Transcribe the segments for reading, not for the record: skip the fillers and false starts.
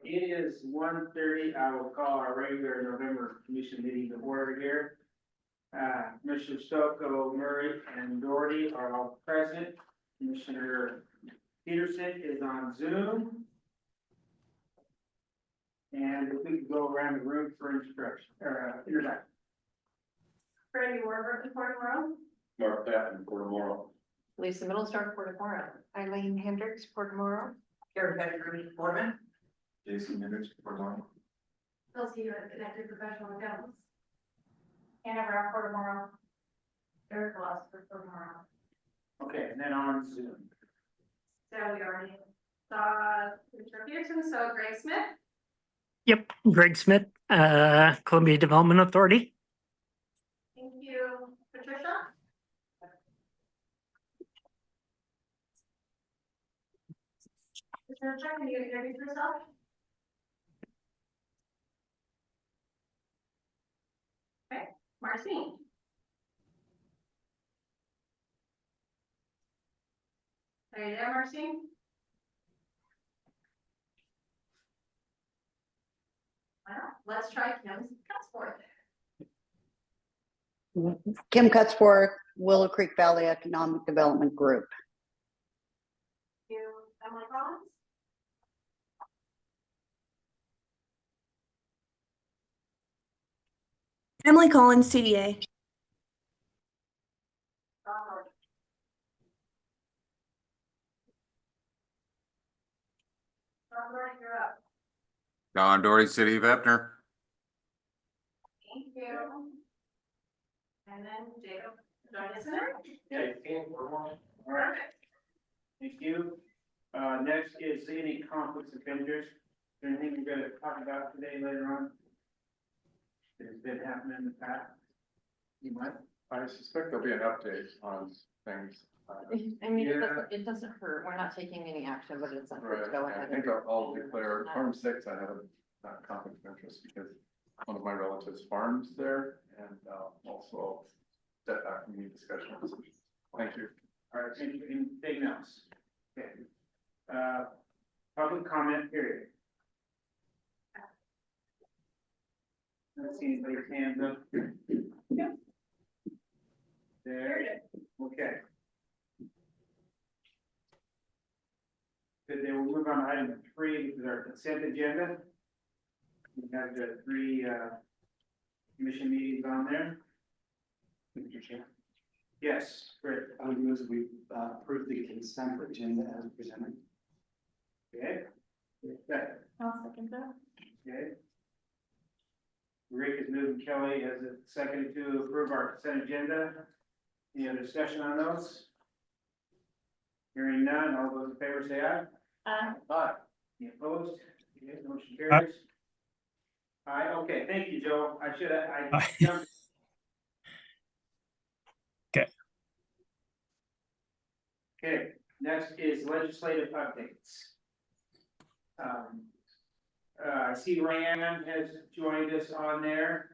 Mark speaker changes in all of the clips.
Speaker 1: It is 1:30. I will call our regular November commission meeting to order here. Commissioner Stocco, Murray, and Doherty are all present. Commissioner Peterson is on Zoom. And if we could go around the room for introduction.
Speaker 2: Freddie Warburton, Port Morrow.
Speaker 3: Mark Patton, Morrow.
Speaker 2: Lisa Middlestar, Port Morrow.
Speaker 4: Eileen Hendricks, Port Morrow.
Speaker 2: Karen Pettigrew, Portman.
Speaker 3: Jason Hendricks, Morrow.
Speaker 2: Kelsey, connected professional accountants. Anna Brown, Port Morrow. Eric Loss for Port Morrow.
Speaker 1: Okay, and then on Zoom.
Speaker 2: So we already saw Commissioner Peterson, so Greg Smith.
Speaker 5: Yep, Greg Smith, Columbia Development Authority.
Speaker 2: Thank you, Patricia. Commissioner Chuck, can you introduce yourself? Okay, Marcy. Are you there, Marcy? Well, let's try Kim Cutsworth.
Speaker 4: Kim Cutsworth, Willow Creek Valley Economic Development Group.
Speaker 2: You, Emily Collins?
Speaker 6: Emily Collins, CDA.
Speaker 2: Robert, you're up.
Speaker 7: Don Doherty, City of Epner.
Speaker 2: Thank you. And then Jacob, join us in there.
Speaker 1: Yeah, all right. Thank you. Next is any conflicts of interest. Anything we're gonna talk about today later on? It's been happening in the past. You might.
Speaker 3: I suspect there'll be an update on things.
Speaker 8: I mean, it doesn't hurt. We're not taking any action, but it's
Speaker 3: Right,
Speaker 8: go
Speaker 3: I
Speaker 8: ahead.
Speaker 3: think I'll declare farm 6, I have a conflict of interest because one of my relatives farms there and also step back from the discussion. Thank you.
Speaker 1: All right, anything else? Okay. Public comment period. Let's see anybody's hands up. There, okay. Good, then we'll move on to item 3, which is our consent agenda. We have the 3 commission meetings on there.
Speaker 9: Mr. Chair,
Speaker 1: Yes, great.
Speaker 9: I would move that we approve the consent agenda as presented.
Speaker 1: Okay. Second.
Speaker 2: I'll second that.
Speaker 1: Okay. Rick is moving, Kelly has a second to approve our consent agenda. Any other discussion on those? Hearing none, all those in favor say aye.
Speaker 3: Aye.
Speaker 1: Any opposed? Okay, motion carries. Aye, okay, thank you, Joe. I jumped.
Speaker 5: Okay.
Speaker 1: Okay, next is legislative updates. I see Ryan has joined us on there.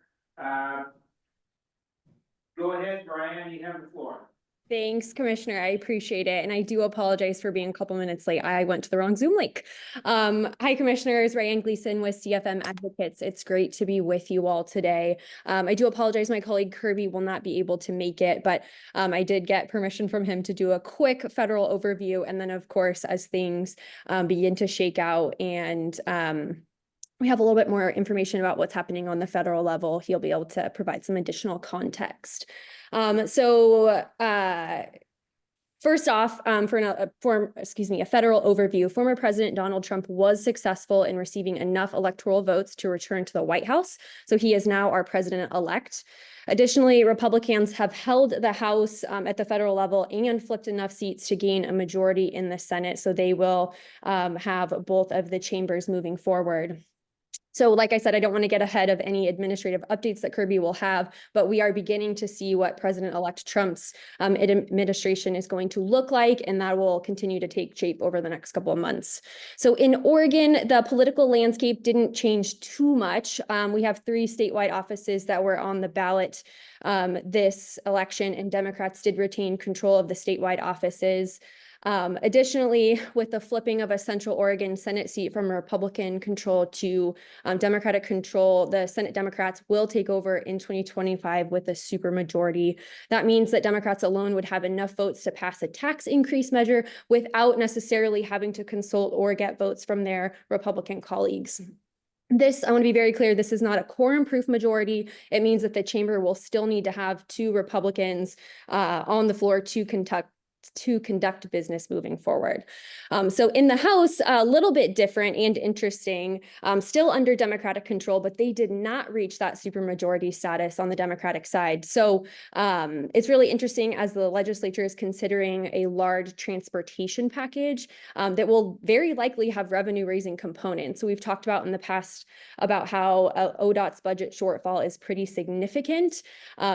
Speaker 1: Go ahead, Ryan, you have the floor.
Speaker 10: Thanks, Commissioner. I appreciate it. And I do apologize for being a couple minutes late. I went to the wrong Zoom link. Hi, Commissioners. Ryan Gleason with CFM Advocates. It's great to be with you all today. I do apologize. My colleague Kirby will not be able to make it, but I did get permission from him to do a quick federal overview. And then, of course, as things begin to shake out and we have a little bit more information about what's happening on the federal level, he'll be able to provide some additional context. First off, a federal overview, former President Donald Trump was successful in receiving enough electoral votes to return to the White House. So he is now our president-elect. Additionally, Republicans have held the House at the federal level and flipped enough seats to gain a majority in the Senate. So they will have both of the chambers moving forward. So like I said, I don't want to get ahead of any administrative updates that Kirby will have, but we are beginning to see what President-elect Trump's administration is going to look like, and that will continue to take shape over the next couple of months. So in Oregon, the political landscape didn't change too much. We have 3 statewide offices that were on the ballot this election, and Democrats did retain control of the statewide offices. Additionally, with the flipping of a Central Oregon Senate seat from Republican control to Democratic control, the Senate Democrats will take over in 2025 with a supermajority. That means that Democrats alone would have enough votes to pass a tax increase measure without necessarily having to consult or get votes from their Republican colleagues. This, I want to be very clear, this is not a quorum-proof majority. It means that the chamber will still need to have 2 Republicans on the floor to conduct business moving forward. So in the House, a little bit different and interesting, still under Democratic control, but they did not reach that supermajority status on the Democratic side. So it's really interesting as the legislature is considering a large transportation package that will very likely have revenue raising components. So we've talked about in the past about how ODOT's budget shortfall is pretty significant.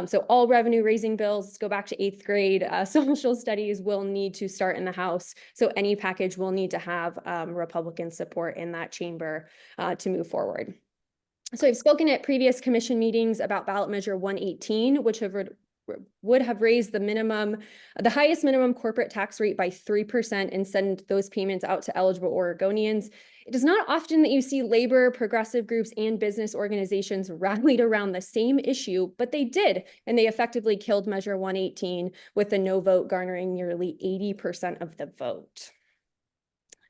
Speaker 10: So all revenue raising bills, let's go back to 8th grade, social studies will need to start in the House. So any package will need to have Republican support in that chamber to move forward. So I've spoken at previous commission meetings about ballot measure 118, which would have raised the highest minimum corporate tax rate by 3% and send those payments out to eligible Oregonians. It is not often that you see labor, progressive groups, and business organizations rallied around the same issue, but they did, and they effectively killed Measure 118 with the no vote garnering nearly 80% of the vote.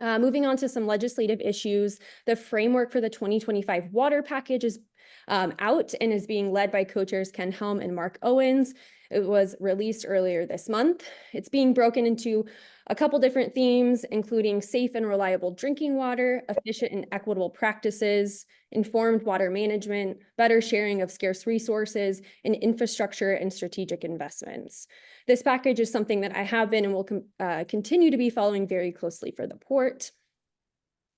Speaker 10: Moving on to some legislative issues, the framework for the 2025 water package is out and is being led by co-chairs Ken Helm and Mark Owens. It was released earlier this month. It's being broken into a couple different themes, including safe and reliable drinking water, efficient and equitable practices, informed water management, better sharing of scarce resources, and infrastructure and strategic investments. This package is something that I have been and will continue to be following very closely for the port.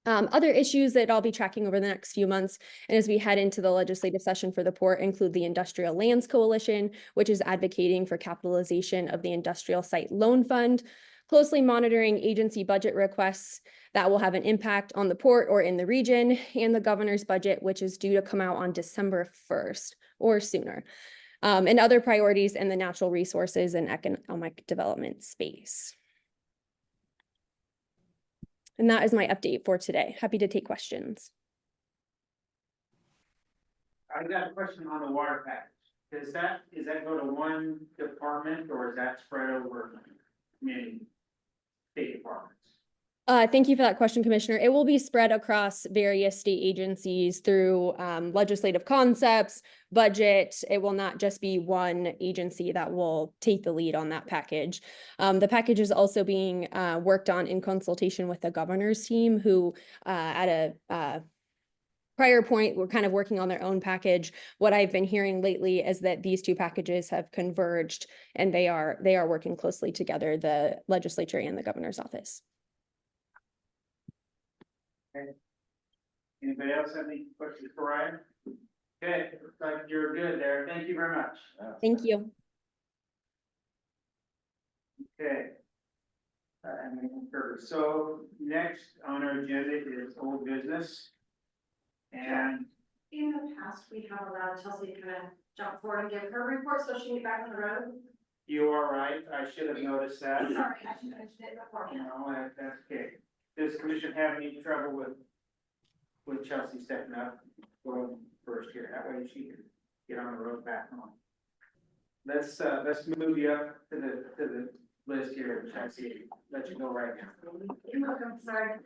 Speaker 10: Other issues that I'll be tracking over the next few months and as we head into the legislative session for the port include the Industrial Lands Coalition, which is advocating for capitalization of the Industrial Site Loan Fund, closely monitoring agency budget requests that will have an impact on the port or in the region, and the governor's budget, which is due to come out on December 1st or sooner, and other priorities in the natural resources and economic development space. And that is my update for today. Happy to take questions.
Speaker 1: I got a question on the water package. Does that go to one department or is that spread over many state departments?
Speaker 10: Thank you for that question, Commissioner. It will be spread across various state agencies through legislative concepts, budget. It will not just be one agency that will take the lead on that package. The package is also being worked on in consultation with the governor's team, who at a prior point, we're kind of working on their own package. What I've been hearing lately is that these 2 packages have converged and they are working closely together, the legislature and the governor's office.
Speaker 1: Okay. Anybody else have any questions for Ryan? Okay, looks like you're good there. Thank you very much.
Speaker 10: Thank you.
Speaker 1: Okay. So next on our agenda is old business. And
Speaker 2: In the past, we have allowed Chelsea to kind of jump forward and give her report so she can get back on the road.
Speaker 1: you are right, I should have noticed that.
Speaker 2: Sorry, I should have mentioned it before.
Speaker 1: No, that's okay. Does the commission have any trouble with Chelsea stepping up, going first here? That way she can get on the road back on. Let's move you up to the list here, Chelsea. Let you go right now.
Speaker 2: You're welcome, sorry.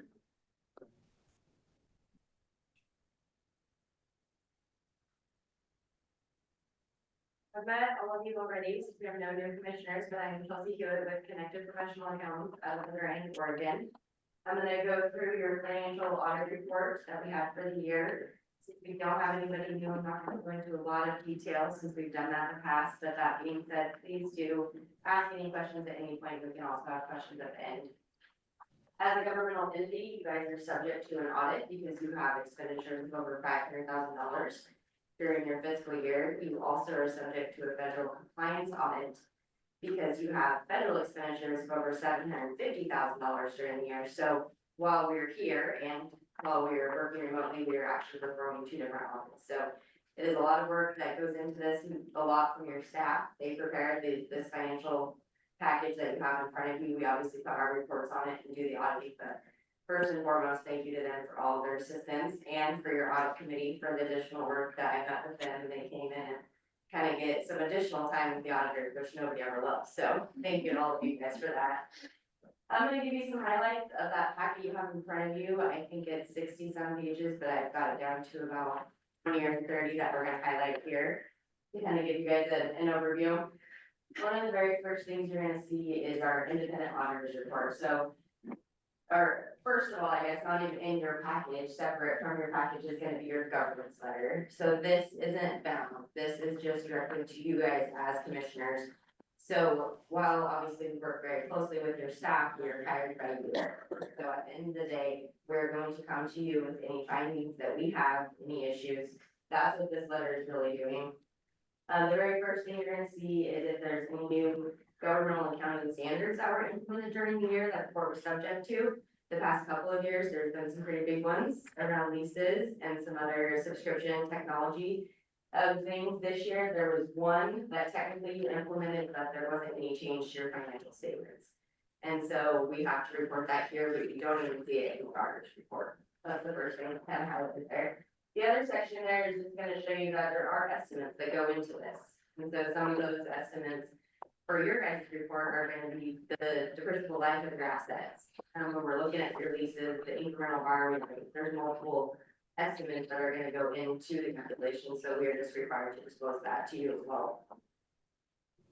Speaker 2: I've met all of you already, since we have no new commissioners, but I'm Chelsea Hewitt with Connected Professional Accountants out of Lorraine, Oregon. I'm gonna go through your financial audit report that we had for the year. Since we don't have anybody new, I'm not gonna go into a lot of detail since we've done that in the past, but that being said, please do ask any questions at any point. We can also have questions at the end. As a governmental entity, you guys are subject to an audit because you have expenditures of over $500,000 during your fiscal year. You also are subject to a federal compliance audit because you have federal expenditures of over $750,000 during the year. So while we're here and while we're working remotely, we're actually performing 2 different audits. So it is a lot of work that goes into this, and a lot from your staff. They prepared this financial package that you have in front of you, we obviously put our reports on it and do the auditing, but first and foremost, thank you to them for all of their assistance and for your audit committee for the additional work that I met with them, and they came in and kind of get some additional time with the auditor, which nobody ever loves, so thank you to all of you guys for that. I'm gonna give you some highlights of that packet you have in front of you. I think it's 60-some pages, but I've got it down to about 20 or 30 that we're gonna highlight here to kind of give you guys an overview. One of the very first things you're gonna see is our independent auditors report. So, first of all, I guess not even in your package, separate from your package is gonna be your governance letter. So this isn't bound. This is just directly to you guys as commissioners. So while obviously we work very closely with your staff, we are hired by you. So at the end of the day, we're going to come to you with any findings that we have, any issues. That's what this letter is really doing. The very first thing you're gonna see is if there's any new governmental accounting standards that were implemented during the year that the board was subject to. The past couple of years, there's been some pretty big ones around leases and some other subscription technology things. This year, there was one that technically you implemented, but there wasn't any change to your financial statements. And so we have to report that here, but you don't even see it in the auditor's report. That's the first thing, kind of highlighted there. The other section there is just gonna show you that there are estimates that go into this. And so some of those estimates for your guys' report are gonna be the depreciable life of your assets. When we're looking at your leases, the incremental borrowing rate, there's multiple estimates that are gonna go into the calculation, so we are just required to disclose that to you as well.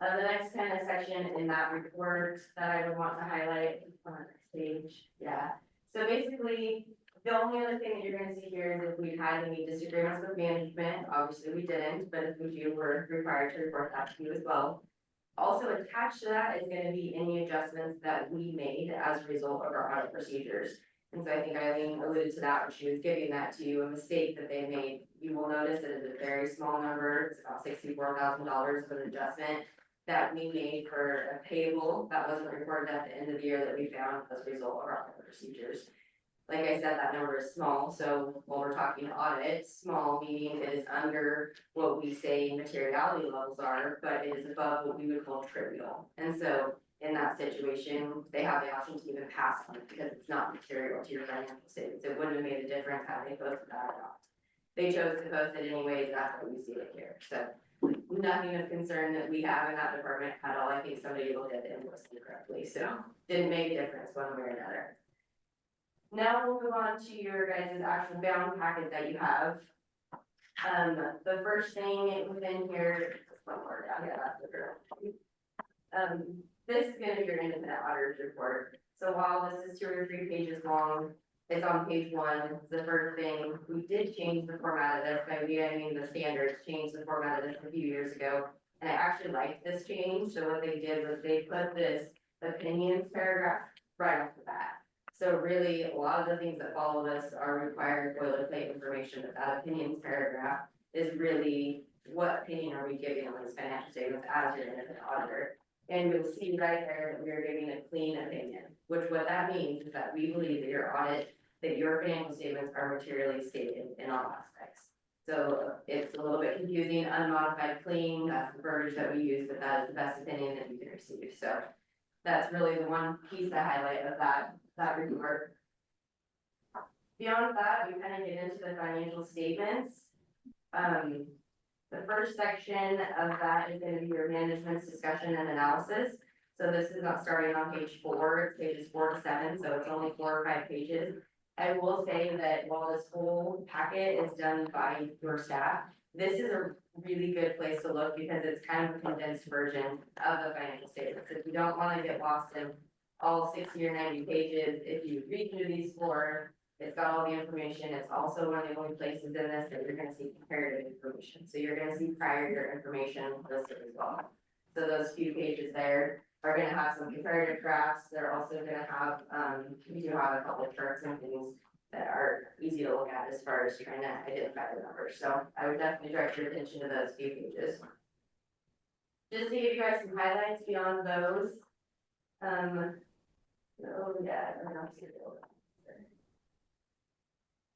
Speaker 2: The next kind of section in that report that I would want to highlight on the next page, yeah. So basically, the only other thing that you're gonna see here is if we had any disagreements with management, obviously we didn't, but if we do, we're required to report that to you as well. Also attached to that is gonna be any adjustments that we made as a result of our audit procedures. And so I think Eileen alluded to that when she was giving that to you, a mistake that they made. You will notice it is a very small number, it's about $64,000 of an adjustment that we made for a payable that wasn't reported at the end of the year that we found as a result of our audit procedures. Like I said, that number is small, so when we're talking audit, small meaning it is under what we say materiality levels are, but it is above what we would call trivial. And so in that situation, they have the option to even pass on it because it's not material to your financial statements. It wouldn't have made a difference had they posted that or not. They chose to post it anyways, that's what we see it here. So nothing of concern that we have in that department at all. I think somebody looked at the invoice incorrectly, so didn't make a difference one way or another. Now we'll move on to your guys' actual bound packet that you have. The first thing within here, one more down, yeah, that's the girl. This is gonna be your independent auditor's report. So while this is 2 or 3 pages long, it's on page 1. It's the first thing. We did change the format of this. By we, I mean the standards changed the format of this a few years ago. And I actually liked this change. So what they did was they put this opinions paragraph right off the bat. So really, a lot of the things that follow this are required boilerplate information, but that opinions paragraph is really what opinion are we giving on these financial statements as your independent auditor. And you'll see right there that we are giving a clean opinion, which what that means is that we believe that your audit, that your financial statements are materially stated in all aspects. So it's a little bit confusing, unmodified clean, that's the verbiage that we use, but that is the best opinion that you can receive. So that's really the one piece to highlight of that report. Beyond that, we kind of get into the financial statements. The first section of that is going to be your management's discussion and analysis. So this is not starting on page 4, it's pages 4 to 7, so it's only 4 or 5 pages. I will say that while this whole packet is done by your staff, this is a really good place to look because it's kind of a condensed version of the financial statements. If you don't want to get lost in all 60 or 90 pages, if you read through these 4, it's got all the information. It's also one of the only places in this that you're going to see comparative information. So you're going to see prior year information listed as well. So those few pages there are going to have some comparative graphs. They're also going to have, we do have a couple of charts and things that are easy to look at as far as trying to identify the numbers. So I would definitely direct your attention to those few pages. Just to give you guys some highlights beyond those. Oh yeah, I don't know.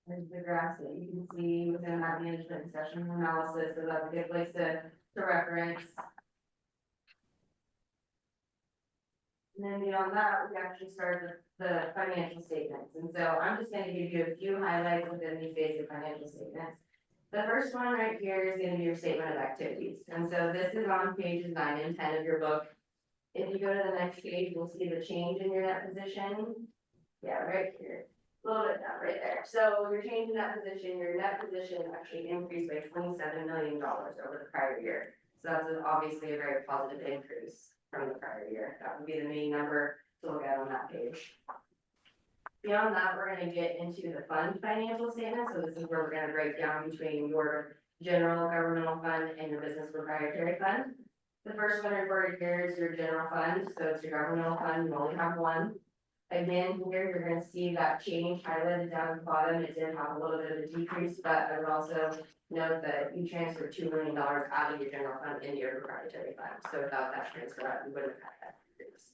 Speaker 2: There's the graphs that you can see within that management session analysis, so that's a good place to reference. And then beyond that, we actually start with the financial statements. And so I'm just gonna give you a few highlights within these basic financial statements. The first one right here is gonna be your statement of activities. And so this is on pages 9 and 10 of your book. If you go to the next page, we'll see the change in your net position. Yeah, right here. A little bit down right there. So your change in net position, your net position actually increased by $27 million over the prior year. So that's obviously a very positive increase from the prior year. That would be the main number to look at on that page. Beyond that, we're gonna get into the fund financial statement. So this is where we're gonna break down between your general governmental fund and your business proprietary fund. The first one reported here is your general fund. So it's your governmental fund, you only have one. Again, here you're gonna see that change highlighted down at the bottom. It did have a little bit of a decrease, but I would also note that you transferred $2 million out of your general fund into your proprietary fund. So without that transfer, you wouldn't have had that decrease.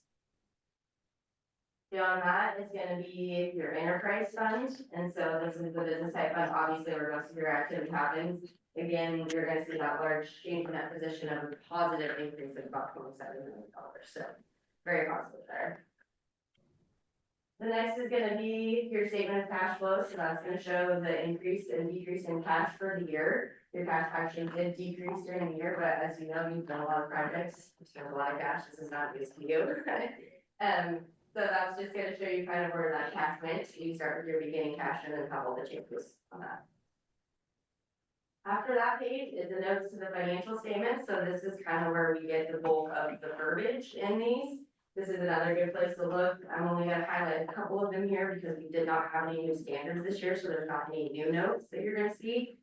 Speaker 2: Beyond that is gonna be your enterprise fund. And so this is the business type fund, obviously where most of your activity happens. Again, you're gonna see that large change in that position of a positive increase of about $27 million. So very positive there. The next is gonna be your statement of cash flow, so that's gonna show the increase and decrease in cash for the year. Your cash actually did decrease during the year, but as you know, you've done a lot of projects, you spent a lot of cash, this is not news to you. So that's just gonna show you kind of where that cash went, you start with your beginning cash and then how all the changes on that. After that page is the notes to the financial statements, so this is kind of where we get the bulk of the verbiage in these. This is another good place to look. I'm only gonna highlight a couple of them here because we did not have any new standards this year, so there's not any new notes that you're gonna see.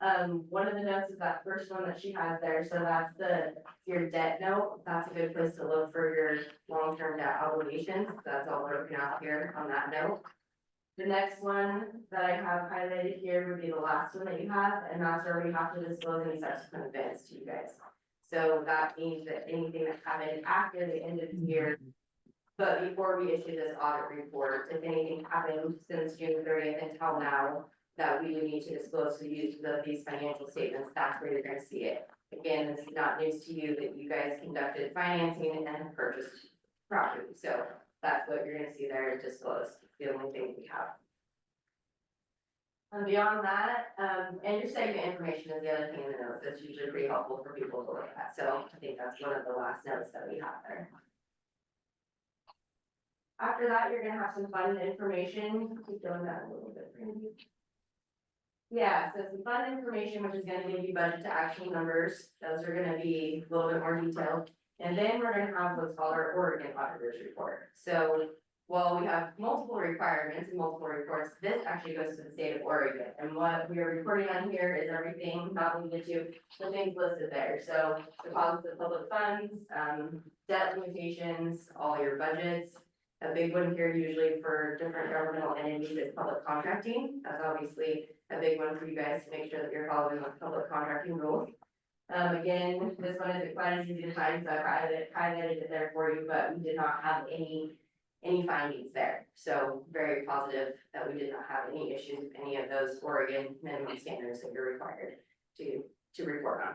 Speaker 2: One of the notes is that first one that she has there, so that's your debt note. That's a good place to look for your long-term debt obligations. That's all broken out here on that note. The next one that I have highlighted here would be the last one that you have, and that's where we have to disclose any subsequent events to you guys. So that means that anything that happened after the end of the year, but before we issue this audit report, if anything happened since June 30th until now, that we would need to disclose to use these financial statements, that's where you're gonna see it. Again, this is not news to you that you guys conducted financing and purchased property, so that's what you're gonna see there is disclosed, the only thing we have. And beyond that, and your segment information is the other thing in the notes that's usually pretty helpful for people to look at. So I think that's one of the last notes that we have there. After that, you're gonna have some fund information. Keep doing that a little bit. Yeah, so some fund information, which is gonna give you budget to action numbers. Those are gonna be a little bit more detailed. And then we're gonna have what's called our Oregon auditor's report. So while we have multiple requirements and multiple reports, this actually goes to the state of Oregon. And what we are reporting on here is everything, not limited to the things listed there. So deposits of public funds, debt limitations, all your budgets. A big one here usually for different governmental entities is public contracting. That's obviously a big one for you guys to make sure that you're following the public contracting rules. Again, this one isn't quite as easy to find, so I highlighted it there for you, but we did not have any findings there. So very positive that we did not have any issues with any of those Oregon minimum standards that you're required to report on.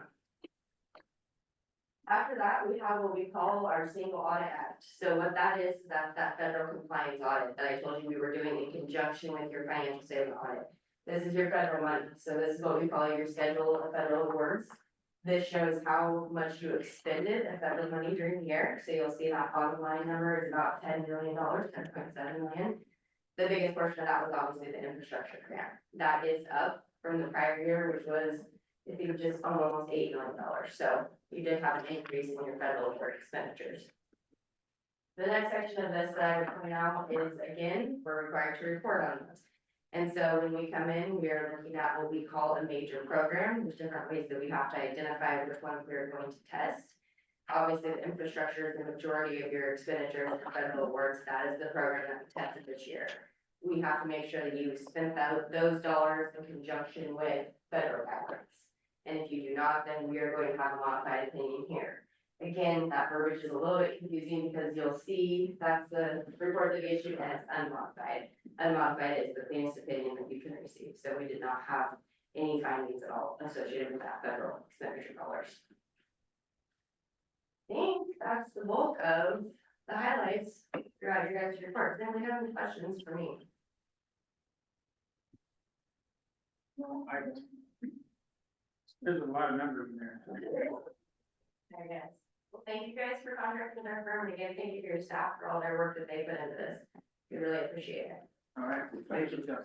Speaker 2: After that, we have what we call our single audit act. So what that is, that's that federal compliance audit that I told you we were doing in conjunction with your financial statement audit. This is your federal money. So this is what we call your schedule of federal awards. This shows how much you expended of federal money during the year. So you'll see that bottom line number is about $10 million, 10.7 million. The biggest portion of that was obviously the infrastructure grant. That is up from the prior year, which was, I think, just almost $8 million. So you did have an increase in your federal work expenditures. The next section of this that I would point out is, again, we're required to report on this. And so when we come in, we are looking at what we call a major program. There's different ways that we have to identify which ones we're going to test. Obviously, the infrastructure is the majority of your expenditures for federal awards. That is the program that we tested this year. We have to make sure that you spent those dollars in conjunction with federal efforts. And if you do not, then we are going to have a modified opinion here. Again, that verbiage is a little bit confusing because you'll see that's the report that we issued and it's unmodified. Unmodified is the cleanest opinion that you can receive. So we did not have any findings at all associated with that federal expenditure dollars. I think that's the bulk of the highlights throughout your guys' report. Then we have any questions for me?
Speaker 1: There's a lot of numbers in there.
Speaker 2: I guess. Well, thank you guys for contacting our firm, and again, thank you to your staff for all their work that they put into this. We really appreciate it.
Speaker 1: All right, thank you, Justin.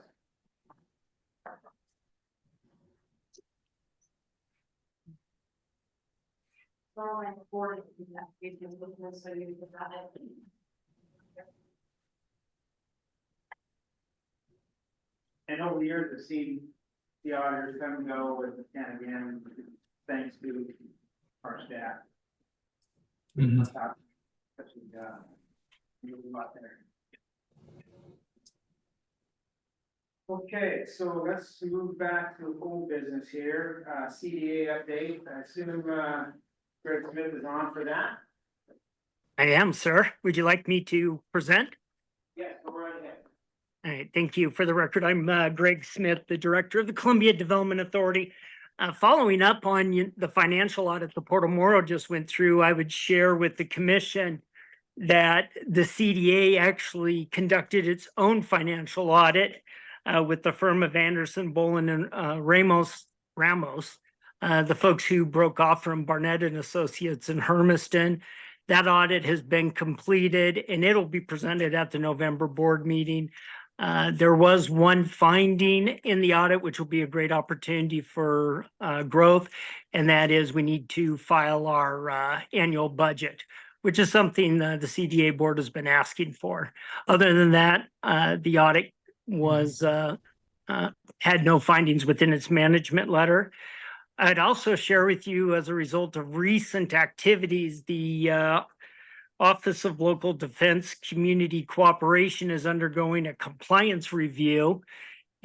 Speaker 2: Well, I'm bored of that, you can look at this, so you can have it.
Speaker 1: And over the years, I've seen the auditors come and go, and again, thanks to our staff. Especially, really a lot there. Okay, so let's move back to old business here, CDA update. I assume, Greg Smith is on for that?
Speaker 5: I am, sir. Would you like me to present?
Speaker 1: Yes, go right ahead.
Speaker 5: All right, thank you. For the record, I'm Greg Smith, the Director of the Columbia Development Authority. Following up on the financial audit the Port of Morrow just went through, I would share with the commission that the CDA actually conducted its own financial audit with the firm of Anderson, Bolin, and Ramos, the folks who broke off from Barnett and Associates in Hermiston. That audit has been completed and it'll be presented at the November board meeting. There was one finding in the audit, which will be a great opportunity for growth, and that is we need to file our annual budget, which is something the CDA board has been asking for. Other than that, the audit was had no findings within its management letter. I'd also share with you, as a result of recent activities, the Office of Local Defense Community Cooperation is undergoing a compliance review.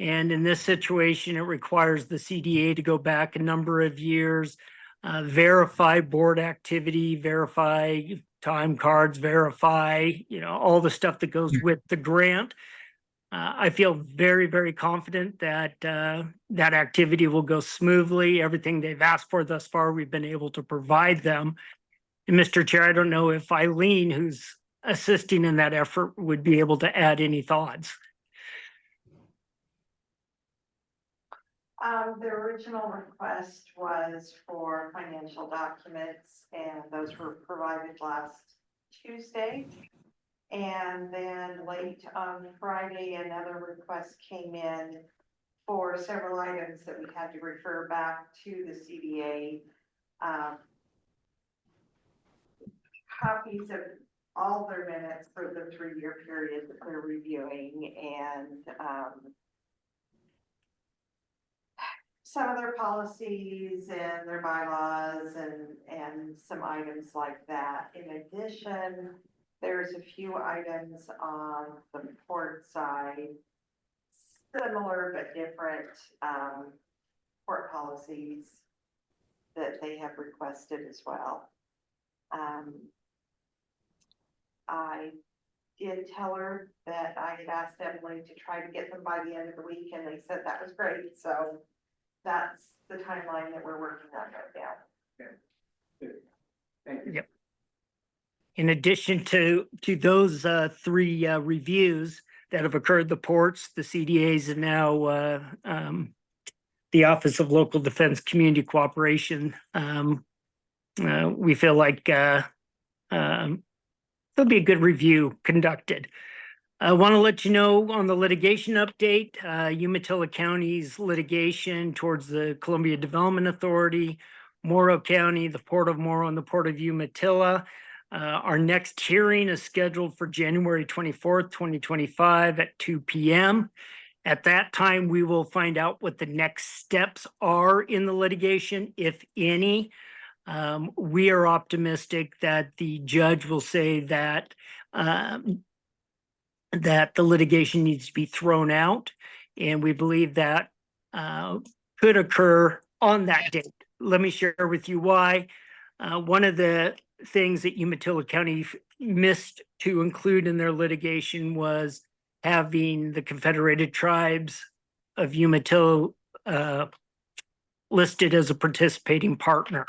Speaker 5: And in this situation, it requires the CDA to go back a number of years, verify board activity, verify time cards, verify, all the stuff that goes with the grant. I feel very, very confident that that activity will go smoothly. Everything they've asked for thus far, we've been able to provide them. And Mr. Chair, I don't know if Eileen, who's assisting in that effort, would be able to add any thoughts.
Speaker 8: The original request was for financial documents, and those were provided last Tuesday. And then late on Friday, another request came in for several items that we had to refer back to the CDA. Copies of all their minutes for the 3-year period that they're reviewing, and some of their policies and their bylaws and some items like that. In addition, there's a few items on the port side, similar but different port policies that they have requested as well. I did tell her that I had asked Emily to try to get them by the end of the week, and they said that was great. So that's the timeline that we're working on right now.
Speaker 1: Good. Thank you.
Speaker 5: Yep. In addition to those 3 reviews that have occurred, the ports, the CDAs, and now the Office of Local Defense Community Cooperation, we feel like there'll be a good review conducted. I want to let you know on the litigation update, Umatilla County's litigation towards the Columbia Development Authority, Morrow County, the Port of Morrow, and the Port of Umatilla. Our next hearing is scheduled for January 24th, 2025 at 2 p.m. At that time, we will find out what the next steps are in the litigation, if any. We are optimistic that the judge will say that that the litigation needs to be thrown out, and we believe that could occur on that date. Let me share with you why. One of the things that Umatilla County missed to include in their litigation was having the Confederated Tribes of Umatilla listed as a participating partner.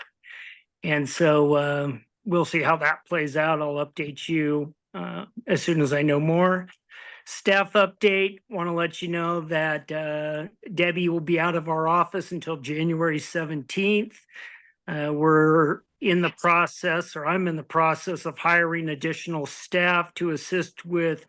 Speaker 5: And so we'll see how that plays out. I'll update you as soon as I know more. Staff update, want to let you know that Debbie will be out of our office until January 17th. We're in the process, or I'm in the process of hiring additional staff to assist with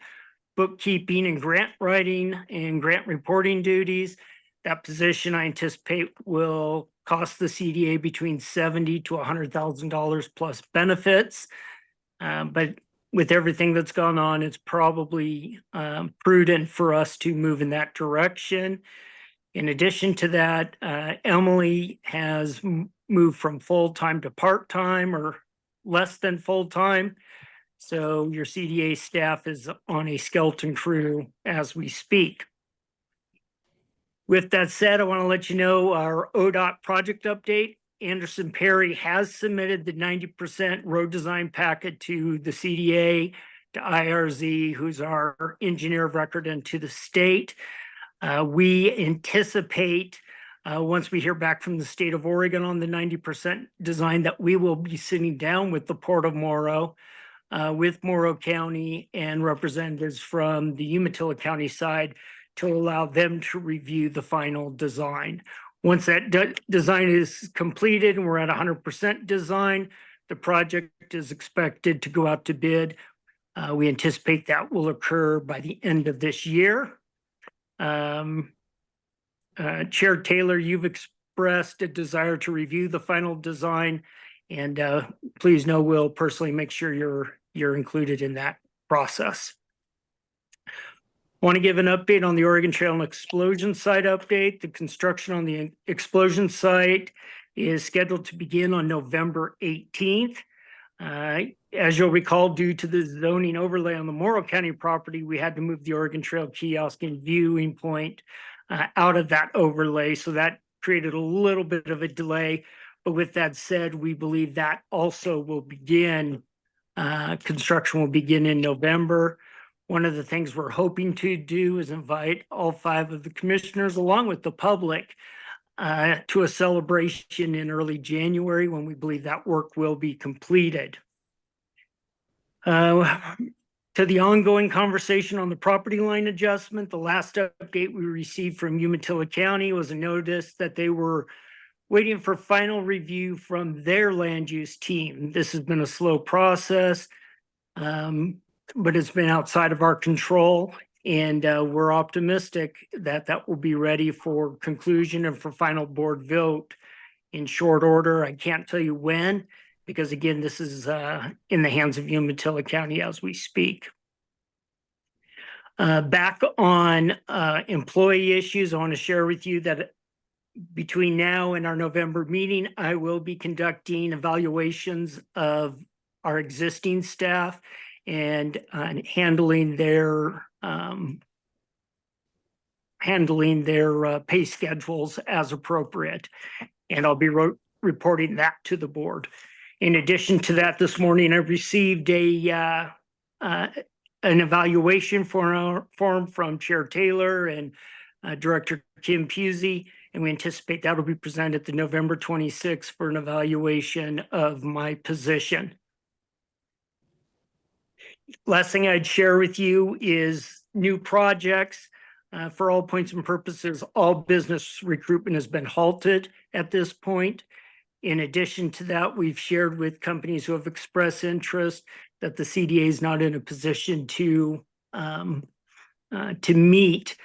Speaker 5: bookkeeping and grant writing and grant reporting duties. That position I anticipate will cost the CDA between $70,000 to $100,000 plus benefits. But with everything that's gone on, it's probably prudent for us to move in that direction. In addition to that, Emily has moved from full-time to part-time or less than full-time. So your CDA staff is on a skeleton crew as we speak. With that said, I want to let you know our ODOT project update. Anderson Perry has submitted the 90% road design packet to the CDA, to IRZ, who's our engineer of record, and to the state. We anticipate, once we hear back from the state of Oregon on the 90% design, that we will be sitting down with the Port of Morrow, with Morrow County and representatives from the Umatilla County side to allow them to review the final design. Once that design is completed and we're at 100% design, the project is expected to go out to bid. We anticipate that will occur by the end of this year. Chair Taylor, you've expressed a desire to review the final design, and please know we'll personally make sure you're included in that process. Want to give an update on the Oregon Trail and Explosion Site update. The construction on the explosion site is scheduled to begin on November 18th. As you'll recall, due to the zoning overlay on the Morrow County property, we had to move the Oregon Trail kiosk and viewing point out of that overlay. So that created a little bit of a delay. But with that said, we believe that also will begin, construction will begin in November. One of the things we're hoping to do is invite all 5 of the commissioners, along with the public, to a celebration in early January when we believe that work will be completed. To the ongoing conversation on the property line adjustment, the last update we received from Umatilla County was a notice that they were waiting for final review from their land use team. This has been a slow process, but it's been outside of our control, and we're optimistic that that will be ready for conclusion and for final board vote in short order. I can't tell you when, because again, this is in the hands of Umatilla County as we speak. Back on employee issues, I want to share with you that between now and our November meeting, I will be conducting evaluations of our existing staff and handling their pay schedules as appropriate. And I'll be reporting that to the board. In addition to that, this morning I received an evaluation form from Chair Taylor and Director Kim Pusey, and we anticipate that will be presented the November 26th for an evaluation of my position. Last thing I'd share with you is new projects. For all points and purposes, all business recruitment has been halted at this point. In addition to that, we've shared with companies who have expressed interest that the CDA is not in a position to meet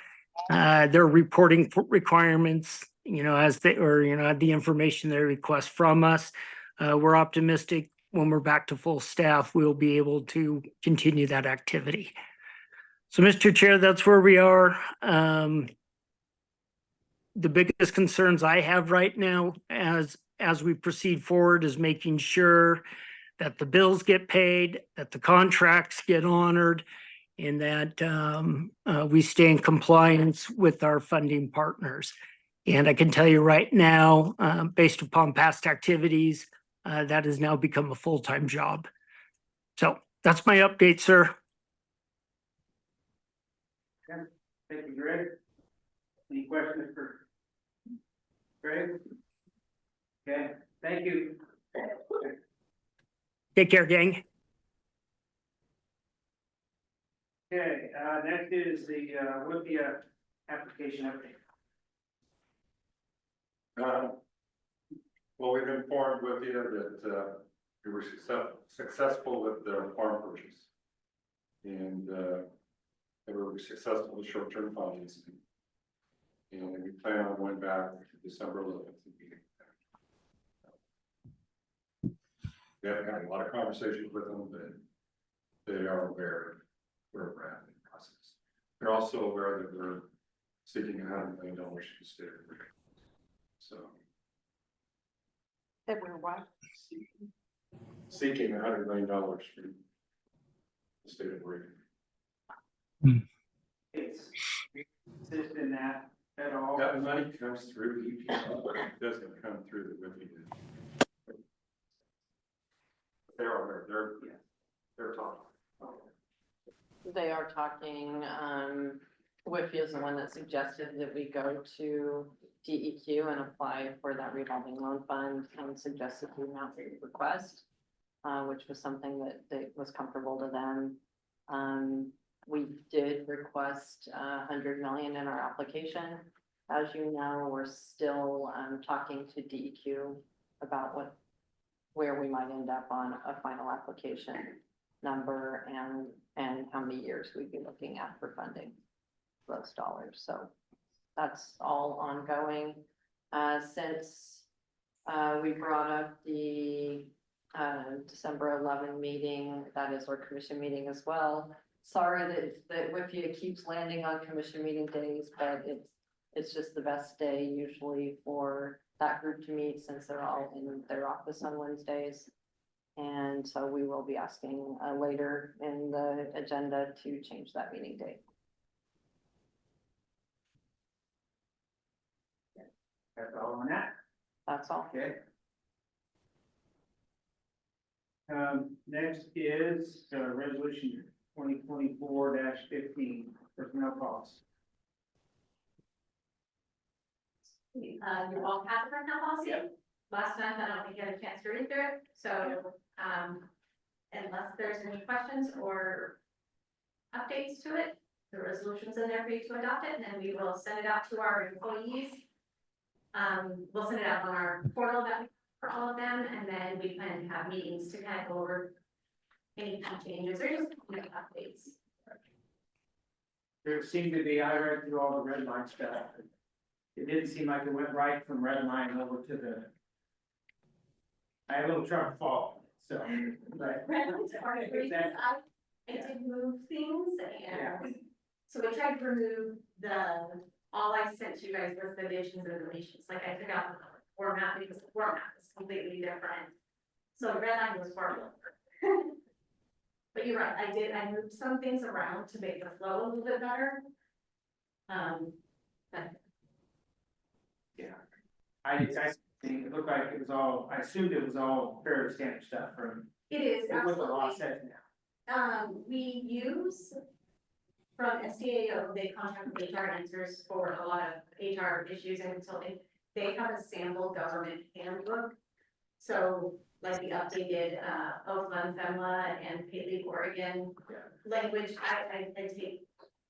Speaker 5: their reporting requirements, as they, or, the information they request from us. We're optimistic when we're back to full staff, we'll be able to continue that activity. So, Mr. Chair, that's where we are. The biggest concerns I have right now as we proceed forward is making sure that the bills get paid, that the contracts get honored, and that we stay in compliance with our funding partners. And I can tell you right now, based upon past activities, that has now become a full-time job. So that's my update, sir.
Speaker 1: Okay. Thank you, Greg. Any questions for Greg? Okay, thank you.
Speaker 5: Take care, gang.
Speaker 1: Okay, next is the, Whippia application update.
Speaker 3: Well, we've informed with you that, we were successful with the farm purchase. And, they were successful with short-term financing. And we plan on going back to December 11th. We haven't had a lot of conversations with them, but they are aware of where we're at in the process. They're also aware that we're seeking $100 million to the state of Oregon. So.
Speaker 8: That we're what?
Speaker 3: Seeking $100 million from the state of Oregon.
Speaker 1: It's consist in that at all.
Speaker 3: That money comes through EPA, it doesn't come through the Whippy. They're aware, they're talking.
Speaker 11: They are talking, Whitfield is the one that suggested that we go to DEQ and apply for that revolving loan fund and suggested the amount we request, which was something that was comfortable to them. We did request 100 million in our application. As you know, we're still talking to DEQ about where we might end up on a final application number and how many years we'd be looking at for funding those dollars. So that's all ongoing. Since we brought up the December 11 meeting, that is our commission meeting as well. Sorry that Whippia keeps landing on commission meeting days, but it's just the best day usually for that group to meet since they're all in their office on Wednesdays. And so we will be asking later in the agenda to change that meeting date.
Speaker 1: That's all on that.
Speaker 11: That's all.
Speaker 1: Okay. Next is resolution 2024-15 personnel policy.
Speaker 2: You all have the personnel policy. Last time, I don't think you had a chance to read through it, so, unless there's any questions or updates to it, the resolution's in there for you to adopt it, and then we will send it out to our employees. We'll send it out on our portal for all of them, and then we plan to have meetings to kind of go over any key changes or just updates.
Speaker 1: There seemed to be, I read through all the red line stuff. It didn't seem like it went right from red line over to the. I had a little trouble following, so, but.
Speaker 2: Red lines are part of the reason I did move things, and so we tried to remove all I sent to you guys was the additions and deletions, like I took out the format because the format is completely different. So red line was far lower. But you're right, I moved some things around to make the flow a little bit better. But
Speaker 1: Yeah, I think it looked like it was all, I assumed it was all fairly standard stuff from.
Speaker 2: it is
Speaker 1: It was a law
Speaker 2: absolutely,
Speaker 1: says now.
Speaker 2: we use from SDAO, they contract with HR answers for a lot of HR issues and consulting. They have a sample government handbook. So like the updated, OFLA, FEMLA and Payleave Oregon language, I take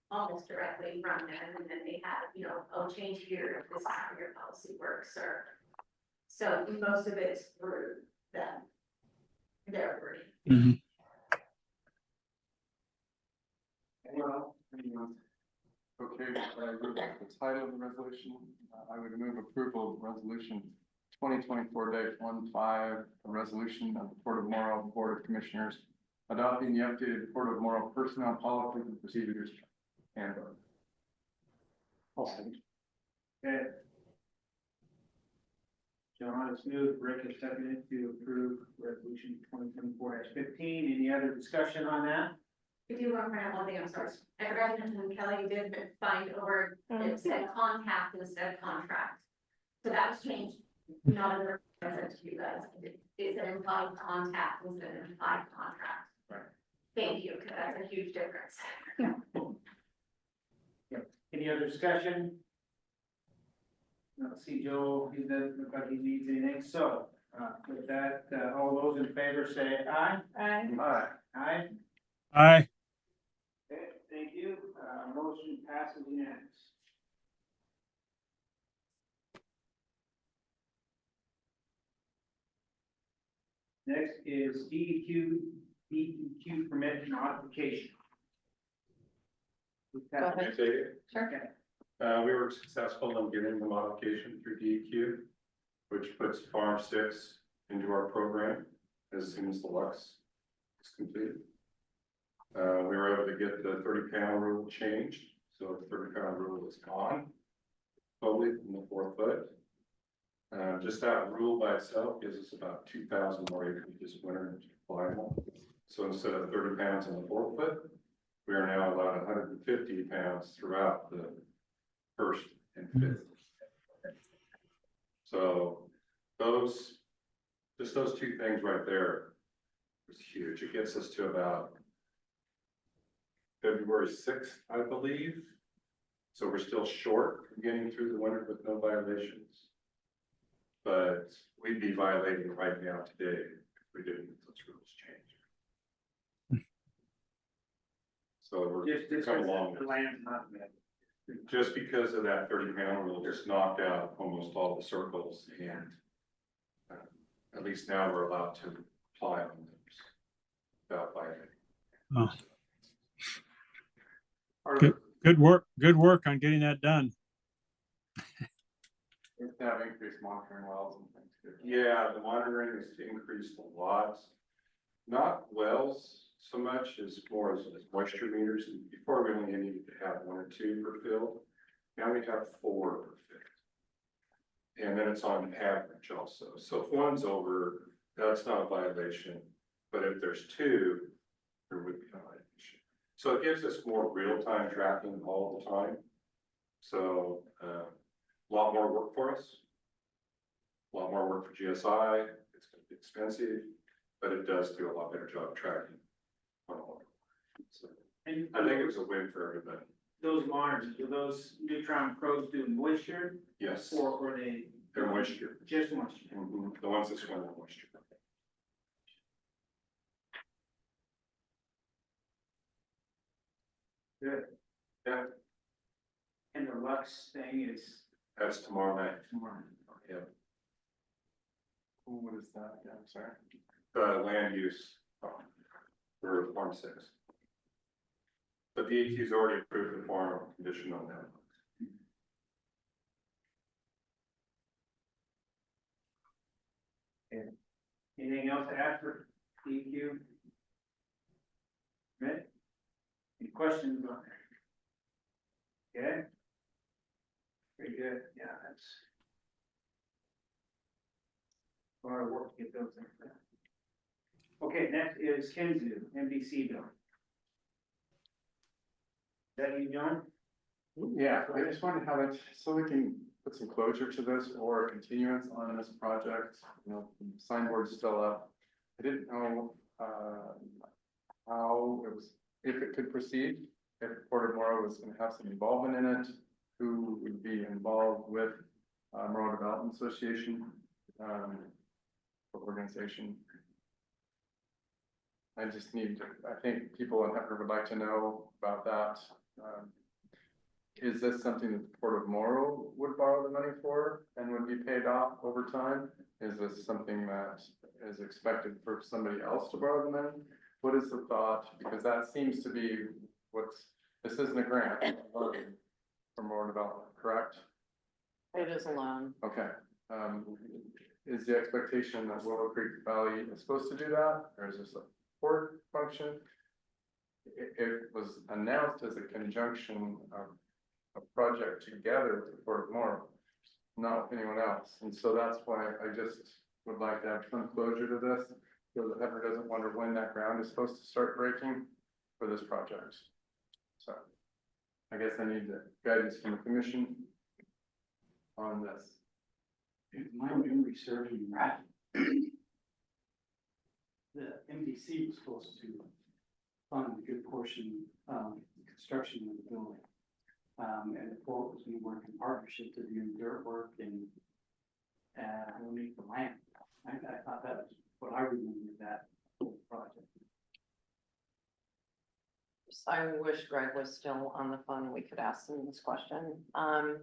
Speaker 2: almost directly from them, and then they have, oh, change here, this is how your policy works, or. So most of it's through them, their wording.
Speaker 1: Well,
Speaker 3: Okay, the title of the resolution, I would move approval of resolution 2024-15, a resolution of the Port of Morrow Board of Commissioners adopting the updated Port of Morrow personnel policies and procedures handbook.
Speaker 1: okay. John has moved, Rick has seconded to approve resolution 2024-15. Any other discussion on that?
Speaker 2: If you want to point out one thing, I'm sorry, I forgot to mention, Kelly did find over, it said contact instead of contract. So that was changed, not in the present to you guys, it's an implied contact instead of an implied contract.
Speaker 1: Right.
Speaker 2: Thank you, because that's a huge difference.
Speaker 1: Any other discussion? Let's see, Joe, he doesn't look like he needs anything, so With that, all those in favor say aye.
Speaker 2: Aye.
Speaker 3: Aye.
Speaker 1: Aye.
Speaker 9: Aye.
Speaker 1: Okay, thank you. Motion passes unanimous. Next is DEQ permit modification.
Speaker 11: Go ahead. Sure.
Speaker 1: Okay.
Speaker 12: We were successful in getting the modification through DEQ, which puts Farm 6 into our program as soon as the Lux is completed. We were able to get the 30-pound rule changed, so the 30-pound rule is gone totally from the 4 foot. Just that rule by itself gives us about 2,000 more acres this winter to apply on. So instead of 30 pounds on the 4 foot, we are now allowed 150 pounds throughout the 1st and 5th. So those two things right there was huge. It gets us to about February 6th, I believe. So we're still short from getting through the winter with no violations. But we'd be violating right now today if we didn't get those rules changed. So we're
Speaker 1: Just
Speaker 12: coming along.
Speaker 1: the land's not met.
Speaker 12: Just because of that 30-pound rule, just knocked out almost all the circles, and at least now we're allowed to apply on those without violating.
Speaker 9: Oh. Good work on getting that done.
Speaker 3: It's to have increased monitoring wells and things too.
Speaker 12: Yeah, the monitoring has increased a lot. Not wells so much as more as moisture meters. Before we only needed to have 1 or 2 per field. Now we have 4 per field. And then it's on average also. So if 1's over, that's not a violation. But if there's 2, there would be a violation. So it gives us more real-time tracking all the time. So a lot more work for us. A lot more work for GSI. It's going to be expensive, but it does do a lot better job tracking. So
Speaker 1: And
Speaker 12: I think it was a win for everybody.
Speaker 1: those monitors, do those neutron probes do moisture
Speaker 12: Yes,
Speaker 1: or
Speaker 12: they're moisture.
Speaker 1: just moisture?
Speaker 12: The ones that swim in moisture.
Speaker 1: Good.
Speaker 12: Yeah,
Speaker 1: And the Lux thing is
Speaker 12: that's tomorrow night.
Speaker 1: tomorrow.
Speaker 12: Yeah,
Speaker 3: What is that? Yeah, I'm sorry.
Speaker 12: the land use for Farm 6. But the DEQ's already approved the farm condition on that.
Speaker 1: Anything else to add for DEQ? Right? Any questions on there? Okay. Very good, yeah, that's. A lot of work to get those things done. Okay, next is Kinzu, MDC bill. Is that you, John?
Speaker 3: Yeah, I just wanted to have it, so we can put some closure to this or continuance on this project. You know, the signboard's still up. I didn't know, how it was, if it could proceed, if Port of Morrow was gonna have some involvement in it, who would be involved with, Morrow Development Association, organization. I just need to, I think people in Hefner would like to know about that. Is this something that the Port of Morrow would borrow the money for and would be paid off over time? Is this something that is expected for somebody else to borrow the money? What is the thought? Because that seems to be this isn't a grant, it's a loan for Morrow Development, correct?
Speaker 11: It is a loan.
Speaker 3: Okay, is the expectation that Willow Creek Valley is supposed to do that, or is this a port function? It was announced as a conjunction of a project together with the Port of Morrow, not with anyone else, and so that's why I just would like to have some closure to this, so that Hefner doesn't wonder when that ground is supposed to start breaking for this project. So, I guess I need the guidance from the commission on this.
Speaker 9: If my memory serves me right, the MDC was supposed to fund a good portion of the construction of the building. And the port was going to work in partnership to do dirt work and donate the land. I thought that was what I remembered that whole project.
Speaker 11: I wish Greg was still on the phone. We could ask him this question. And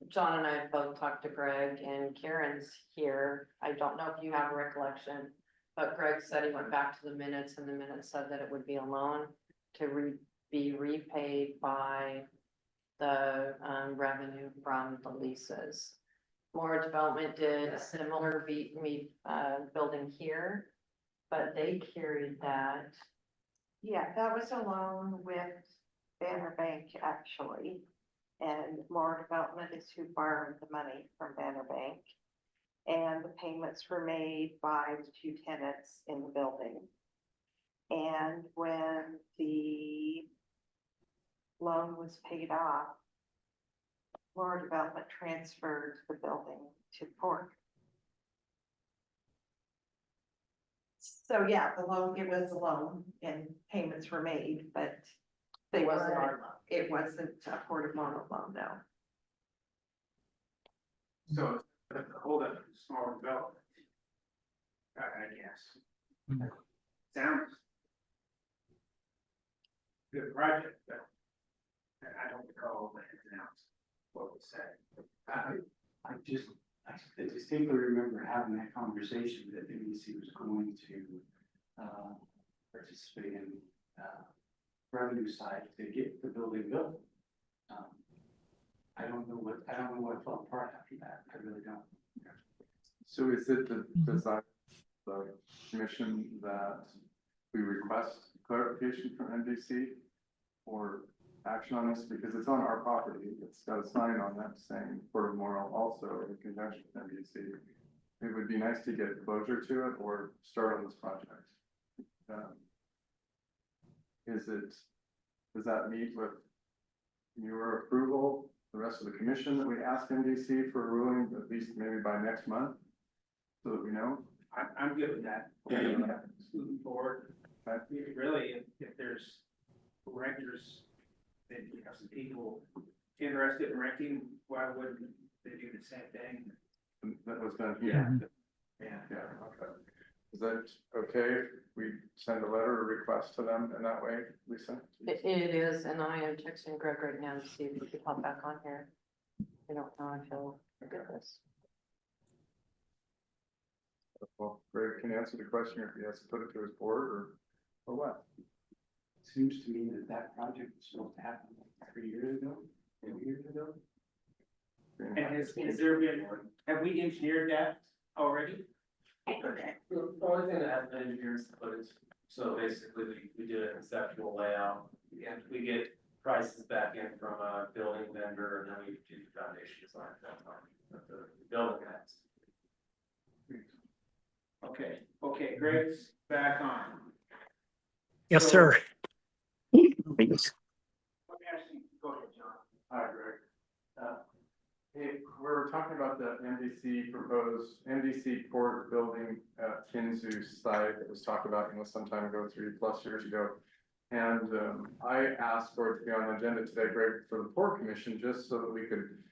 Speaker 11: John and I have both talked to Greg, and Karen's here. I don't know if you have a recollection, but Greg said he went back to the minutes, and the minutes said that it would be a loan to be repaid by the revenue from the leases. Morrow Development did a similar building here, but they carried that.
Speaker 8: Yeah, that was a loan with Banner Bank, actually. And Morrow Development is who borrowed the money from Banner Bank. And the payments were made by the two tenants in the building. And when the loan was paid off, Morrow Development transferred the building to Port. So yeah, the loan, it was a loan and payments were made, but they
Speaker 11: It wasn't
Speaker 8: weren't,
Speaker 11: our loan.
Speaker 8: it wasn't a Port of Morrow loan, no.
Speaker 1: So the holdup is smaller development. I guess. Sounds. Good project, but I don't recall the ins and outs, what was said.
Speaker 9: I distinctly remember having that conversation that NBC was going to participate in revenue side to get the building built. I don't know what fell apart after that. I really don't.
Speaker 3: So is it the desire of the commission that we request clarification from NBC or action on this, because it's on our property? It's got a sign on that saying Port of Morrow also in conjunction with NBC. It would be nice to get closure to it or start on this project. Does that meet with your approval, the rest of the commission, that we ask NBC for a ruling at least maybe by next month? So that we know?
Speaker 1: I'm good with that. Moving forward, really, if there's renters, then you have some people interested in renting, why wouldn't they do the same thing?
Speaker 3: That was done here.
Speaker 1: Yeah.
Speaker 3: Yeah, okay. Is that okay if we send a letter or request to them in that way, Lisa?
Speaker 11: It is, and I am texting Greg right now to see if he could pop back on here. I don't know if he'll get this.
Speaker 3: Well, Greg can answer the question if he has to put it to his board or what?
Speaker 9: Seems to me that project was supposed to happen like 3 years ago, 2 years ago.
Speaker 1: And has there been, have we engineered that already? Okay.
Speaker 13: The only thing that hasn't been engineered is the footage. So basically, we did a conceptual layout, and we get prices back in from a building vendor, and then we do the foundation design at that time, that the building has.
Speaker 1: Okay, Greg's back on.
Speaker 5: Yes,
Speaker 1: So-
Speaker 5: sir. Thanks.
Speaker 1: Let me ask you, go ahead, John.
Speaker 3: Hi, Greg. Hey, we're talking about the proposed NBC port building at Kinzu site that was talked about, some time ago, 3+ years ago. And I asked for it to be on the agenda today, Greg, for the Port Commission, just so that we could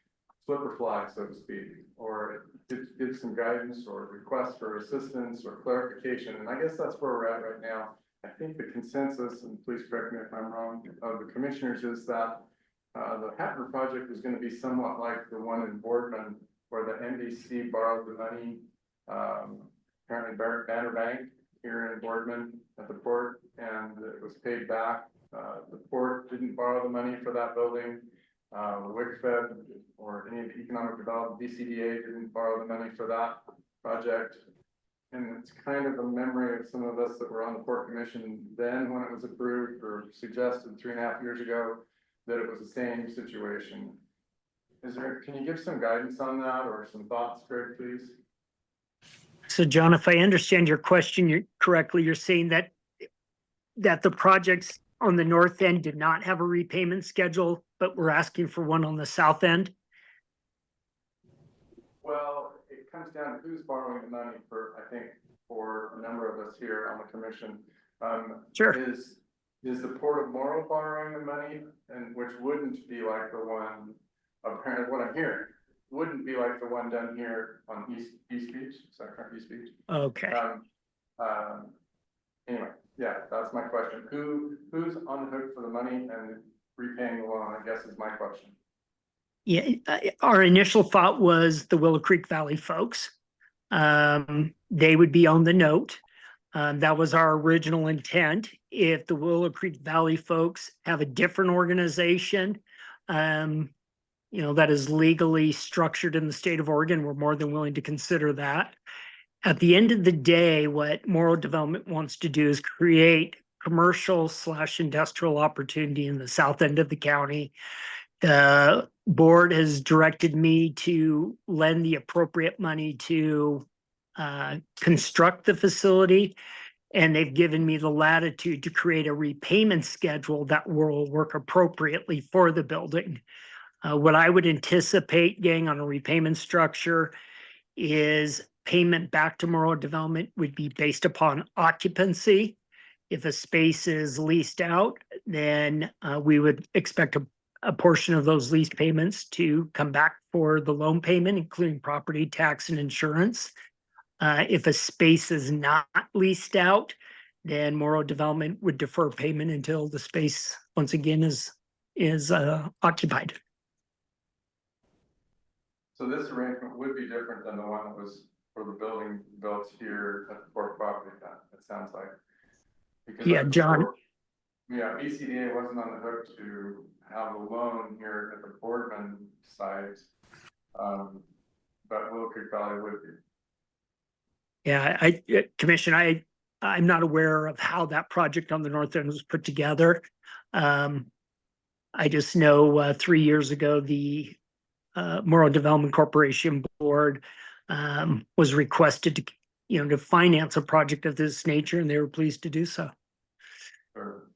Speaker 3: flip a flag, so to speak, or give some guidance or request for assistance or clarification. And I guess that's where we're at right now. I think the consensus, and please correct me if I'm wrong, of the commissioners is that the Hatton project is going to be somewhat like the one in Boardman, where the NBC borrowed the money, apparently Banner Bank here in Boardman at the port, and it was paid back. The port didn't borrow the money for that building. WICFED or any of the economic development, BCDA didn't borrow the money for that project. And it's kind of a memory of some of us that were on the Port Commission then when it was approved or suggested 3.5 years ago, that it was the same situation. Can you give some guidance on that or some thoughts, Greg, please?
Speaker 5: So John, if I understand your question correctly, you're saying that the projects on the north end did not have a repayment schedule, but we're asking for one on the south end?
Speaker 3: Well, it comes down to who's borrowing the money for a number of us here on the commission.
Speaker 5: Sure.
Speaker 3: Is the Port of Morrow borrowing the money, and which wouldn't be like the one, apparently what I'm hearing, wouldn't be like the one done here on East Beach, is that correct, East Beach?
Speaker 5: Okay.
Speaker 3: Anyway, yeah, that's my question. Who's on the hook for the money and repaying the loan, I guess is my question.
Speaker 5: Yeah, our initial thought was the Willow Creek Valley folks. They would be on the note. That was our original intent. If the Willow Creek Valley folks have a different organization, that is legally structured in the state of Oregon, we're more than willing to consider that. At the end of the day, what Morrow Development wants to do is create commercial/industrial opportunity in the south end of the county. The board has directed me to lend the appropriate money to construct the facility, and they've given me the latitude to create a repayment schedule that will work appropriately for the building. What I would anticipate, gang, on a repayment structure is payment back to Morrow Development would be based upon occupancy. If a space is leased out, then we would expect a portion of those lease payments to come back for the loan payment, including property tax and insurance. If a space is not leased out, then Morrow Development would defer payment until the space once again is occupied.
Speaker 3: So this arrangement would be different than the one that was for the building built here at the Port property, it sounds like. Because
Speaker 5: Yeah, John.
Speaker 3: Yeah, BCDA wasn't on the hook to have a loan here at the Boardman site, but Willow Creek Valley would be.
Speaker 5: Yeah, Commission, I'm not aware of how that project on the north end was put together. I just know 3 years ago, the Morrow Development Corporation Board was requested to finance a project of this nature, and they were pleased to do so.
Speaker 3: Sure.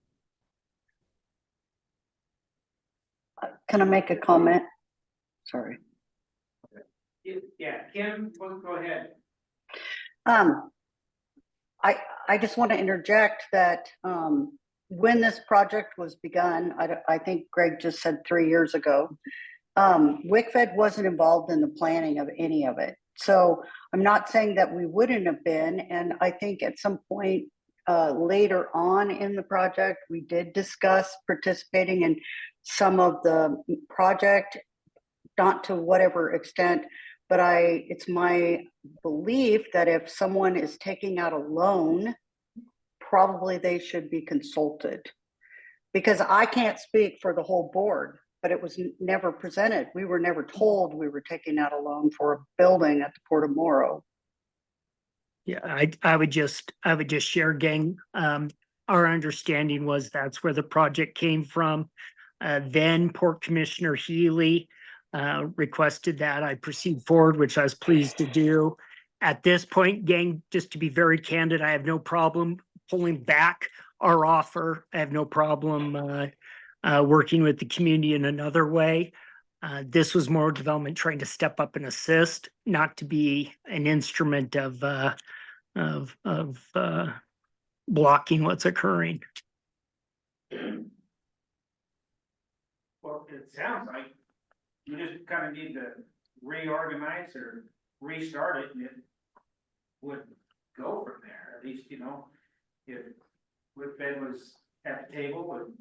Speaker 4: Can I make a comment? Sorry.
Speaker 1: Yeah, Kim, go ahead.
Speaker 4: I just want to interject that when this project was begun, I think Greg just said 3 years ago, WICFED wasn't involved in the planning of any of it. So I'm not saying that we wouldn't have been, and I think at some point later on in the project, we did discuss participating in some of the project, not to whatever extent, but it's my belief that if someone is taking out a loan, probably they should be consulted. Because I can't speak for the whole board, but it was never presented. We were never told we were taking out a loan for a building at the Port of Morrow.
Speaker 5: Yeah, I would just share, gang. Our understanding was that's where the project came from. Then Port Commissioner Healy requested that I proceed forward, which I was pleased to do. At this point, gang, just to be very candid, I have no problem pulling back our offer. I have no problem working with the community in another way. This was Morrow Development trying to step up and assist, not to be an instrument of blocking what's occurring.
Speaker 1: Well, it sounds like you just kind of need to reorganize or restart it, and it would go from there. At least, if WICFED was at the table and.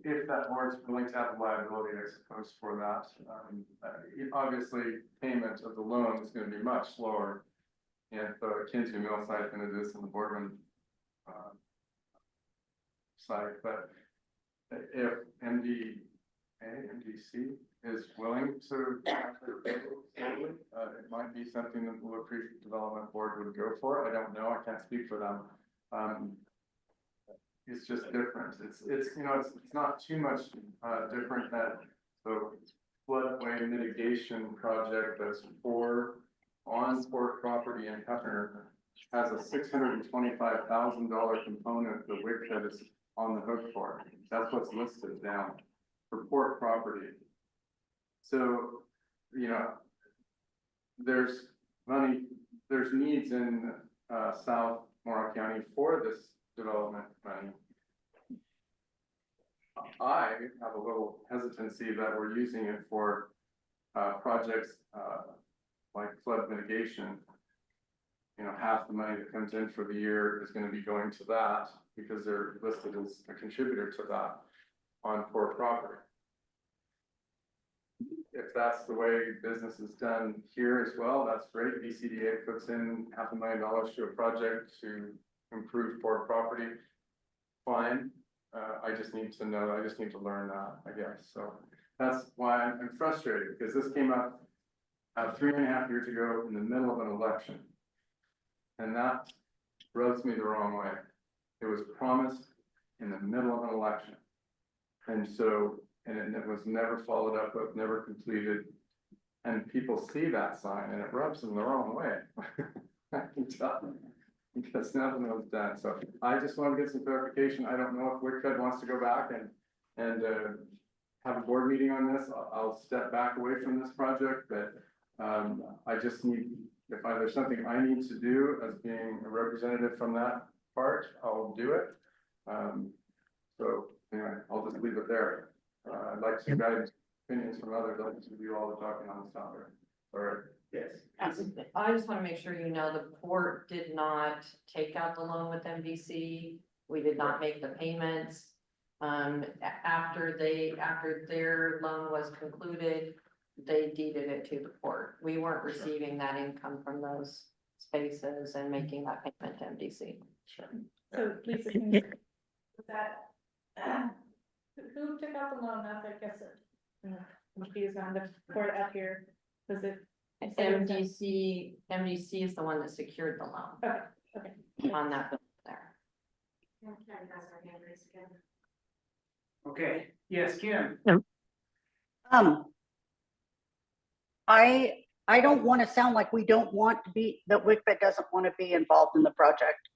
Speaker 3: If that board's willing to have liability, I suppose, for that, obviously payment of the loan is going to be much slower if Kinsey Mill site than it is in the Boardman site. But if MDC is willing to, it might be something that the Willow Creek Development Board would go for. I don't know. I can't speak for them. It's just different. It's not too much different that the floodway mitigation project that's on port property in Hefner has a $625,000 component that WICFED is on the hook for. That's what's listed down for port property. So, there's needs in South Morrow County for this development money. I have a little hesitancy that we're using it for projects like flood mitigation. You know, half the money that comes in for the year is gonna be going to that because they're listed as a contributor to that on Port property. If that's the way business is done here as well, that's great. BCDA puts in $500,000 to a project to improve Port property. Fine. I just need to know, I just need to learn that, I guess. So that's why I'm frustrated, because this came up 3.5 years ago in the middle of an election. And that rubs me the wrong way. It was promised in the middle of an election. And so, and it was never followed up with, never completed. And people see that sign and it rubs them the wrong way. I can tell. Because nothing was done. So I just want to get some clarification. I don't know if WICFED wants to go back and have a board meeting on this. I'll step back away from this project, but I just need, if there's something I need to do as being a representative from that part, I'll do it. So anyway, I'll just leave it there. I'd like some guidance, opinions from others. I'd like to do all the talking on this topic. All right. Yes.
Speaker 11: I just want to make sure you know the port did not take out the loan with MDC. We did not make the payments. After their loan was concluded, they deeded it to the port. We weren't receiving that income from those spaces and making that payment to MDC.
Speaker 3: Sure.
Speaker 14: So Lisa, can you, was that, who took out the loan? I guess it, confused on the port up here. Was it?
Speaker 11: MDC is the one that secured the loan.
Speaker 14: Okay.
Speaker 11: On that bill there.
Speaker 1: Okay, yes, Kim.
Speaker 4: I don't want to sound like we don't want to be, that WICFED doesn't want to be involved in the project,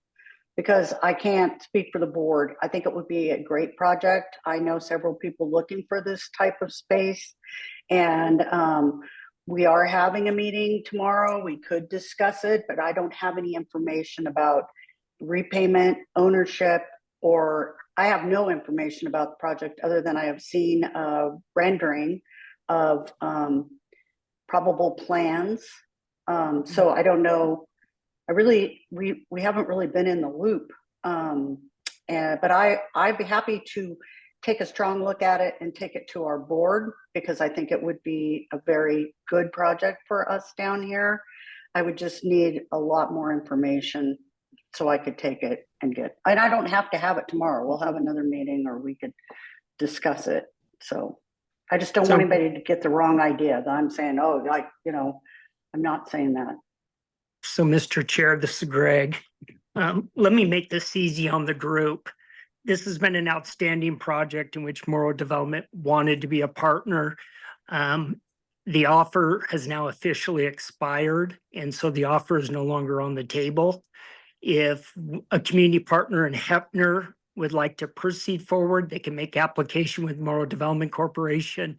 Speaker 4: because I can't speak for the board. I think it would be a great project. I know several people looking for this type of space, and we are having a meeting tomorrow. We could discuss it, but I don't have any information about repayment, ownership, or I have no information about the project other than I have seen a rendering of probable plans. So I don't know. We haven't really been in the loop. But I'd be happy to take a strong look at it and take it to our board, because I think it would be a very good project for us down here. I would just need a lot more information so I could take it and and I don't have to have it tomorrow. We'll have another meeting or we could discuss it. So I just don't want anybody to get the wrong idea that I'm saying, oh, like, you know, I'm not saying that.
Speaker 5: So, Mr. Chair, this is Greg. Let me make this easy on the group. This has been an outstanding project in which Morrow Development wanted to be a partner. The offer has now officially expired, and so the offer is no longer on the table. If a community partner in Hepner would like to proceed forward, they can make application with Morrow Development Corporation,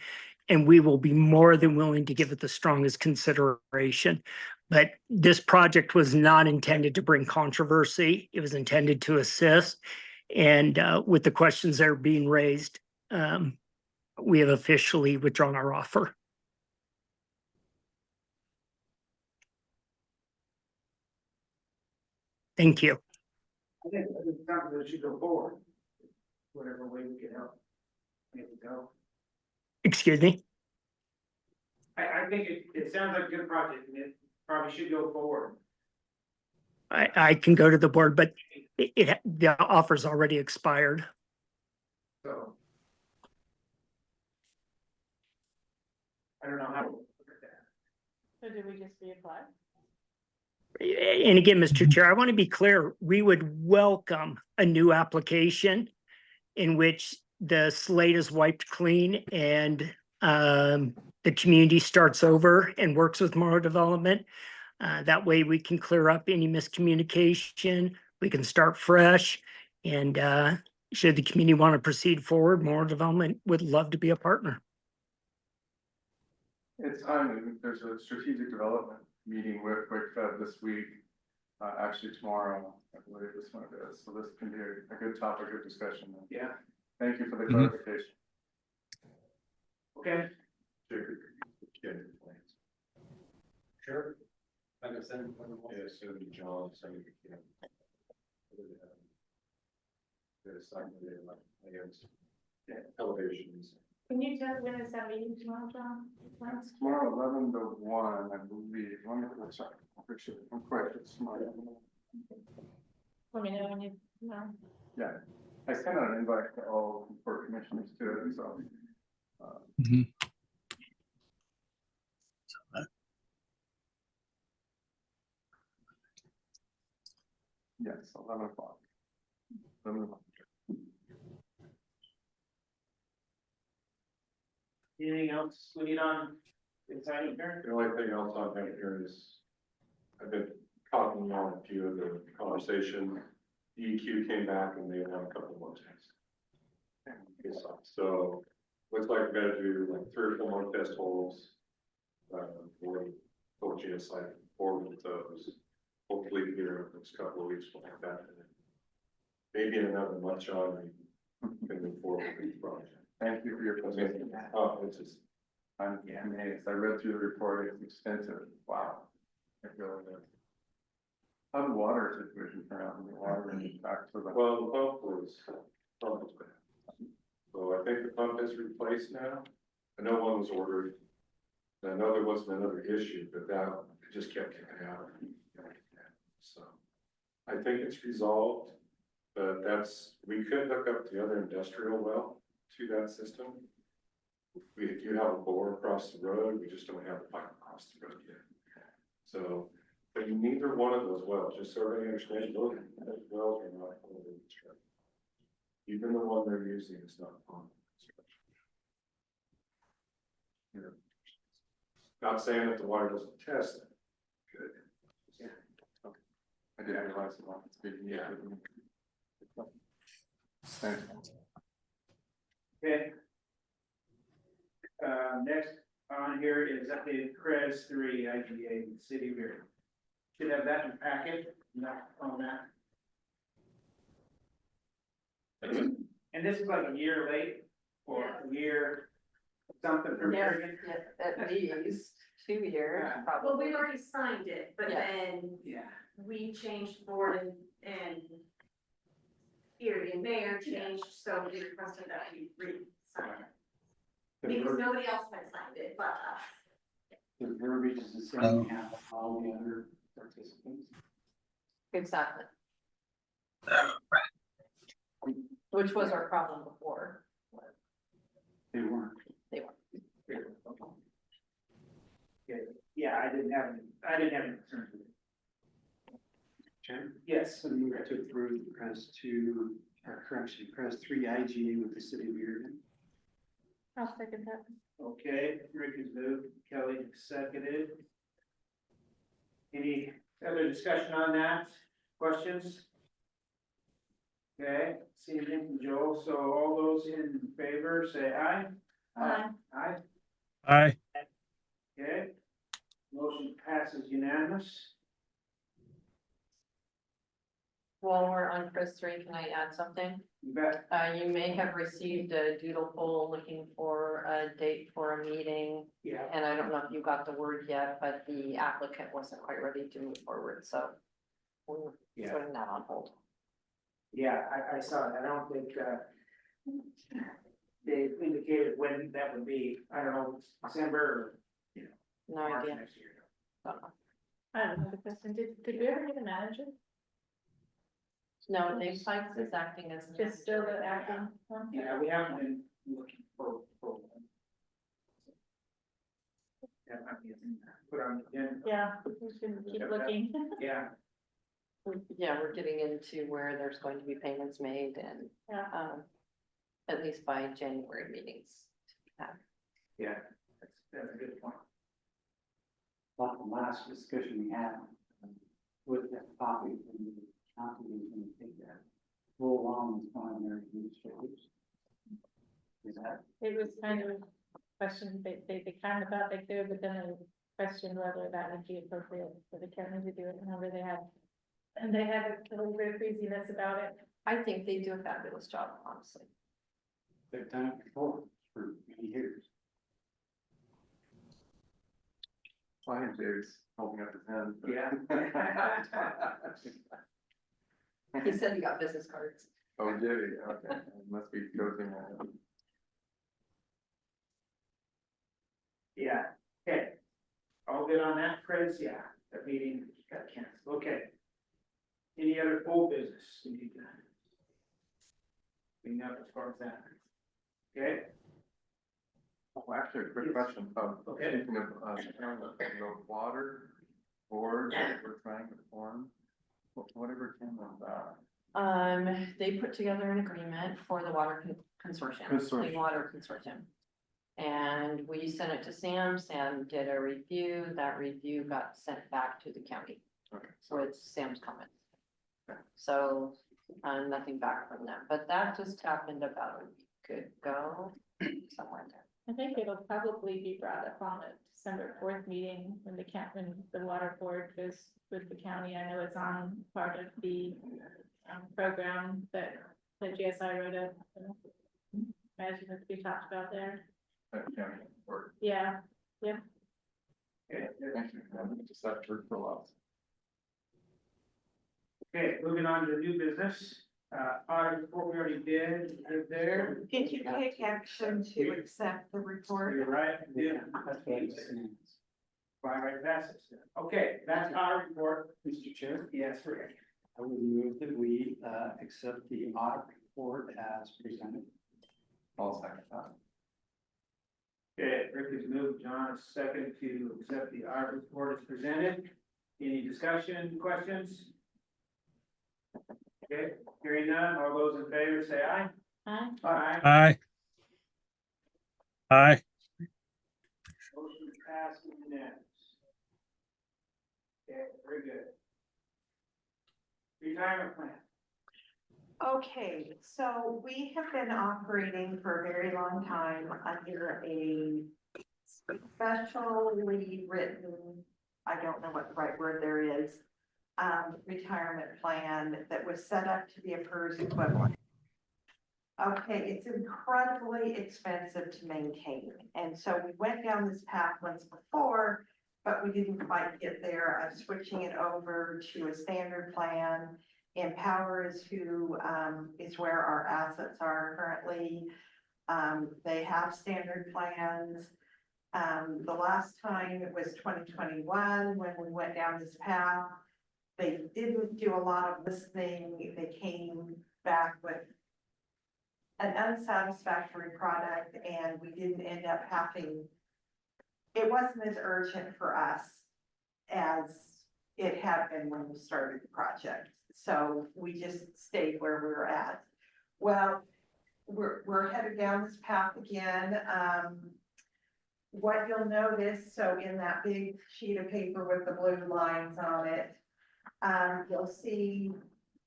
Speaker 5: and we will be more than willing to give it the strongest consideration. But this project was not intended to bring controversy. It was intended to assist. And with the questions that are being raised, we have officially withdrawn our offer. Thank you.
Speaker 1: I think it should go forward. Whatever way we can help make it go.
Speaker 5: Excuse me?
Speaker 1: I think it sounds like a good project, and it probably should go forward.
Speaker 5: I can go to the board, but the offer's already expired.
Speaker 1: So I don't know how to look at that.
Speaker 14: So did we just reapply?
Speaker 5: And again, Mr. Chair, I want to be clear, we would welcome a new application in which the slate is wiped clean and the community starts over and works with Morrow Development. That way we can clear up any miscommunication, we can start fresh, and should the community want to proceed forward, Morrow Development would love to be a partner.
Speaker 3: It's time. There's a strategic development meeting with WICFED this week, actually tomorrow, I believe this one is. So this can be a good topic of discussion.
Speaker 1: Yeah.
Speaker 3: Thank you for the
Speaker 7: Mhm.
Speaker 3: clarification.
Speaker 1: Okay,
Speaker 13: Sure. Like I said.
Speaker 12: Yeah, so did John, so you can. There's some, I guess, elevations.
Speaker 14: Can you tell when is that meeting tomorrow, John?
Speaker 3: It's tomorrow, 11 to 1, I believe. Let me check. I'm quick, it's tomorrow.
Speaker 14: Let me know when you know.
Speaker 3: Yeah, I sent out an invite to all board commissioners to it, so. Yes, 11 o'clock. 11 o'clock.
Speaker 1: anything else we need on this item here?
Speaker 12: The only thing else on that here is, I've been talking on a few of the conversations. DEQ came back and they want a couple more tests. So, looks like we gotta do like 3 or 4 more test holes. For GSI forward with those. Hopefully here in the next couple of weeks, we'll have that. And then maybe in another month, John, we can move forward with the project.
Speaker 3: Thank you for your presentation.
Speaker 12: Oh, it's just,
Speaker 3: I'm amazed. I read through the report, it's extensive. Wow. It really is. How the water situation turn out in the water and back to the.
Speaker 12: well, the pump was bad. So I think the pump is replaced now. I know one was ordered. I know there wasn't another issue, but that it just kept kicking out. So I think it's resolved, but we could hook up the other industrial well to that system. We do have a bore across the road, we just don't have the pipe across the road yet. So, but neither one of those wells, just so everybody understands, those wells are not under construction. Even the one they're using is not on construction. Not saying that the water doesn't test it. Good.
Speaker 3: Yeah. Okay. I didn't realize it was speaking.
Speaker 12: Yeah.
Speaker 3: Thanks.
Speaker 1: Okay. Next on here is updated CREZ 3 IGA city here. Should have that in the packet, not on that. And this is like a year late or a year something from
Speaker 11: Yeah,
Speaker 1: Oregon.
Speaker 11: at least 2 years,
Speaker 1: Yeah.
Speaker 2: Well,
Speaker 11: probably.
Speaker 2: we already signed it, but
Speaker 11: Yeah.
Speaker 2: then
Speaker 1: Yeah.
Speaker 2: we changed board and Erie and mayor changed, so we requested that we re-sign it. Because nobody else had signed it but us.
Speaker 9: The verbiage is the same, we have all the other participants.
Speaker 11: Exactly. Which was our problem before.
Speaker 9: They weren't.
Speaker 11: They were.
Speaker 1: Yeah, I didn't have any concerns with it.
Speaker 9: Chair?
Speaker 1: Yes.
Speaker 9: So move to approve CREZ 2, or correction, CREZ 3 IGA with the city of Bearden.
Speaker 14: I'll second that.
Speaker 1: Okay, Rick has moved, Kelly has seconded. Any other discussion on that? Questions? Okay, seeing anything from Joel, so all those in favor say aye.
Speaker 14: Aye.
Speaker 1: Aye,
Speaker 7: Aye.
Speaker 1: okay. Motion passes unanimous.
Speaker 11: While we're on Chris 3, can I add something?
Speaker 1: You bet.
Speaker 11: You may have received a doodle poll looking for a date for a meeting.
Speaker 1: Yeah.
Speaker 11: And I don't know if you got the word yet, but the applicant wasn't quite ready to move forward, so we're
Speaker 1: Yeah.
Speaker 11: putting that on hold.
Speaker 1: Yeah, I saw it. I don't think, they indicated when that would be. I don't know, December or,
Speaker 11: No
Speaker 1: March
Speaker 11: idea.
Speaker 1: next year.
Speaker 11: Don't know.
Speaker 14: I have another question. Did we ever get a manager?
Speaker 11: No, Dave Sykes is acting as.
Speaker 14: Just still the acting one?
Speaker 1: Yeah, we haven't been looking for one. That might be a thing to put on the agenda.
Speaker 14: Yeah, we should keep looking.
Speaker 1: Yeah,
Speaker 11: Yeah, we're getting into where there's going to be payments made and,
Speaker 14: Yeah.
Speaker 11: at least by January meetings.
Speaker 1: yeah, that's a good point.
Speaker 9: Like the last discussion we had with that topic, and the county is going to take that full along with primary administrators. Is that?
Speaker 14: It was kind of questioned, they kind of thought they could, but then they questioned whether that would be appropriate for the county to do it, whenever they had. And they had a little bit of craziness about it.
Speaker 11: I think they do a fabulous job, honestly.
Speaker 9: They've done it before for many years.
Speaker 3: Well, I think Dave's holding up his hand. but-
Speaker 1: Yeah.
Speaker 2: He said he got business cards.
Speaker 3: Oh, did he? Okay, must be joking.
Speaker 1: Yeah, okay. All good on that, Chris? Yeah, that meeting got canceled, okay. Any other old business we need to? Clean up as far as that. Okay,
Speaker 3: Oh, actually, a quick question.
Speaker 1: Okay.
Speaker 3: Speaking of, the water board that we're trying to form, whatever came of that.
Speaker 11: They put together an agreement for the water consortium,
Speaker 3: Consortium.
Speaker 11: Clean Water Consortium. And we sent it to Sam. Sam did a review. That review got sent back to the county
Speaker 3: Okay,
Speaker 11: with Sam's comments. So, nothing back from them, but that just happened about a week ago, somewhere there.
Speaker 14: I think it'll probably be brought up on the December 4th meeting when when the water board goes with the county. I know it's on part of the program that GSI wrote up. Imagine it to be talked about there.
Speaker 3: county board.
Speaker 14: Yeah,
Speaker 1: okay,
Speaker 3: Thank you. Just that for a while.
Speaker 1: okay, moving on to new business. Audit report we already did, is there?
Speaker 8: Did you take action to accept the report?
Speaker 1: You're right, yeah. By right passes. Okay, that's our report.
Speaker 9: Mr. Chair,
Speaker 1: Yes, Rick.
Speaker 9: I would move that we accept the audit report as presented.
Speaker 3: I'll second that.
Speaker 1: Okay, Rick has moved, John is second to accept the audit report as presented. Any discussion, questions? Okay, hearing none, all those in favor say aye.
Speaker 14: Aye.
Speaker 1: Aye.
Speaker 15: Aye. Aye.
Speaker 1: Motion passed unanimous. Okay, very good. Retirement plan.
Speaker 8: Okay, so we have been operating for a very long time under a specially written, I don't know what the right word there is, retirement plan that was set up to be a PERS equivalent. Okay, it's incredibly expensive to maintain, and so we went down this path once before, but we didn't quite get there of switching it over to a standard plan. Empower is who, is where our assets are currently. They have standard plans. The last time it was 2021 when we went down this path. They didn't do a lot of listening. They came back with an unsatisfactory product, and we didn't end up having, it wasn't as urgent for us as it had been when we started the project. So we just stayed where we were at. Well, we're headed down this path again. What you'll notice, so in that big sheet of paper with the blue lines on it, you'll see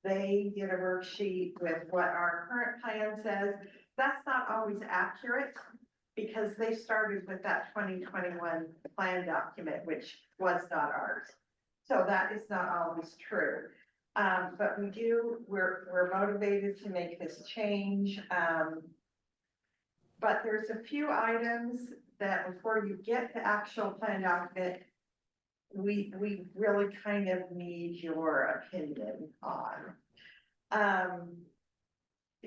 Speaker 8: they did a worksheet with what our current plan says. That's not always accurate because they started with that 2021 plan document, which was not ours. So that is not always true. But we're motivated to make this change. But there's a few items that before you get the actual plan document, we really kind of need your opinion on.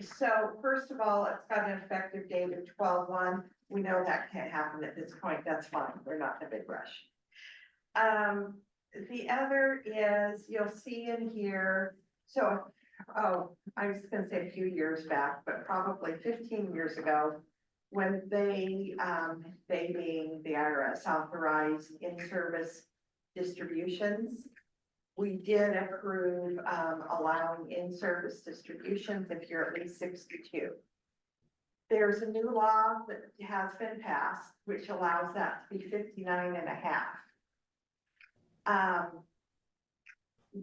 Speaker 8: So first of all, it's got an effective date of 12/1. We know that can't happen at this point. That's fine. We're not in a big rush. The other is, you'll see in here, so, I was gonna say a few years back, but probably 15 years ago, when they being the IRS authorized in-service distributions, we did approve, allowing in-service distributions if you're at least 62. There's a new law that has been passed, which allows that to be 59.5.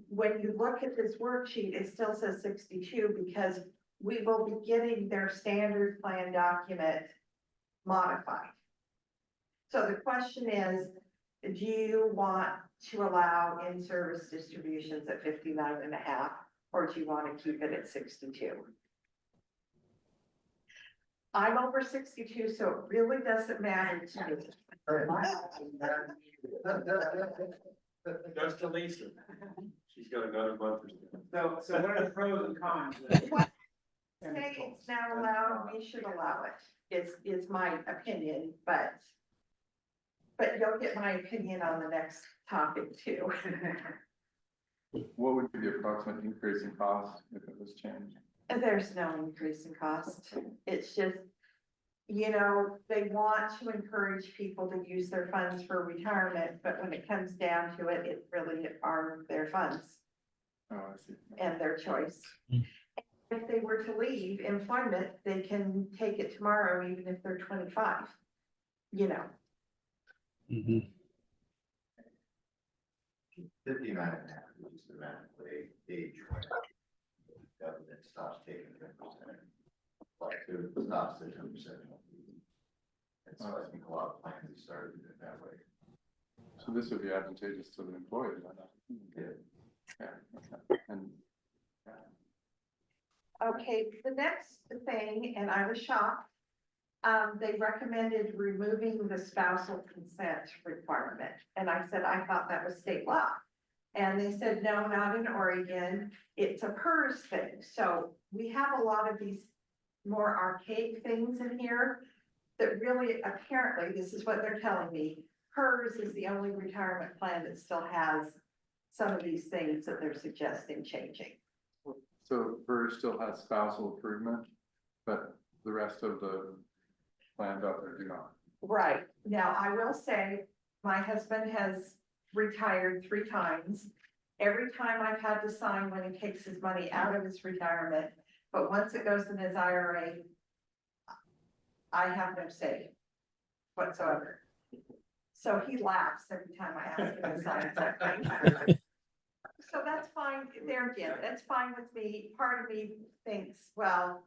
Speaker 8: When you look at this worksheet, it still says 62 because we will be getting their standard plan document modified. So the question is, do you want to allow in-service distributions at 59.5, or do you want to keep it at 62? I'm over 62, so it really doesn't matter to me.
Speaker 12: Just to Lisa. She's got another month or so.
Speaker 1: So what are the pros and cons?
Speaker 8: What say it's now allowed, we should allow it. It's my opinion, but you'll get my opinion on the next topic too.
Speaker 3: What would be the approximate increase in cost if it was changed?
Speaker 8: There's no increase in cost. It's just, you know, they want to encourage people to use their funds for retirement, but when it comes down to it, it really are their funds
Speaker 3: Oh, I see.
Speaker 8: and their choice. If they were to leave employment, they can take it tomorrow, even if they're 25, you know.
Speaker 15: 59 and a half, which is the mandatory age when the government stops taking 10%. Like, it stops at 10%. And so I think a lot of plans have started it that way.
Speaker 3: So this would be advantageous to the employees, I know.
Speaker 15: Yeah.
Speaker 3: Yeah, okay. And,
Speaker 8: Okay, the next thing, and I was shocked, they recommended removing the spousal consent requirement. And I said, I thought that was state law. And they said, no, not in Oregon. It's a PERS thing. So we have a lot of these more archaic things in here that really, apparently, this is what they're telling me. PERS is the only retirement plan that still has some of these things that they're suggesting changing.
Speaker 3: so PERS still has spousal improvement, but the rest of the plans out there do not.
Speaker 8: Right. Now, I will say, my husband has retired 3 times. Every time I've had to sign when he takes his money out of his retirement, but once it goes in his IRA, I have no say whatsoever. So he laughs every time I ask him to sign something. So that's fine, there again, that's fine with me. Part of me thinks, well,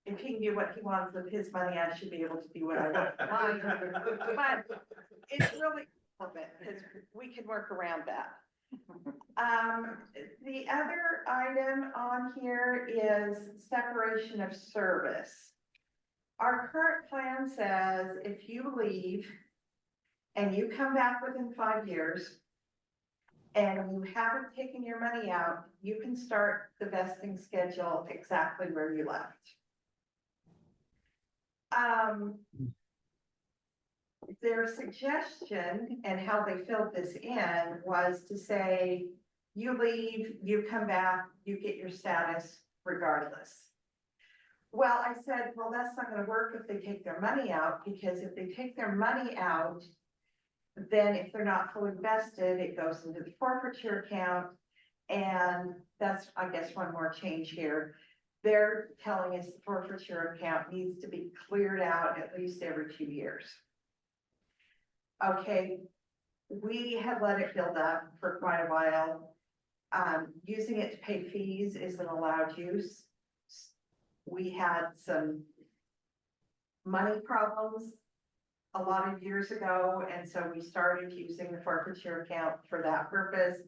Speaker 8: if he knew what he wants with his money, I should be able to do what I want with mine. But it's really, because we can work around that. The other item on here is separation of service. Our current plan says if you leave and you come back within 5 years and you haven't taken your money out, you can start the vesting schedule exactly where you left. Their suggestion and how they filled this in was to say, you leave, you come back, you get your status regardless. Well, I said, well, that's not gonna work if they take their money out, because if they take their money out, then if they're not fully vested, it goes into the forfeiture account. And that's, I guess, one more change here. They're telling us the forfeiture account needs to be cleared out at least every 2 years. Okay, we have let it build up for quite a while. Using it to pay fees is an allowed use. We had some money problems a lot of years ago, and so we started using the forfeiture account for that purpose.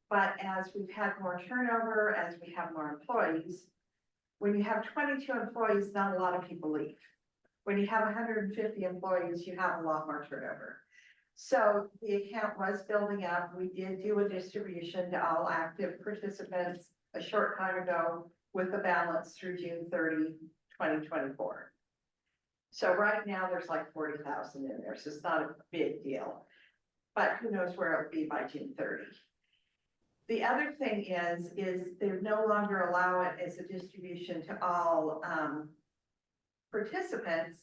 Speaker 8: But as we've had more turnover, as we have more employees, when you have 22 employees, not a lot of people leave. When you have 150 employees, you have a lot more turnover. So the account was building up. We did do a distribution to all active participants a short time ago with the balance through June 30, 2024. So right now there's like 40,000 in there, so it's not a big deal, but who knows where it'll be by June 30. The other thing is they no longer allow it as a distribution to all participants.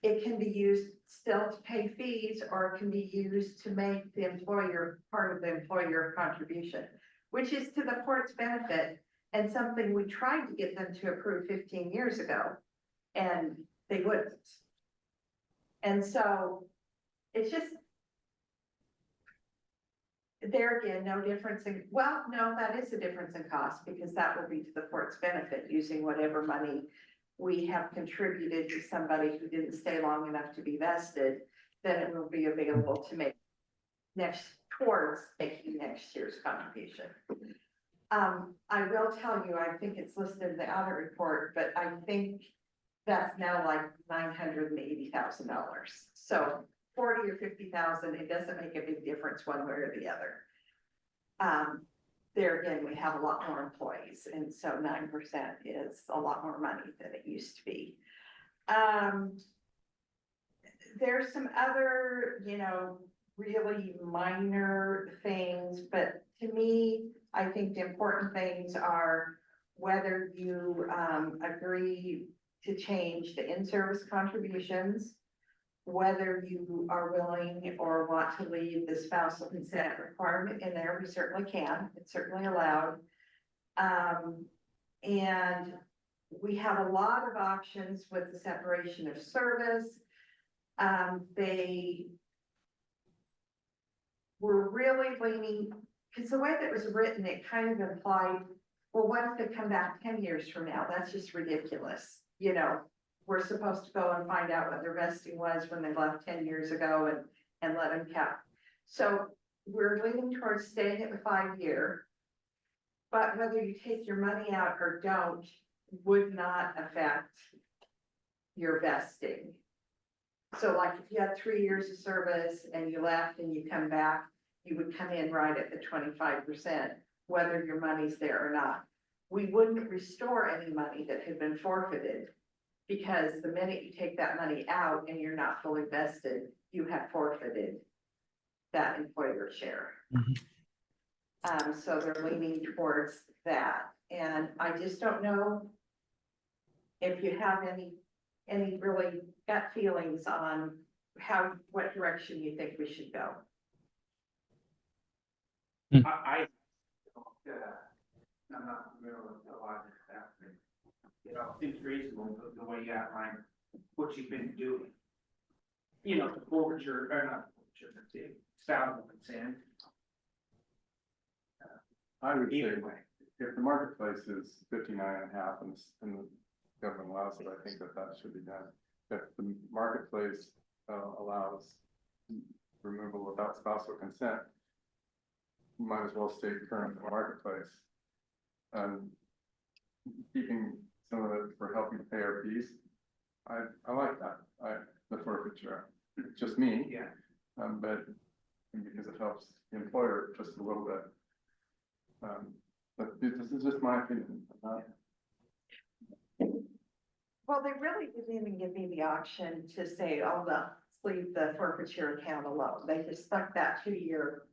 Speaker 8: It can be used still to pay fees, or it can be used to make the employer part of the employer contribution, which is to the port's benefit and something we tried to get them to approve 15 years ago, and they wouldn't. And so it's just, there again, no difference in, well, no, that is a difference in cost, because that will be to the port's benefit, using whatever money we have contributed to somebody who didn't stay long enough to be vested, then it will be available to make towards making next year's contribution. I will tell you, I think it's listed in the audit report, but I think that's now like $980,000. So 40 or 50,000, it doesn't make a big difference one way or the other. There again, we have a lot more employees, and so 9% is a lot more money than it used to be. There's some other, really minor things, but to me, I think the important things are whether you agree to change the in-service contributions, whether you are willing or want to leave the spousal consent requirement in there. We certainly can, it's certainly allowed. And we have a lot of options with the separation of service. They were really leaning, because the way that was written, it kind of implied, well, what if they come back 10 years from now? That's just ridiculous. We're supposed to go and find out what their vesting was when they left 10 years ago and let them count. So we're leaning towards staying at the 5-year, but whether you take your money out or don't would not affect your vesting. So like if you had 3 years of service and you left and you come back, you would come in right at the 25%, whether your money's there or not. We wouldn't restore any money that had been forfeited, because the minute you take that money out and you're not fully vested, you have forfeited that employer share. So they're leaning towards that. And I just don't know if you have any really gut feelings on what direction you think we should go.
Speaker 1: I'm not familiar with a lot of that. It seems reasonable the way you outline what you've been doing. The forfeiture, or not forfeiture, the spousal consent.
Speaker 3: I would say,
Speaker 1: Either way.
Speaker 3: if the marketplace is 59.5 and the government allows it, I think that should be done. If the marketplace allows removal without spousal consent, you might as well stay current in the marketplace. Keeping some of it for helping pay our fees, I like that. The forfeiture, just me.
Speaker 1: Yeah.
Speaker 3: But because it helps the employer just a little bit. But this is just my opinion.
Speaker 8: Well, they really didn't even give me the option to say, oh, let's leave the forfeiture account alone. They just stuck that 2-year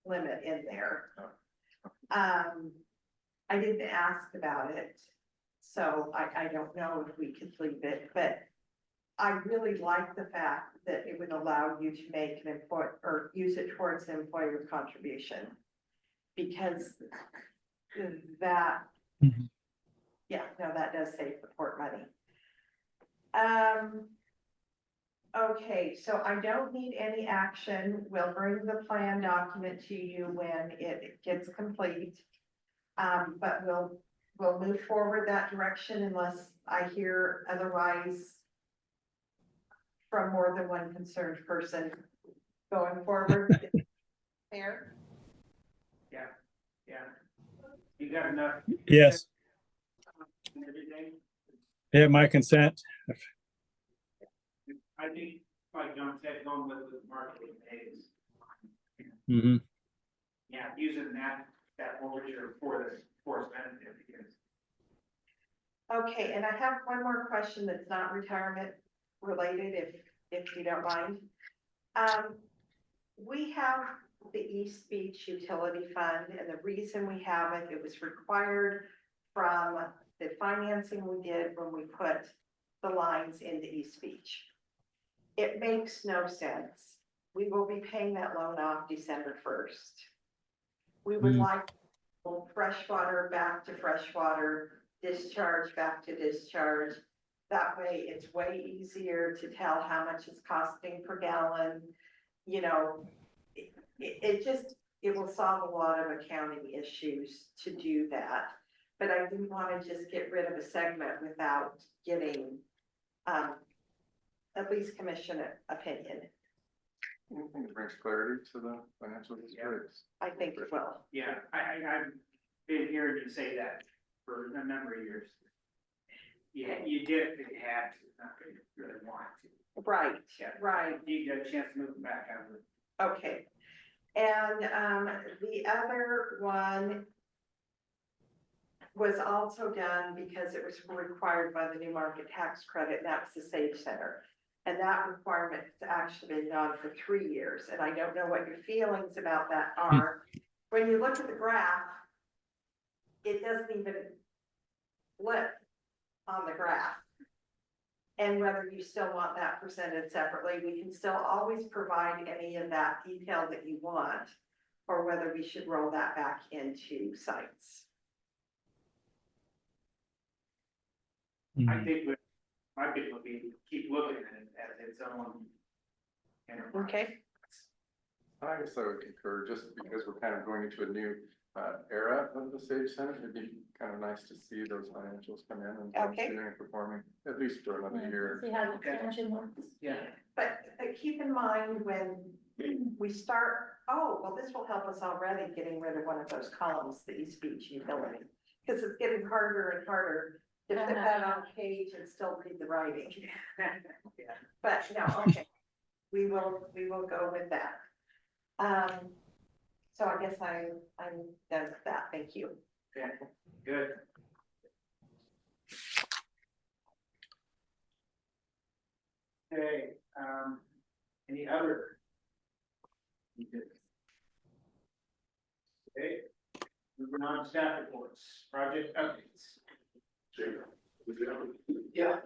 Speaker 8: limit in there. I didn't ask about it, so I don't know if we could leave it, but I really like the fact that it would allow you to make an employer or use it towards an employer contribution, because that, yeah, no, that does save the court money. Okay, so I don't need any action. We'll bring the plan document to you when it gets complete. But we'll move forward that direction unless I hear otherwise from more than one concerned person going forward. Fair?
Speaker 1: Yeah. You got enough?
Speaker 16: Yes.
Speaker 1: And everything?
Speaker 16: Yeah, my consent.
Speaker 1: I think, like John said, going with the marketing pays.
Speaker 16: Mm-hmm.
Speaker 1: Yeah, using that forfeiture for its benefit, because.
Speaker 8: Okay, and I have one more question that's not retirement related, if you don't mind. We have the East Beach Utility Fund, and the reason we have it, it was required from the financing we did when we put the lines into East Beach. It makes no sense. We will be paying that loan off December 1st. We would like freshwater back to freshwater, discharge back to discharge. That way it's way easier to tell how much it's costing per gallon. It will solve a lot of accounting issues to do that. But I didn't want to just get rid of a segment without getting at least commission opinion.
Speaker 3: Anything that brings clarity to the financial districts.
Speaker 8: I think it will.
Speaker 1: Yeah, I've been hearing you say that for a number of years. you did it if you had to, not if you really want to.
Speaker 8: Right,
Speaker 1: Yeah.
Speaker 8: right,
Speaker 1: You get a chance to move it back out of it.
Speaker 8: okay. And, the other one was also done because it was required by the new market tax credit, and that was the Sage Center. And that requirement has actually been on for 3 years, and I don't know what your feelings about that are. When you look at the graph, it doesn't even flip on the graph. And whether you still want that presented separately, we can still always provide any of that detail that you want, or whether we should roll that back into sites.
Speaker 1: I think my big would be keep looking at it as its own enterprise.
Speaker 8: Okay.
Speaker 3: I guess I would concur, just because we're kind of going into a new era of the Sage Center. It'd be kind of nice to see those financials come in and
Speaker 8: Okay.
Speaker 3: doing and performing at least for another year.
Speaker 14: See how the expansion works.
Speaker 1: Yeah.
Speaker 8: But keep in mind when we start, oh, well, this will help us already getting rid of one of those columns, the East Beach utility. Because it's getting harder and harder to fit that on a page and still read the writing.
Speaker 1: Yeah.
Speaker 8: But no, okay, we will go with that. So I guess I'm done with that, thank you.
Speaker 1: Okay, good. Okay, any other? Okay, moving on to staff reports, project updates.
Speaker 13: Yeah,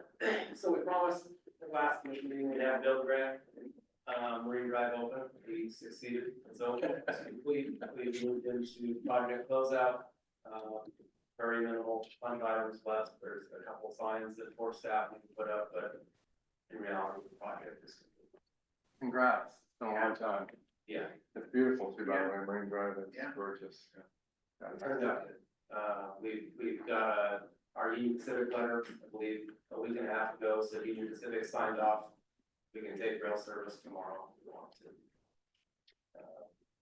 Speaker 13: so we promised the last meeting we'd have Bill Grant, Marine Drive open, we succeeded, it's open, it's complete, we've moved into project closeout. Very minimal fund items left, there's a couple signs that for staff we can put up, but in reality, the project is complete.
Speaker 3: Congrats, it's been a long time.
Speaker 13: Yeah.
Speaker 3: It's beautiful too, by the way, Marine Drive, it's
Speaker 1: Yeah.
Speaker 3: gorgeous.
Speaker 13: Turns out, we've got our Union Pacific letter, I believe, a week and a half ago, so Union Pacific signed off. We can take rail service tomorrow if we want to.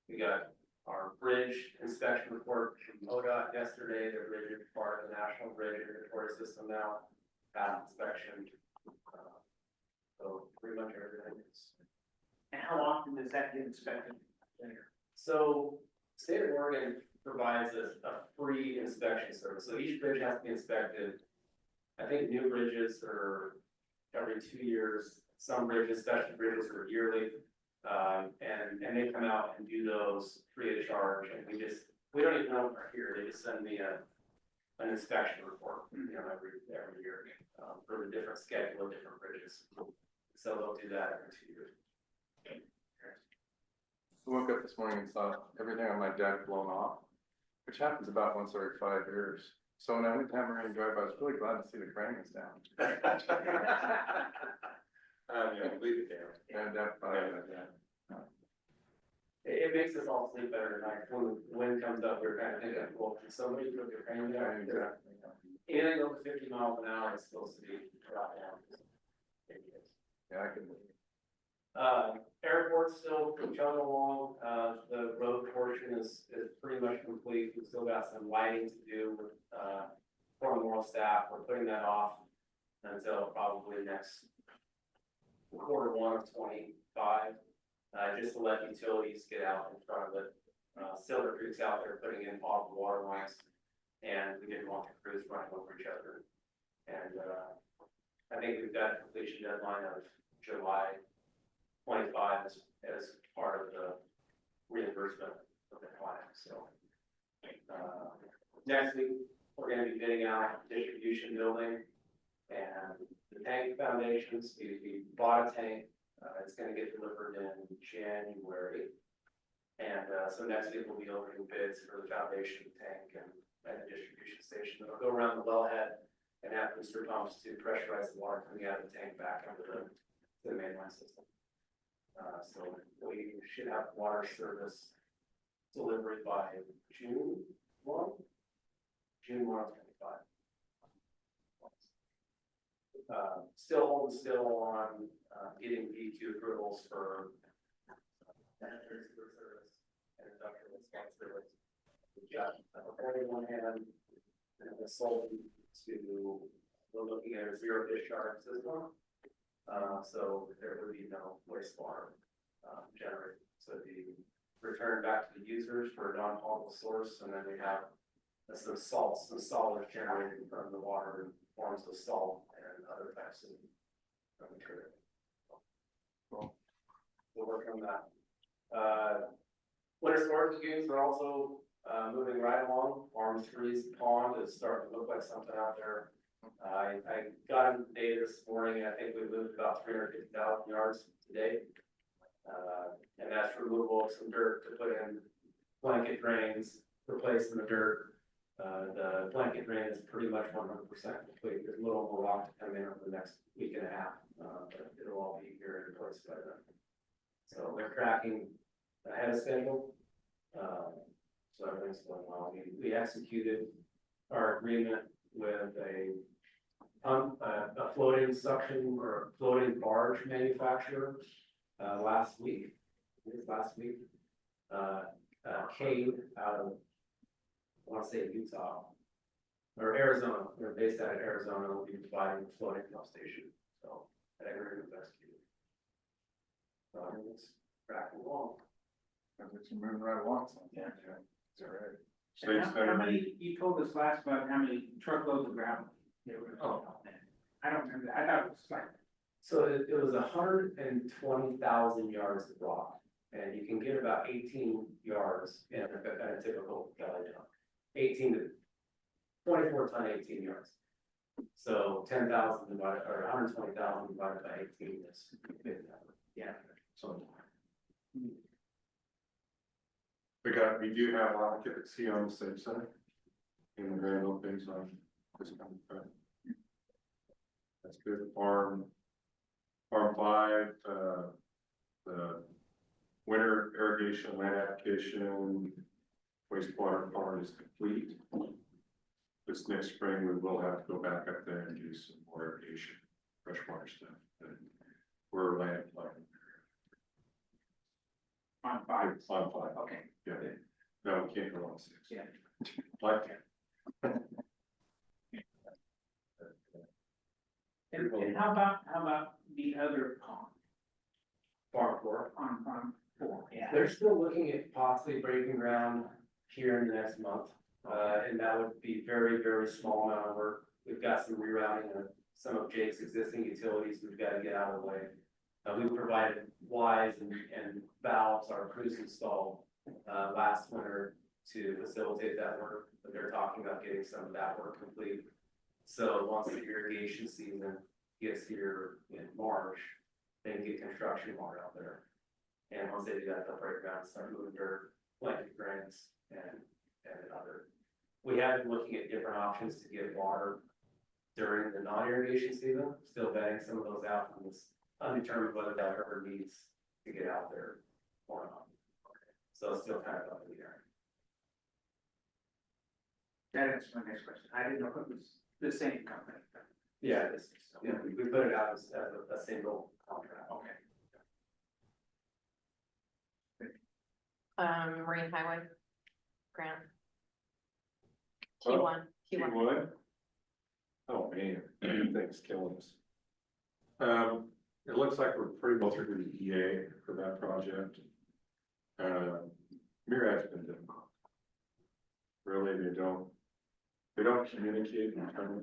Speaker 13: We got our bridge inspection report from ODOT yesterday. The bridge is part of the National Bridge Inventory System now, inspection. So pretty much everything is.
Speaker 1: And how often does that get inspected?
Speaker 13: So state of Oregon provides a free inspection service. So each bridge has to be inspected. I think new bridges are every 2 years. Some bridges, special bridges, are yearly. And they come out and do those free of charge. And we don't even know if they're here. They just send me an inspection report, every year, for the different schedule of different bridges. So they'll do that every 2 years.
Speaker 3: I woke up this morning and saw everything on my deck blown off, which happens about once every 5 years. So when I went down Marine Drive, I was really glad to see the crane was down.
Speaker 12: Yeah, leave it down.
Speaker 3: And
Speaker 13: It makes us all sleep better at night. When the wind comes up, we're kind of thinking, well, can somebody put their crane down? Anything over 50 miles an hour is supposed to be brought down.
Speaker 3: Yeah, I can.
Speaker 13: Airport's still chugging along. The road portion is pretty much complete. We've still got some lighting to do with, for Morrow staff. We're putting that off until probably next Q1 of 25. Just to let utilities get out in front of it. Silver Creek's out there putting in potable water lines, and we didn't want the crews running over each other. And, I think we've got a completion deadline of July 25 as part of the reimbursement of the client, so. Next week, we're gonna be bidding out distribution building and the tank foundations. We bought a tank, it's gonna get delivered in January. And, so next week we'll be opening bids for the foundation tank and the distribution station. It'll go around the wellhead and have booster pumps to pressurize the water coming out of the tank back into the mainline system. So we should have water service delivery by June 1, 25. Still on getting PQ approvals for sanitary sewer service and industrial responsibilities. We've got everyone hand and the sold to we're looking at a zero discharge system. So there would be no wastewater, generated, so it'd be returned back to the users for a non-potable source, and then we have some salts, some solids generated from the water in forms of salt and other types of material. Cool. We'll work on that. Winter storage lagoons are also moving right along. Farm 3's pond is starting to look like something out there. I got in data this morning, and I think we moved about 350,000 yards today. And that's removal of some dirt to put in blanket drains, replacing the dirt. The blanket drain is pretty much 100% complete. There's a little more rock to come in over the next week and a half, but it'll all be here in place by then. So we're tracking ahead of schedule. So everything's going well. We executed our agreement with a floating suction or floating barge manufacturer last week. I think it's last week. Cade out of, I want to say Utah or Arizona. They're based out of Arizona. Will be providing the floating pump station. So that agreement was executed. So everything's tracking along.
Speaker 3: It's moving right along. So.
Speaker 13: Yeah.
Speaker 3: It's all right.
Speaker 1: And how many, you told us last month, how many truckloads of gravel? I don't remember. I thought it was like.
Speaker 13: So it was 120,000 yards of rock, and you can get about 18 yards in a typical galley dump. 18 to 24 ton, 18 yards. So 10,000 divided, or 120,000 divided by 18 is 50. Yeah. So.
Speaker 12: We do have occupancy on the safe side in the grand openings on this kind of front. That's good. Farm 5, the winter irrigation land application, wastewater part is complete. This next spring, we will have to go back up there and do some more irrigation, freshwater stuff. But we're land planning.
Speaker 1: On 5.
Speaker 12: On 5.
Speaker 1: Okay.
Speaker 12: Yeah. No, we can't go on 6.
Speaker 1: Yeah.
Speaker 12: Like
Speaker 1: And how about the other pond?
Speaker 13: Farm 4.
Speaker 1: On Farm 4, yeah.
Speaker 13: They're still looking at possibly breaking ground here in the next month. And that would be very, very small amount of work. We've got some rerouting of some of Jake's existing utilities we've got to get out of the way. We provided Ys and valves our crews installed last winter to facilitate that work, but they're talking about getting some of that work complete. So once the irrigation season gets here in March, they can get construction water out there. And once they do that, they'll break ground, start moving dirt, blanket drains, and other. We have been looking at different options to get water during the non-irrigation season, still vetting some of those out, and it's undetermined whether that ever needs to get out there or not. So it's still kind of up in the air.
Speaker 1: That answers my next question. I didn't know if it was the same company.
Speaker 13: Yeah, we put it out as a single contract.
Speaker 1: Okay.
Speaker 11: Marine Highway grant.
Speaker 12: Oh,
Speaker 11: T1.
Speaker 12: T1. Oh, man, everything's killing us. It looks like we're pretty well through the EA for that project. Mirad's been difficult. Really, they don't communicate internally.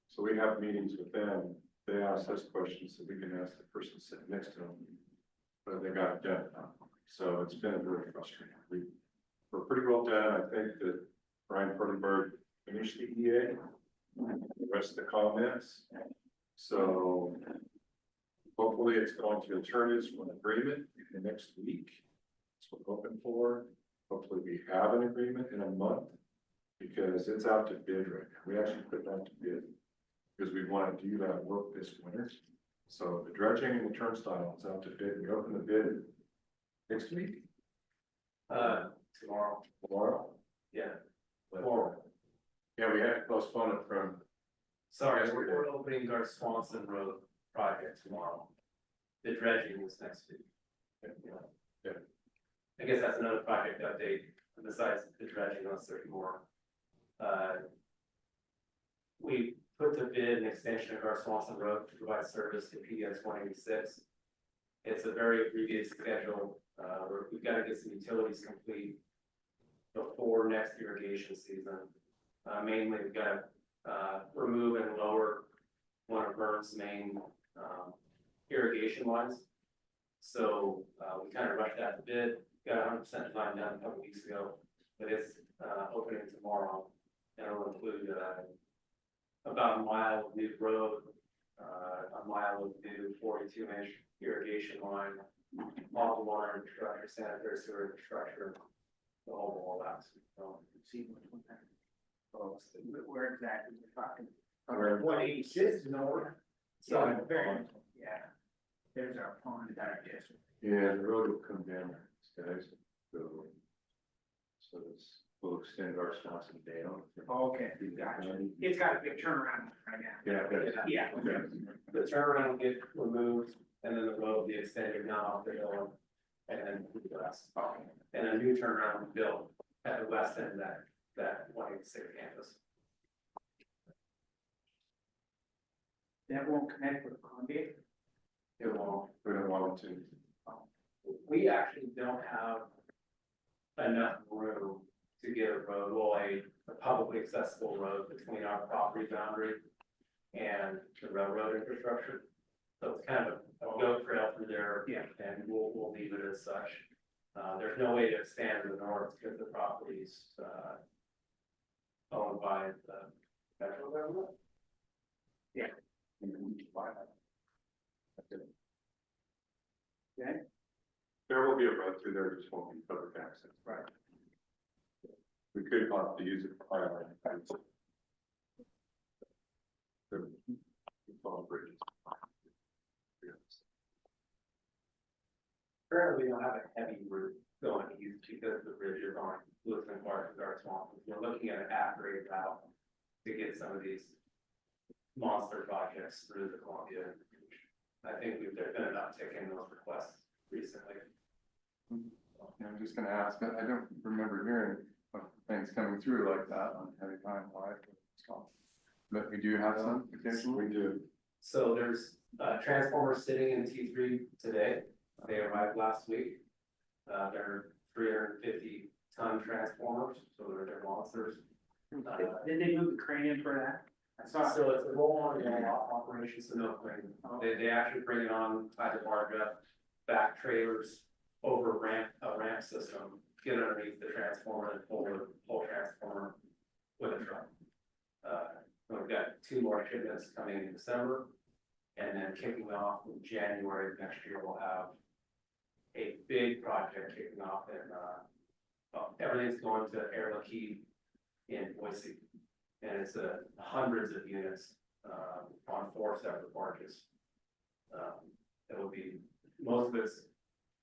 Speaker 12: So we have meetings with them. They ask us questions so we can ask the person sitting next to them, but they got it done. So it's been very frustrating. We're pretty well done. I think that Brian Perlenberg finished the EA, the rest of the comments. So hopefully it's going to turn into an agreement in the next week. That's what we're hoping for. Hopefully we have an agreement in a month because it's out to bid right now. We actually put that to bid because we want to do that work this winter. So the dredging and the turnstile is out to bid. We open the bid next week. Tomorrow.
Speaker 13: Yeah.
Speaker 12: Tomorrow. Yeah, we had to postpone it from.
Speaker 13: Sorry, we're opening our Swanson Road project tomorrow. The dredging is next week.
Speaker 12: Yeah.
Speaker 13: I guess that's another project update besides the dredging, unless there's more. We put to bid an extension of our Swanson Road to provide service to PDS 186. It's a very abbreviated schedule, we've got to get some utilities complete before next irrigation season. Mainly, we've got to remove and lower one of Vern's main irrigation lines. So we kind of rushed that to bid, got 100% design done a couple weeks ago, but it's opening tomorrow. And it'll include about a mile of new road, a mile of new 42-inch irrigation line, all the water infrastructure, sanitary sewer infrastructure, the whole wall out. So,
Speaker 1: See which one that- oh, where exactly we're talking?
Speaker 13: Where-
Speaker 1: 186 north.
Speaker 13: So,
Speaker 1: Yeah, very, yeah. There's our pond out there.
Speaker 12: Yeah, the road will come down there, guys. So this will extend our Swanson down.
Speaker 1: Okay, gotcha. It's got a big turnaround right now.
Speaker 12: Yeah.
Speaker 1: Yeah.
Speaker 13: the turnaround will get removed, and then the road will be extended now off the hill, and then the west. And a new turnaround will be built at the west end of that 186 campus.
Speaker 1: That won't connect with Columbia.
Speaker 13: It won't.
Speaker 12: We don't want to.
Speaker 13: We actually don't have enough room to get a road, well, a publicly accessible road between our property boundary and the railroad infrastructure. So it's kind of a goat trail through there.
Speaker 1: Yeah.
Speaker 13: And we'll leave it as such. There's no way to expand to the north because the property's, owned by the federal government.
Speaker 1: Yeah. Okay.
Speaker 12: There will be a road through there, just won't be public access.
Speaker 1: Right.
Speaker 12: We could opt to use it for highway. Bridges.
Speaker 13: Currently, we don't have a heavy route going east because the bridge is on Lewiston Park and Dark Swamp. We're looking at an at-grade route to get some of these monster projects through the Columbia. I think there's been an uptick in those requests recently.
Speaker 3: I'm just gonna ask, I don't remember hearing of things coming through like that on heavy time wide. But we do have some occasionally.
Speaker 12: We do.
Speaker 13: So there's transformers sitting in T3 today. They arrived last week. They're 350-ton transformers, so they're monsters.
Speaker 1: Did they move the crane in for that? I saw.
Speaker 13: So it's a roll-on roll-off operation, so no crane. They actually bring it on, tie the barge up, back trailers over a ramp system, get underneath the transformer and pull the whole transformer with a truck. We've got 2 more shipments coming in December, and then kicking off in January of next year, we'll have a big project kicking off in, everything's going to Air Liquide in Boise. And it's hundreds of units on 4 separate barges. It will be, most of it's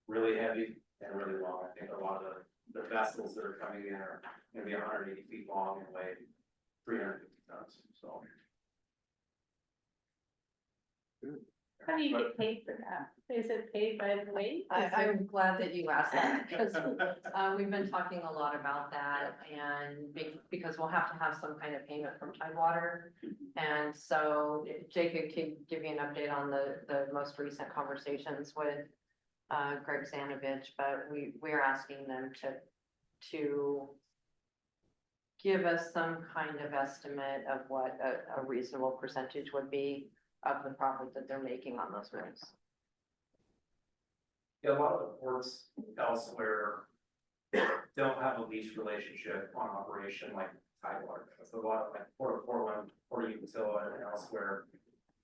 Speaker 13: really heavy and really long. I think a lot of the vessels that are coming in are gonna be 180 feet long and weigh 350 tons, so.
Speaker 14: How do you get paid for that? Is it paid by the weight?
Speaker 11: I'm glad that you asked that, because we've been talking a lot about that, and because we'll have to have some kind of payment from Tidewater. And so Jacob can give you an update on the most recent conversations with Greg Zanovich, but we're asking them to give us some kind of estimate of what a reasonable percentage would be of the profit that they're making on those rooms.
Speaker 13: Yeah, a lot of the ports elsewhere don't have a lease relationship on operation like Tidewater. So a lot of like Port of Portland, Port of Umatilla, and elsewhere,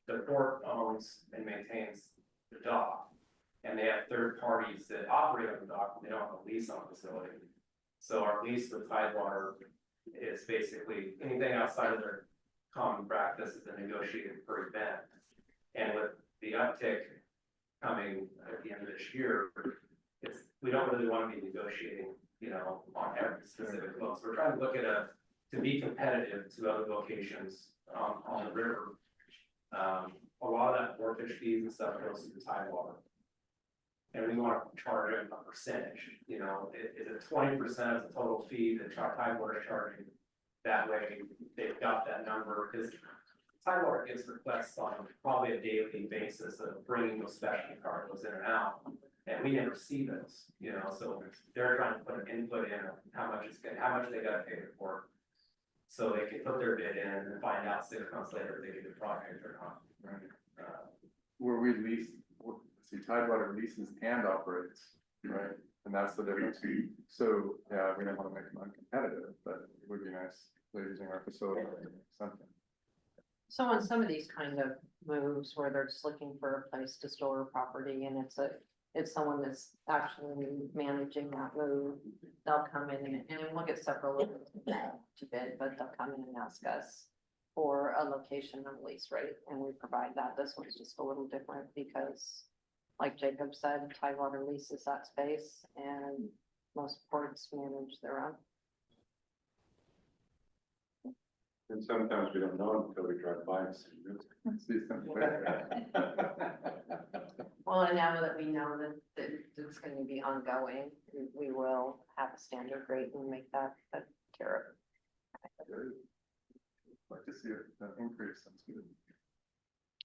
Speaker 13: the port owns and maintains the dock. And they have third parties that operate on the dock, and they don't have a lease on the facility. So our lease with Tidewater is basically anything outside of their common practice is a negotiated per event. And with the uptick coming at the end of this year, we don't really want to be negotiating, on every specific boat. So we're trying to look at to be competitive to other locations on the river. A lot of that forfeit fees and stuff goes through Tidewater. And we want to charge a percentage, is it 20% of the total fee that Tidewater is charging? That way they've got that number, because Tidewater gets requests on probably a daily basis of bringing those specialty cargoes in and out. And we never see those, you know, so they're trying to put an input in of how much how much they gotta pay for. So they can put their bid in and find out 6 months later if they get the project or not.
Speaker 3: Right. Where we lease, see Tidewater leases and operates, right? And that's the difference. So, yeah, we don't want to make them uncompetitive, but it would be nice, if they're using our facility or something.
Speaker 11: So on some of these kind of moves where they're just looking for a place to store property and it's someone that's actually managing that move, they'll come in and we'll get several of them to bid, but they'll come in and ask us for a location and lease rate, and we provide that. This one's just a little different because, like Jacob said, Tidewater leases that space and most ports manage their own.
Speaker 12: And sometimes we don't know until we drive by and see
Speaker 3: something.
Speaker 11: Well, and now that we know that it's going to be ongoing, we will have a standard rate and make that a tariff.
Speaker 3: Like to see an increase, that's good.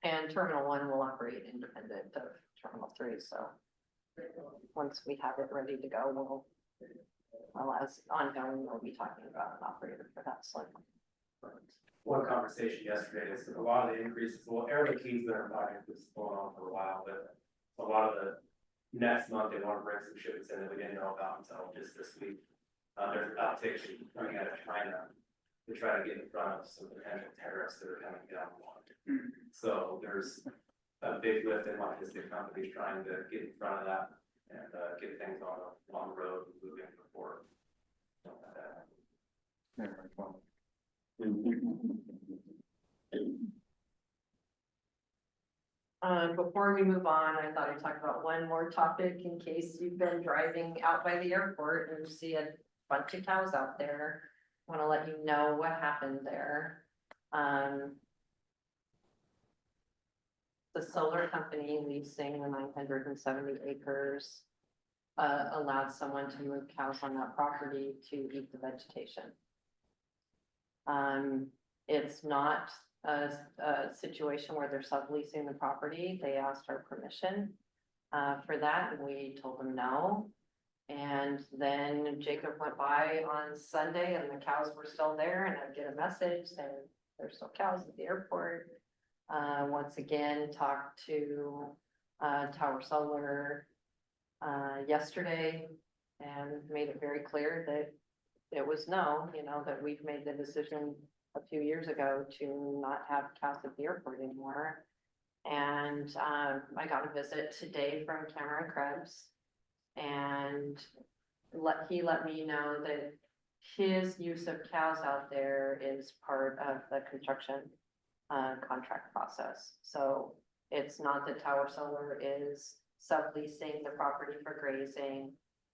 Speaker 11: And Terminal 1 will operate independent of Terminal 3, so once we have it ready to go, as ongoing, we'll be talking about an operator for that slip.
Speaker 13: One conversation yesterday is a lot of the increases, well, Air Keys, their project is going on for a while, but a lot of the next month, they want to bring some shipments in that we didn't know about until just this week. There's an uptick coming out of China to try to get in front of some potential tariffs that are coming down the line. So there's a big lift in logistic companies trying to get in front of that and get things on the road and moving before.
Speaker 3: Yeah, right, well.
Speaker 11: Before we move on, I thought I'd talk about one more topic in case you've been driving out by the airport and you see a bunch of cows out there. I want to let you know what happened there. The solar company leasing the 970 acres allowed someone to move cows on that property to eat the vegetation. It's not a situation where they're subleasing the property. They asked our permission for that, and we told them no. And then Jacob went by on Sunday and the cows were still there, and I'd get a message saying there's still cows at the airport. Once again, talked to Tower Solar yesterday and made it very clear that it was no, you know, that we've made the decision a few years ago to not have cows at the airport anymore. And I got a visit today from Cameron Krebs, and he let me know that his use of cows out there is part of the construction contract process. So it's not that Tower Solar is subleasing the property for grazing.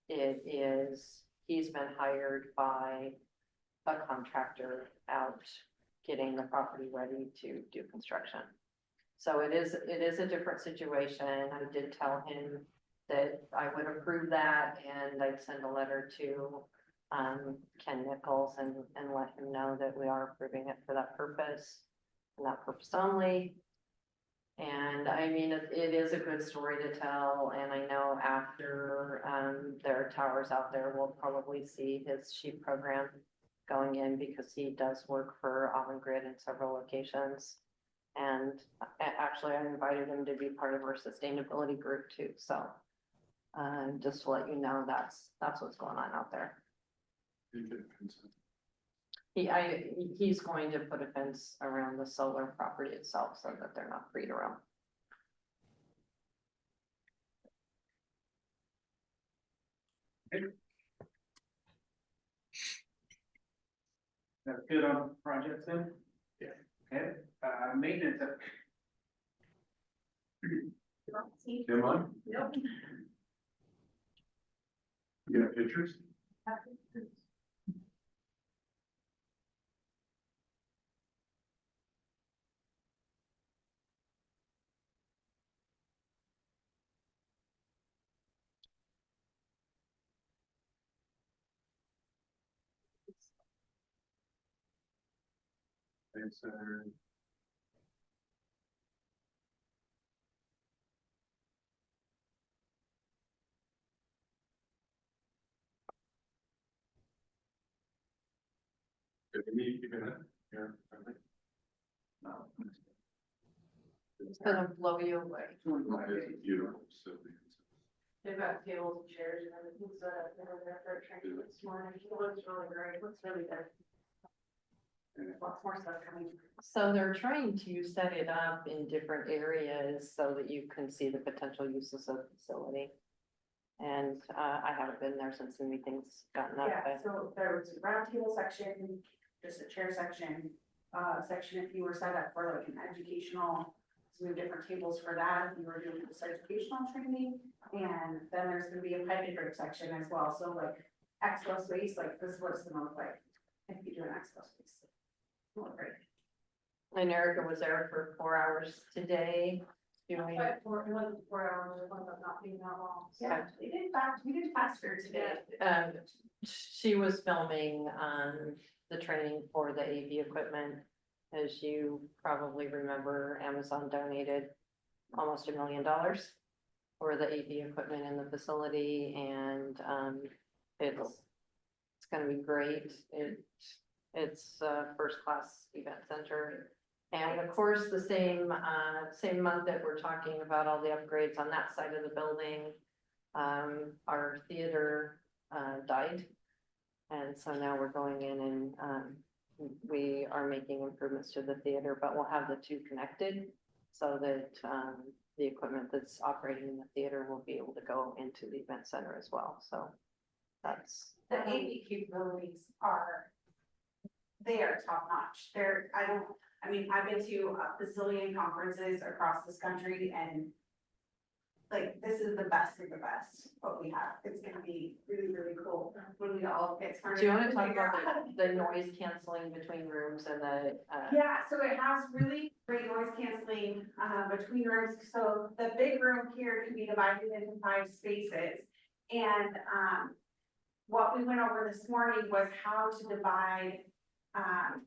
Speaker 11: It is, he's been hired by a contractor out getting the property ready to do construction. So it is a different situation. I did tell him that I would approve that, and I'd send a letter to Ken Nichols and let him know that we are approving it for that purpose and that purpose only. And I mean, it is a good story to tell, and I know after there are towers out there, we'll probably see his sheep program going in, because he does work for Avangrid in several locations. And actually, I invited him to be part of our sustainability group too. So just to let you know, that's what's going on out there. He's going to put a fence around the solar property itself so that they're not free to roam.
Speaker 1: That's good on projects then? Yeah. Okay, maintenance.
Speaker 12: Come on,
Speaker 2: Nope.
Speaker 12: you got pictures? Thanks, we need even here.
Speaker 11: It's gonna blow you away.
Speaker 12: It's beautiful, so.
Speaker 2: They've got tables and chairs and everything set up there for training this morning. It looks really great. Looks really good. There's lots more stuff coming.
Speaker 11: So they're trying to set it up in different areas so that you can see the potential uses of the facility. And I haven't been there since the meeting's gotten up,
Speaker 2: Yeah,
Speaker 11: but
Speaker 2: so there was a round table section, just a chair section, section if you were set up for like an educational. So we have different tables for that, if you were doing this educational training, and then there's gonna be a pipe and drip section as well, so like expo space, like this was the most like, if you do an expo space. Great.
Speaker 11: and Erica was there for 4 hours today. Doing,
Speaker 2: But it wasn't 4 hours, it ended up not being that long. Yeah, we did faster today.
Speaker 11: she was filming the training for the AV equipment. As you probably remember, Amazon donated almost $1 million for the AV equipment in the facility, and it's gonna be great. It's a first-class event center. And of course, the same month that we're talking about all the upgrades on that side of the building, our theater died. And so now we're going in and we are making improvements to the theater, but we'll have the two connected so that the equipment that's operating in the theater will be able to go into the event center as well. So that's.
Speaker 2: The AV capabilities they are top notch. I've been to a bazillion conferences across this country, and like, this is the best of the best, what we have. It's gonna be really, really cool when we all get started.
Speaker 11: Do you want to talk about the noise canceling between rooms and the?
Speaker 2: Yeah, so it has really great noise canceling between rooms. So the big room here can be divided into 5 spaces. And what we went over this morning was how to divide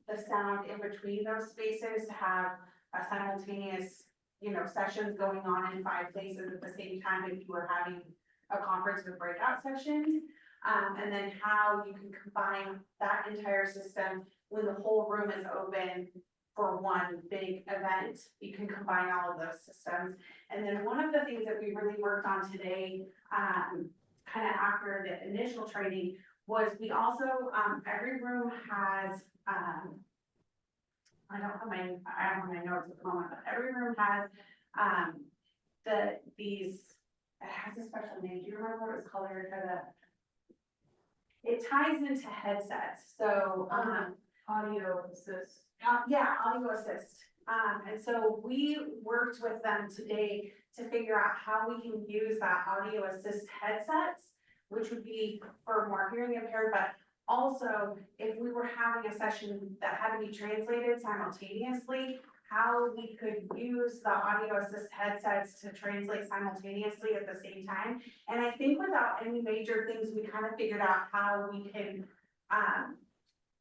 Speaker 2: the sound in between those spaces to have a simultaneous, sessions going on in 5 places at the same time if you were having a conference with breakout sessions. And then how you can combine that entire system when the whole room is open for one big event. You can combine all of those systems. And then one of the things that we really worked on today, kind of after the initial training, was we also, every room has, I don't have my notes at the moment, but every room has, it has a special name. Do you remember what it's called, Erica? It ties into headsets, so, audio assist. Yeah, audio assist. And so we worked with them today to figure out how we can use that audio assist headsets, which would be for more hearing impaired, but also if we were having a session that had to be translated simultaneously, how we could use the audio assist headsets to translate simultaneously at the same time. And I think without any major things, we kind of figured out how we can,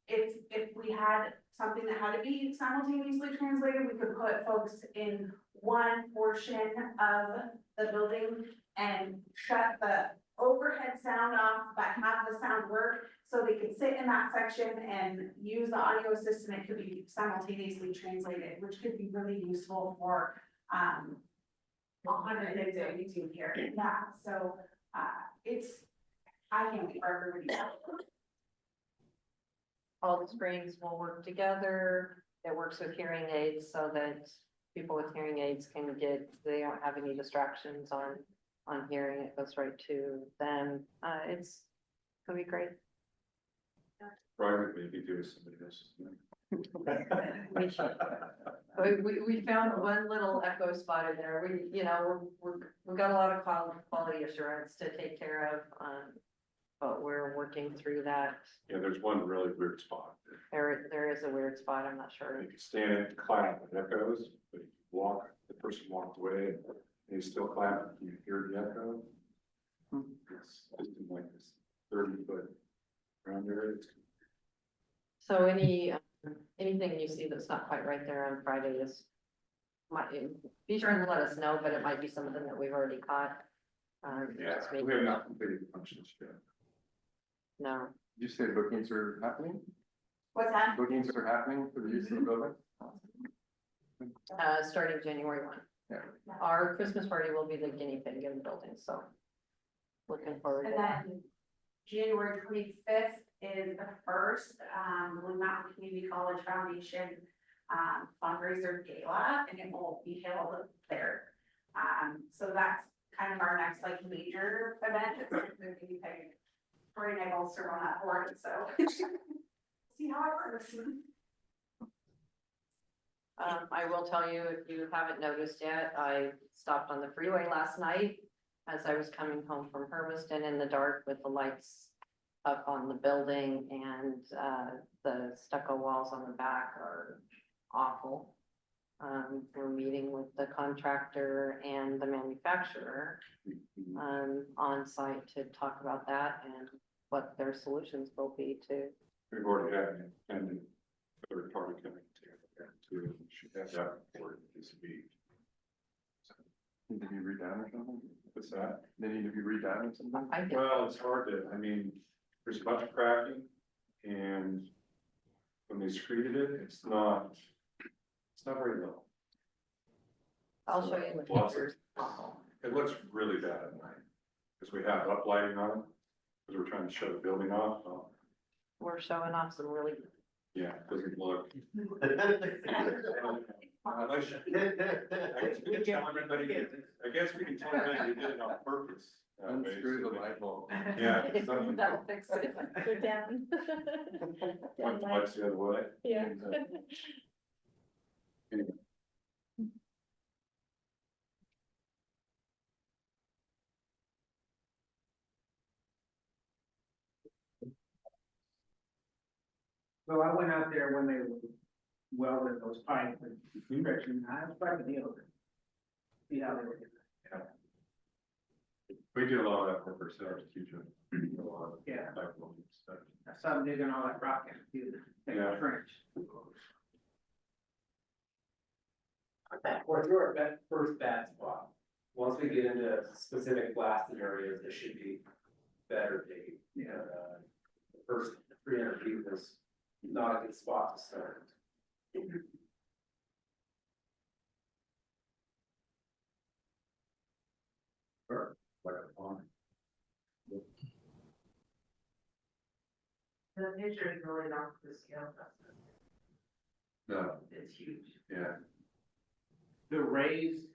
Speaker 2: if we had something that had to be simultaneously translated, we could put folks in one portion of the building and shut the overhead sound off, but have the sound work so they could sit in that section and use the audio assist, and it could be simultaneously translated, which could be really useful for 172 here. Yeah, so I can't wait for everybody.
Speaker 11: All the screens will work together. It works with hearing aids so that people with hearing aids they don't have any distractions on hearing. It goes right to them. It's gonna be great.
Speaker 12: Private, maybe do somebody else's.
Speaker 11: We found one little echo spot in there. We've got a lot of quality assurance to take care of, but we're working through that.
Speaker 12: Yeah, there's one really weird spot.
Speaker 11: There is a weird spot. I'm not sure.
Speaker 12: You can stand in and clap, it echoes, but if you the person walked away and he's still clapping, you hear the echo. It's just in like this 30-foot round area.
Speaker 11: So anything you see that's not quite right there on Friday be sure and let us know, but it might be something that we've already caught.
Speaker 12: Yeah, we have not completed the functions yet.
Speaker 11: No.
Speaker 3: Did you say bookings are happening?
Speaker 2: What's that?
Speaker 3: Bookings are happening for the use of the building?
Speaker 11: Starting January 1.
Speaker 3: Yeah.
Speaker 11: Our Christmas party will be the guinea pig in the building, so. Looking forward to
Speaker 2: And
Speaker 11: that.
Speaker 2: then January 25th is the first, Blue Mountain Community College Foundation, fundraiser gala, and it will be held there. So that's kind of our next like major event. It's like the guinea pig. Tori and I both serve on that board, so. See how it works.
Speaker 11: I will tell you, if you haven't noticed yet, I stopped on the freeway last night as I was coming home from Hermiston in the dark with the lights up on the building, and the stucco walls on the back are awful. We're meeting with the contractor and the manufacturer on site to talk about that and what their solutions will be to.
Speaker 12: We've already had an independent third party coming to, should have that report this week.
Speaker 3: Need to be redone or something?
Speaker 12: What's that?
Speaker 3: They need to be redone or something?
Speaker 12: Well, it's hard to, I mean, there's a bunch of cracking, and when they screeded it, it's not very low.
Speaker 11: I'll show you the
Speaker 12: Lots of-
Speaker 11: pictures.
Speaker 12: It looks really bad at night, because we have uplighting on it, because we're trying to shut the building off.
Speaker 11: We're showing off some really.
Speaker 12: Yeah, it doesn't look. I guess we can tell everybody we did it on purpose.
Speaker 3: Unscrew the light bulb.
Speaker 12: Yeah. it's something-
Speaker 11: That'll fix it.
Speaker 14: Go down.
Speaker 12: Point the lights the other way.
Speaker 14: Yeah.
Speaker 12: Anyway.
Speaker 1: So I went out there when they were welding those pipes and direction, I was quite a deal. See how they were doing.
Speaker 12: We do a lot of that work ourselves, teach them. A lot of
Speaker 1: Yeah.
Speaker 12: technical stuff.
Speaker 1: I saw them digging all that rock out through the
Speaker 12: Yeah.
Speaker 1: trench.
Speaker 13: We're through our first bad spot. Once we get into specific blasted areas, it should be better digging.
Speaker 1: Yeah.
Speaker 13: The first 300 feet was not a good spot to start.
Speaker 12: Sure, like a pond.
Speaker 2: The picture is really not the scale.
Speaker 12: No,
Speaker 2: It's huge.
Speaker 12: yeah.
Speaker 1: The raised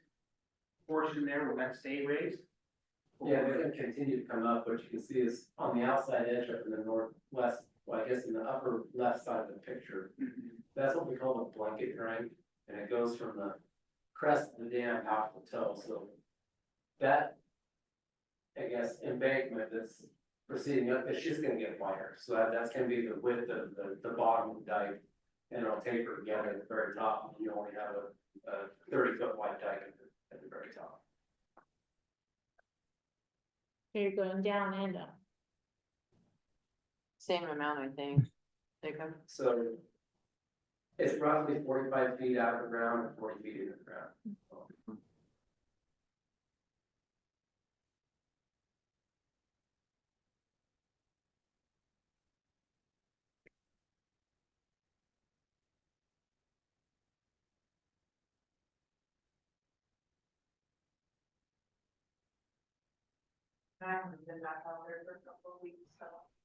Speaker 1: portion there, will that stay raised?
Speaker 13: Yeah, they're gonna continue to come up, but you can see is on the outside edge up in the northwest, well, I guess in the upper left side of the picture. That's what we call a blanket drain, and it goes from the crest of the dam out to the toe, so. That, I guess, embankment that's proceeding up, it's just gonna get wider, so that's gonna be the width of the bottom of the dike. And it'll taper together at the very top, and you only have a 30-foot wide dike at the very top.
Speaker 14: You're going down and up.
Speaker 11: Same amount, I think. Jacob?
Speaker 13: So it's roughly 45 feet out of the ground and 40 feet in the ground.
Speaker 2: I haven't been back out there for a couple of weeks, so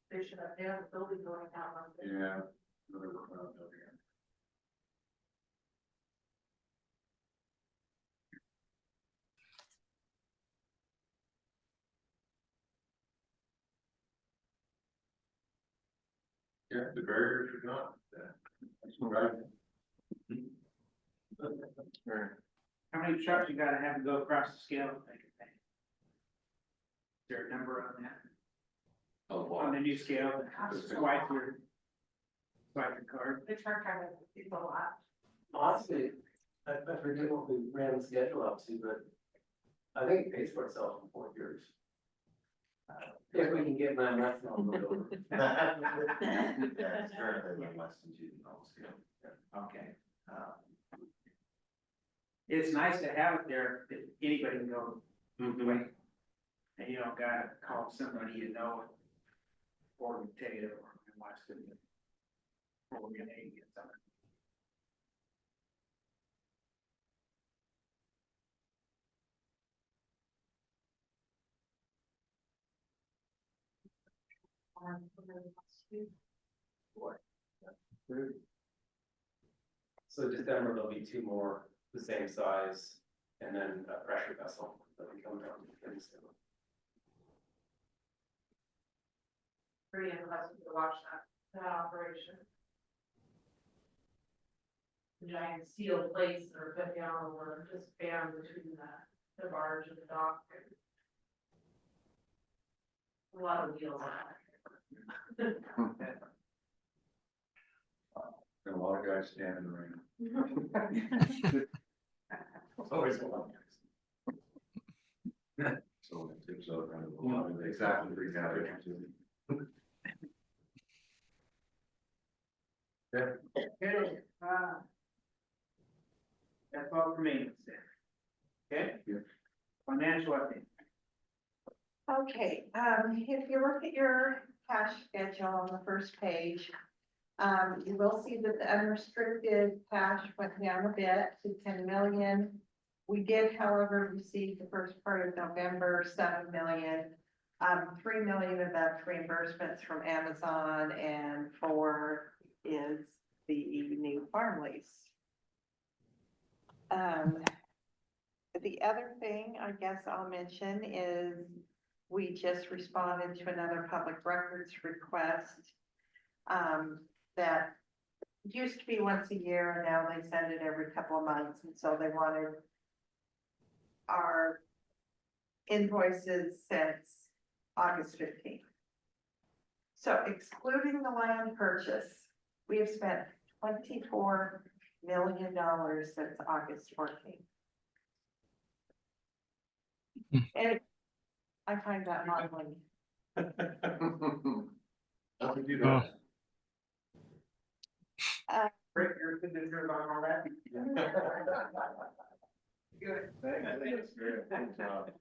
Speaker 2: they should have, they have a building going down on it.
Speaker 12: Yeah. Really working on building it. Yeah, the barriers are gone. That's right.
Speaker 1: How many trucks you gotta have to go across the scale? Is there a number on that? On the new scale, swipe your card?
Speaker 2: The truck driver is a lot.
Speaker 13: Honestly, I forget what we ran the schedule up to, but I think it pays for itself in 4 years. If we can get 9 months on the over.
Speaker 15: Yeah, it's currently less than 2 almost, yeah.
Speaker 1: Okay. It's nice to have it there, that anybody can go, wait. And you don't gotta call somebody you know, or tell you, or watch it. before we get any get done.
Speaker 13: So December, there'll be two more the same size, and then a pressure vessel that will come down in December.
Speaker 2: Pretty interesting to watch that operation. The giant steel plates that are put down or just bam between the barge and the dock. A lot of wheels on it.
Speaker 15: And a lot of guys stand in the rain.
Speaker 13: It's always one.
Speaker 15: So it tips out kind of a lot of exactly three guys.
Speaker 1: Okay, that's all for me. Okay?
Speaker 15: Yeah.
Speaker 1: Financial update.
Speaker 8: Okay, if you look at your cash schedule on the first page, you will see that the unrestricted cash went down a bit to 10 million. We did, however, receive the first part of November, 7 million. 3 million of that's reimbursements from Amazon and 4 is the new farm lease. The other thing I guess I'll mention is we just responded to another public records request that used to be once a year and now they send it every couple of months. And so they wanted our invoices since August 15th. So excluding the land purchase, we have spent $24 million since August 14th. And I find that modeling.
Speaker 15: How would you do that?
Speaker 1: Break your signature on all that. Good.
Speaker 15: Thanks. Good job.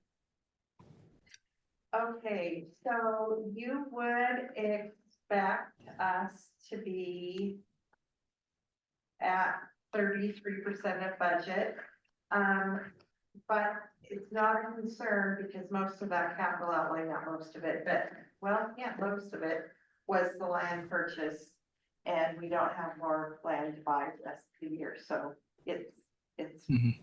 Speaker 8: Okay, so you would expect us to be at 33% of budget. But it's not a concern because most of that capital outlay, not most of it, but well, yeah, most of it was the land purchase. And we don't have more land to buy the rest of the year, so it's.
Speaker 16: Mhm.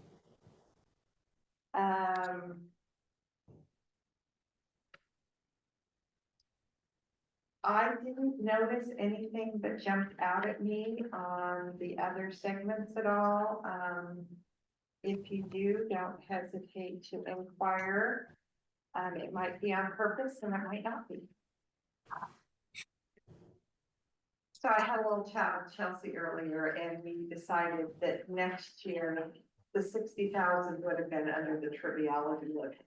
Speaker 8: I didn't notice anything that jumped out at me on the other segments at all. If you do, don't hesitate to inquire. It might be on purpose and it might not be. So I had a little chat with Chelsea earlier and we decided that next year, the 60,000 would have been under the triviality limit.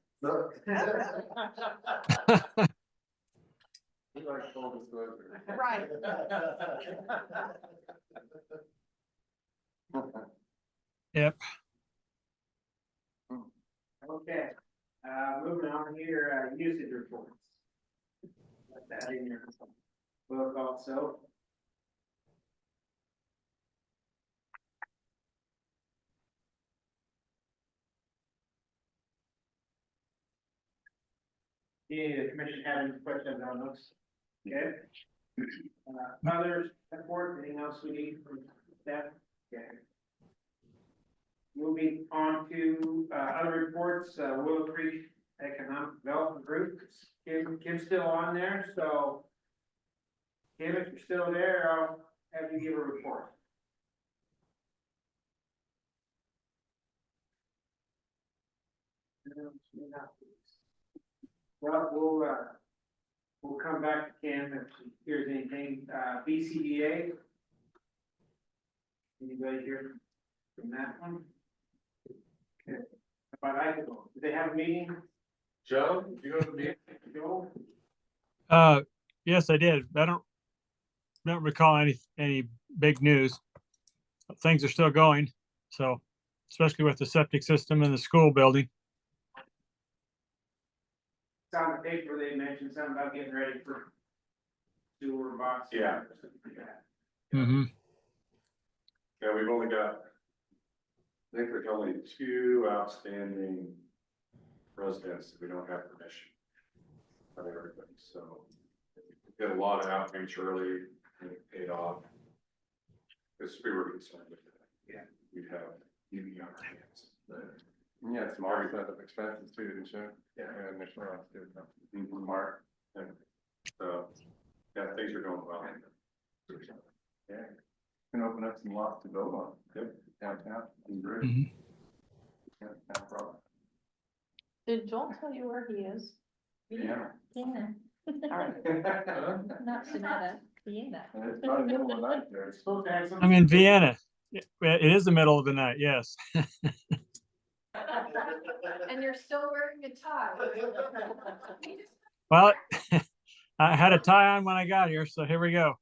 Speaker 3: Like full disclosure.
Speaker 8: Right.
Speaker 16: Yep.
Speaker 1: Okay, moving on here, usage reports. Let that in your book also. Yeah, the commission have any questions on those? Okay. Others, report, anything else we need from staff? Okay. Moving on to, other reports, Willow Creek Economic Development Group, Kim's still on there, so Kim, if you're still there, I'll have you give a report. Well, we'll come back to Kim if there's anything, BCDA. Anybody here from that one? Okay. How about Idaho? Did they have a meeting?
Speaker 12: Joe, you go to the meeting?
Speaker 1: Joe?
Speaker 16: Yes, I did. I don't recall any big news. Things are still going, so especially with the septic system in the school building.
Speaker 1: It's on the paper, they mentioned something about getting ready for sewer box.
Speaker 12: Yeah.
Speaker 16: Mm-hmm.
Speaker 12: Yeah, we've only got, I think there's only 2 outstanding residents that we don't have permission of everybody, so we did a lot of outreach early and it paid off. Because we were concerned with that. Yeah. We'd have beauty on our hands.
Speaker 3: Yeah, it's more set of expenses too, didn't you?
Speaker 12: Yeah.
Speaker 3: And Mr. Ross did that.
Speaker 12: Mark. And so, yeah, things are going well.
Speaker 3: Yeah. Can open up some lots to build on.
Speaker 12: Yep.
Speaker 3: Downtown. And great.
Speaker 16: Mhm.
Speaker 3: Yeah, no problem.
Speaker 11: Did Joel tell you where he is?
Speaker 3: Yeah.
Speaker 14: Yeah.
Speaker 11: All right.
Speaker 14: Not Sonata, Vienna.
Speaker 3: And it's probably middle of the night there.
Speaker 1: Supposed to have some.
Speaker 16: I'm in Vienna. It is the middle of the night, yes.
Speaker 2: And you're still wearing a tie.
Speaker 16: Well, I had a tie on when I got here, so here we go.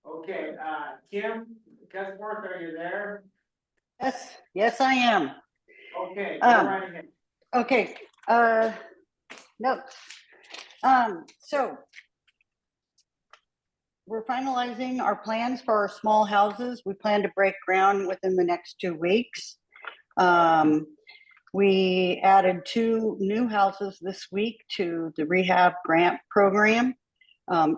Speaker 1: Okay, Kim, Cusworth, are you there?
Speaker 4: Yes, I am.
Speaker 1: Okay, go right ahead.
Speaker 4: Okay, no. So we're finalizing our plans for our small houses. We plan to break ground within the next 2 weeks. We added 2 new houses this week to the rehab grant program.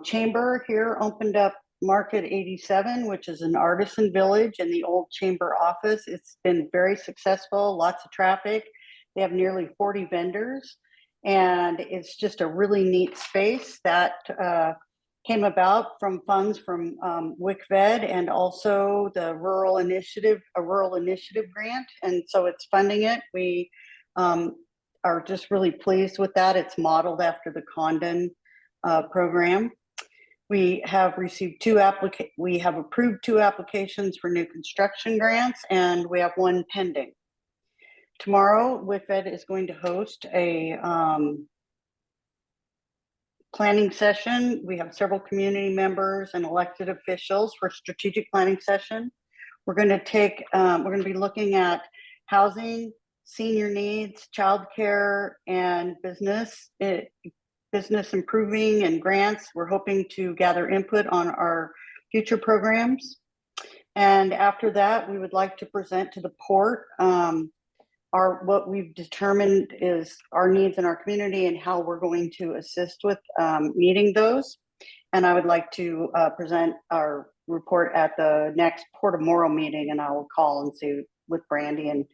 Speaker 4: Chamber here opened up Market 87, which is an artisan village in the old Chamber office. It's been very successful, lots of traffic. They have nearly 40 vendors, and it's just a really neat space that came about from funds from WICVED and also the rural initiative grant. And so it's funding it. We are just really pleased with that. It's modeled after the Condon program. We have received we have approved 2 applications for new construction grants, and we have 1 pending. Tomorrow, WICVED is going to host a planning session. We have several community members and elected officials for strategic planning session. We're going to be looking at housing, senior needs, childcare, and business improving and grants. We're hoping to gather input on our future programs. And after that, we would like to present to the port what we've determined is our needs in our community and how we're going to assist with meeting those. And I would like to present our report at the next Port of Morrow meeting, and I will call and see with Brandy, and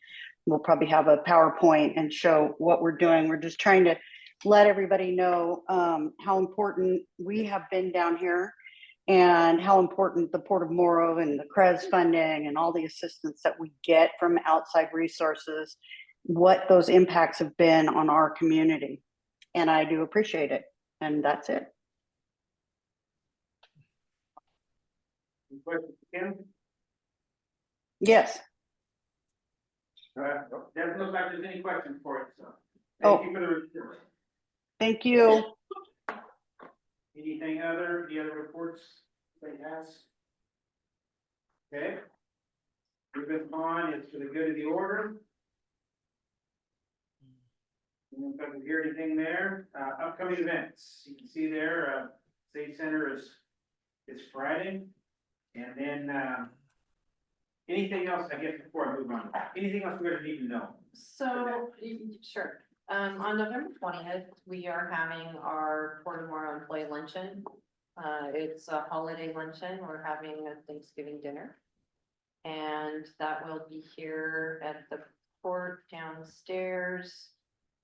Speaker 4: we'll probably have a PowerPoint and show what we're doing. We're just trying to let everybody know how important we have been down here and how important the Port of Morrow and the CREZ funding and all the assistance that we get from outside resources, what those impacts have been on our community. And I do appreciate it. And that's it.
Speaker 1: Any questions, Kim?
Speaker 4: Yes.
Speaker 1: Doesn't look like there's any questions for it, so.
Speaker 4: Oh.
Speaker 1: Thank you for the report.
Speaker 4: Thank you.
Speaker 1: Anything other, the other reports they ask? Okay. Moving on, it's for the good of the order. If I can hear anything there, upcoming events, you can see there, State Center is Friday. And then, anything else, I guess, before I move on, anything else we're gonna need to know?
Speaker 11: So, sure. On November 20th, we are having our Port of Morrow employee luncheon. It's a holiday luncheon. We're having a Thanksgiving dinner. And that will be here at the port downstairs.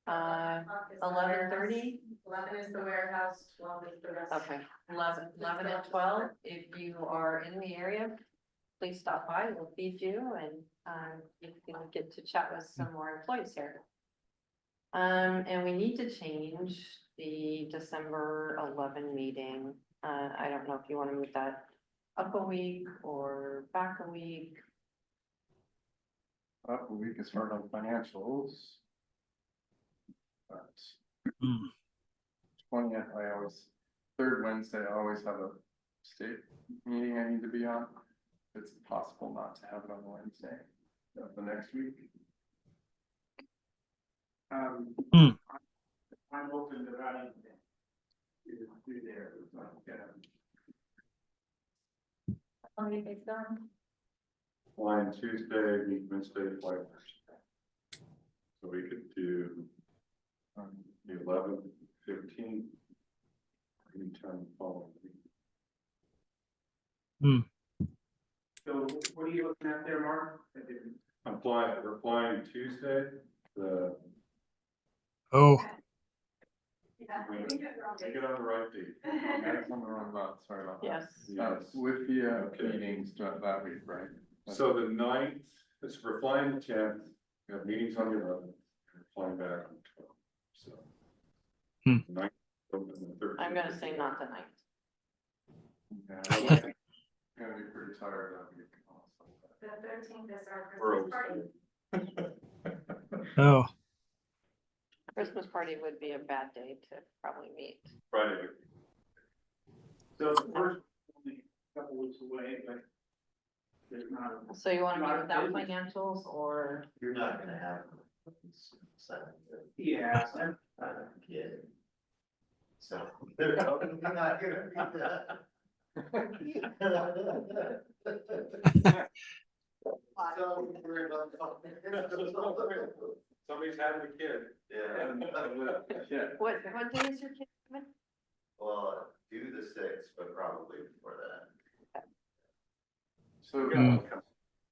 Speaker 11: 11:30.
Speaker 2: 11 is the warehouse, 12 is the rest.
Speaker 11: Okay, 11 and 12. If you are in the area, please stop by. We'll feed you, and you can get to chat with some more employees here. And we need to change the December 11 meeting. I don't know if you want to move that up a week or back a week.
Speaker 3: Up a week is hard on financials. But 20th, third Wednesday, I always have a state meeting I need to be on. It's possible not to have it on Wednesday of the next week.
Speaker 1: I'm open to that. through there.
Speaker 14: How many days gone?
Speaker 12: Flying Tuesday, meet Wednesday, fly Thursday. So we could do the 11th, 15th, anytime following week.
Speaker 1: So what are you looking at there, Mark?
Speaker 12: We're flying Tuesday,
Speaker 16: Oh,
Speaker 12: take it on the right date.
Speaker 3: That's on the wrong month, sorry about that.
Speaker 11: Yes.
Speaker 3: With the,
Speaker 12: Okay.
Speaker 3: meetings that week, right?
Speaker 12: So the 9th, we're flying the 10th, we have meetings on the 11th, we're flying back on the 12th, so.
Speaker 16: Hmm.
Speaker 12: The 9th, and the 13th.
Speaker 11: I'm gonna say not tonight.
Speaker 3: Yeah, I'm gonna be pretty tired that week.
Speaker 2: The 13th is our
Speaker 12: We're
Speaker 2: Christmas party.
Speaker 16: oh,
Speaker 11: Christmas party would be a bad day to probably meet.
Speaker 12: Friday.
Speaker 1: So the first, only a couple weeks away, but there's not.
Speaker 11: So you wanna meet
Speaker 1: Not
Speaker 11: without
Speaker 1: business.
Speaker 11: financials or?
Speaker 15: You're not gonna have.
Speaker 1: Yeah.
Speaker 15: Kidding. So. They're not gonna be that.
Speaker 12: Somebody's having a kid.
Speaker 15: Yeah.
Speaker 11: What day is your kid coming?
Speaker 15: Well, do the 6th, but probably before that.
Speaker 3: So,
Speaker 16: Mm.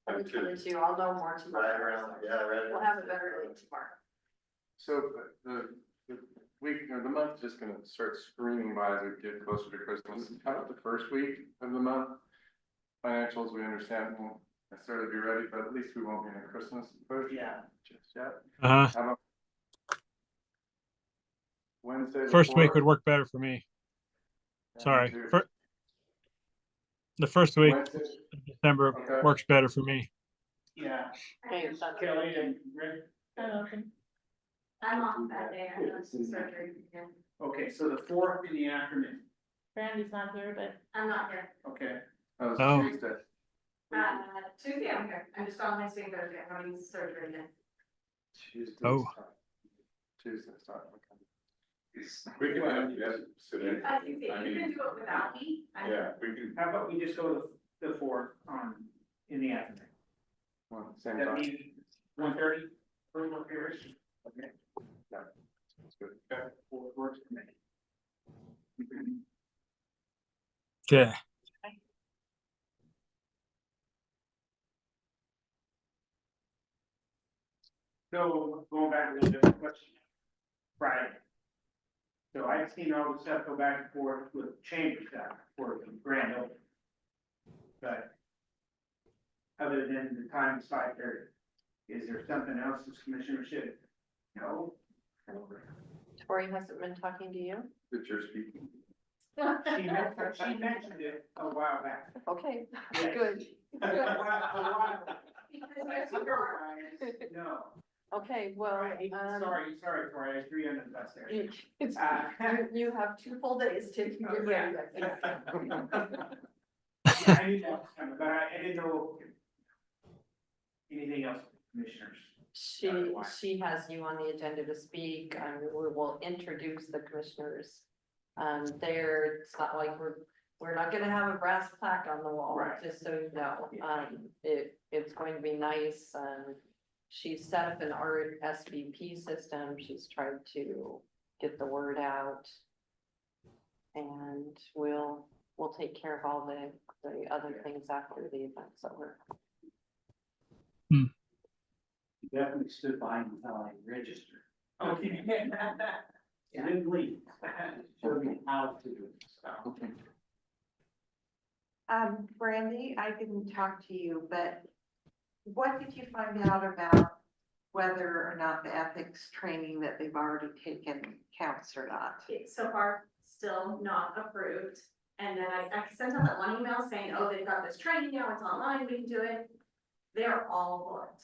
Speaker 11: I'm coming too. I'll know more
Speaker 15: Right
Speaker 11: tomorrow.
Speaker 15: around, yeah, right.
Speaker 11: We'll have a better day tomorrow.
Speaker 3: so the week or the month just gonna start screaming by as we get closer to Christmas. How about the first week of the month? Financials, we understand won't necessarily be ready, but at least we won't be in a Christmas push.
Speaker 1: Yeah.
Speaker 3: Just yet.
Speaker 16: uh-huh.
Speaker 3: How about Wednesday?
Speaker 16: First week
Speaker 3: before?
Speaker 16: would work better for me.
Speaker 3: Yeah,
Speaker 16: Sorry.
Speaker 3: me too.
Speaker 16: The first week
Speaker 3: Wednesday,
Speaker 16: of December
Speaker 3: okay.
Speaker 16: works better for me.
Speaker 1: Yeah.
Speaker 11: Okay, that's
Speaker 1: Kelly and Rick.
Speaker 14: I'm open.
Speaker 2: I'm off that day. I have some surgery. Yeah.
Speaker 1: Okay, so the 4th in the afternoon.
Speaker 14: Brandy's not here, but
Speaker 2: I'm not here.
Speaker 1: Okay.
Speaker 3: That was
Speaker 16: Oh.
Speaker 3: Tuesday.
Speaker 2: Tuesday I'm here. I'm just on Wednesday and Thursday. I'm having surgery then.
Speaker 3: Tuesday's
Speaker 16: Oh.
Speaker 3: time. Tuesday's time, okay.
Speaker 12: We can have, yes, sit in.
Speaker 2: You can do it without me.
Speaker 12: Yeah, we can,
Speaker 1: How about we just go to the 4th in the afternoon?
Speaker 3: Well, same
Speaker 1: That
Speaker 3: time.
Speaker 1: means 1:30 for work period. Okay.
Speaker 3: Yeah, that's good.
Speaker 1: Okay, 4 works for me.
Speaker 16: Okay.
Speaker 1: So going back a little bit, question. Friday. So I've seen all the stuff go back and forth with chamber stuff for the grand opening. But other than the time is 5:30, is there something else this commissioner should know?
Speaker 11: Tori hasn't been talking to you?
Speaker 3: That you're speaking.
Speaker 1: She mentioned it a while back.
Speaker 11: Okay,
Speaker 1: Yes.
Speaker 11: good.
Speaker 1: A while back. No.
Speaker 11: Okay, well,
Speaker 1: Sorry, Tori, I threw you under the bus there.
Speaker 11: you have 2 full days to get ready.
Speaker 1: Yeah, I knew that was coming, but I didn't know anything else, commissioners.
Speaker 11: She has you on the agenda to speak, and we will introduce the commissioners. It's not like we're not gonna have a brass plaque on the wall,
Speaker 1: Right.
Speaker 11: just so you know. It's going to be nice, she's set up an RSVP system, she's tried to get the word out. And we'll take care of all the other things after the event's over.
Speaker 9: Definitely stood by until I registered.
Speaker 1: Okay.
Speaker 9: I didn't leave. Showed me how to do it. So.
Speaker 8: Brandy, I didn't talk to you, but what did you find out about whether or not the ethics training that they've already taken counts or not?
Speaker 2: It's so far still not approved. And then I sent out that one email saying, oh, they've got this training now, it's online, we can do it. They're all booked.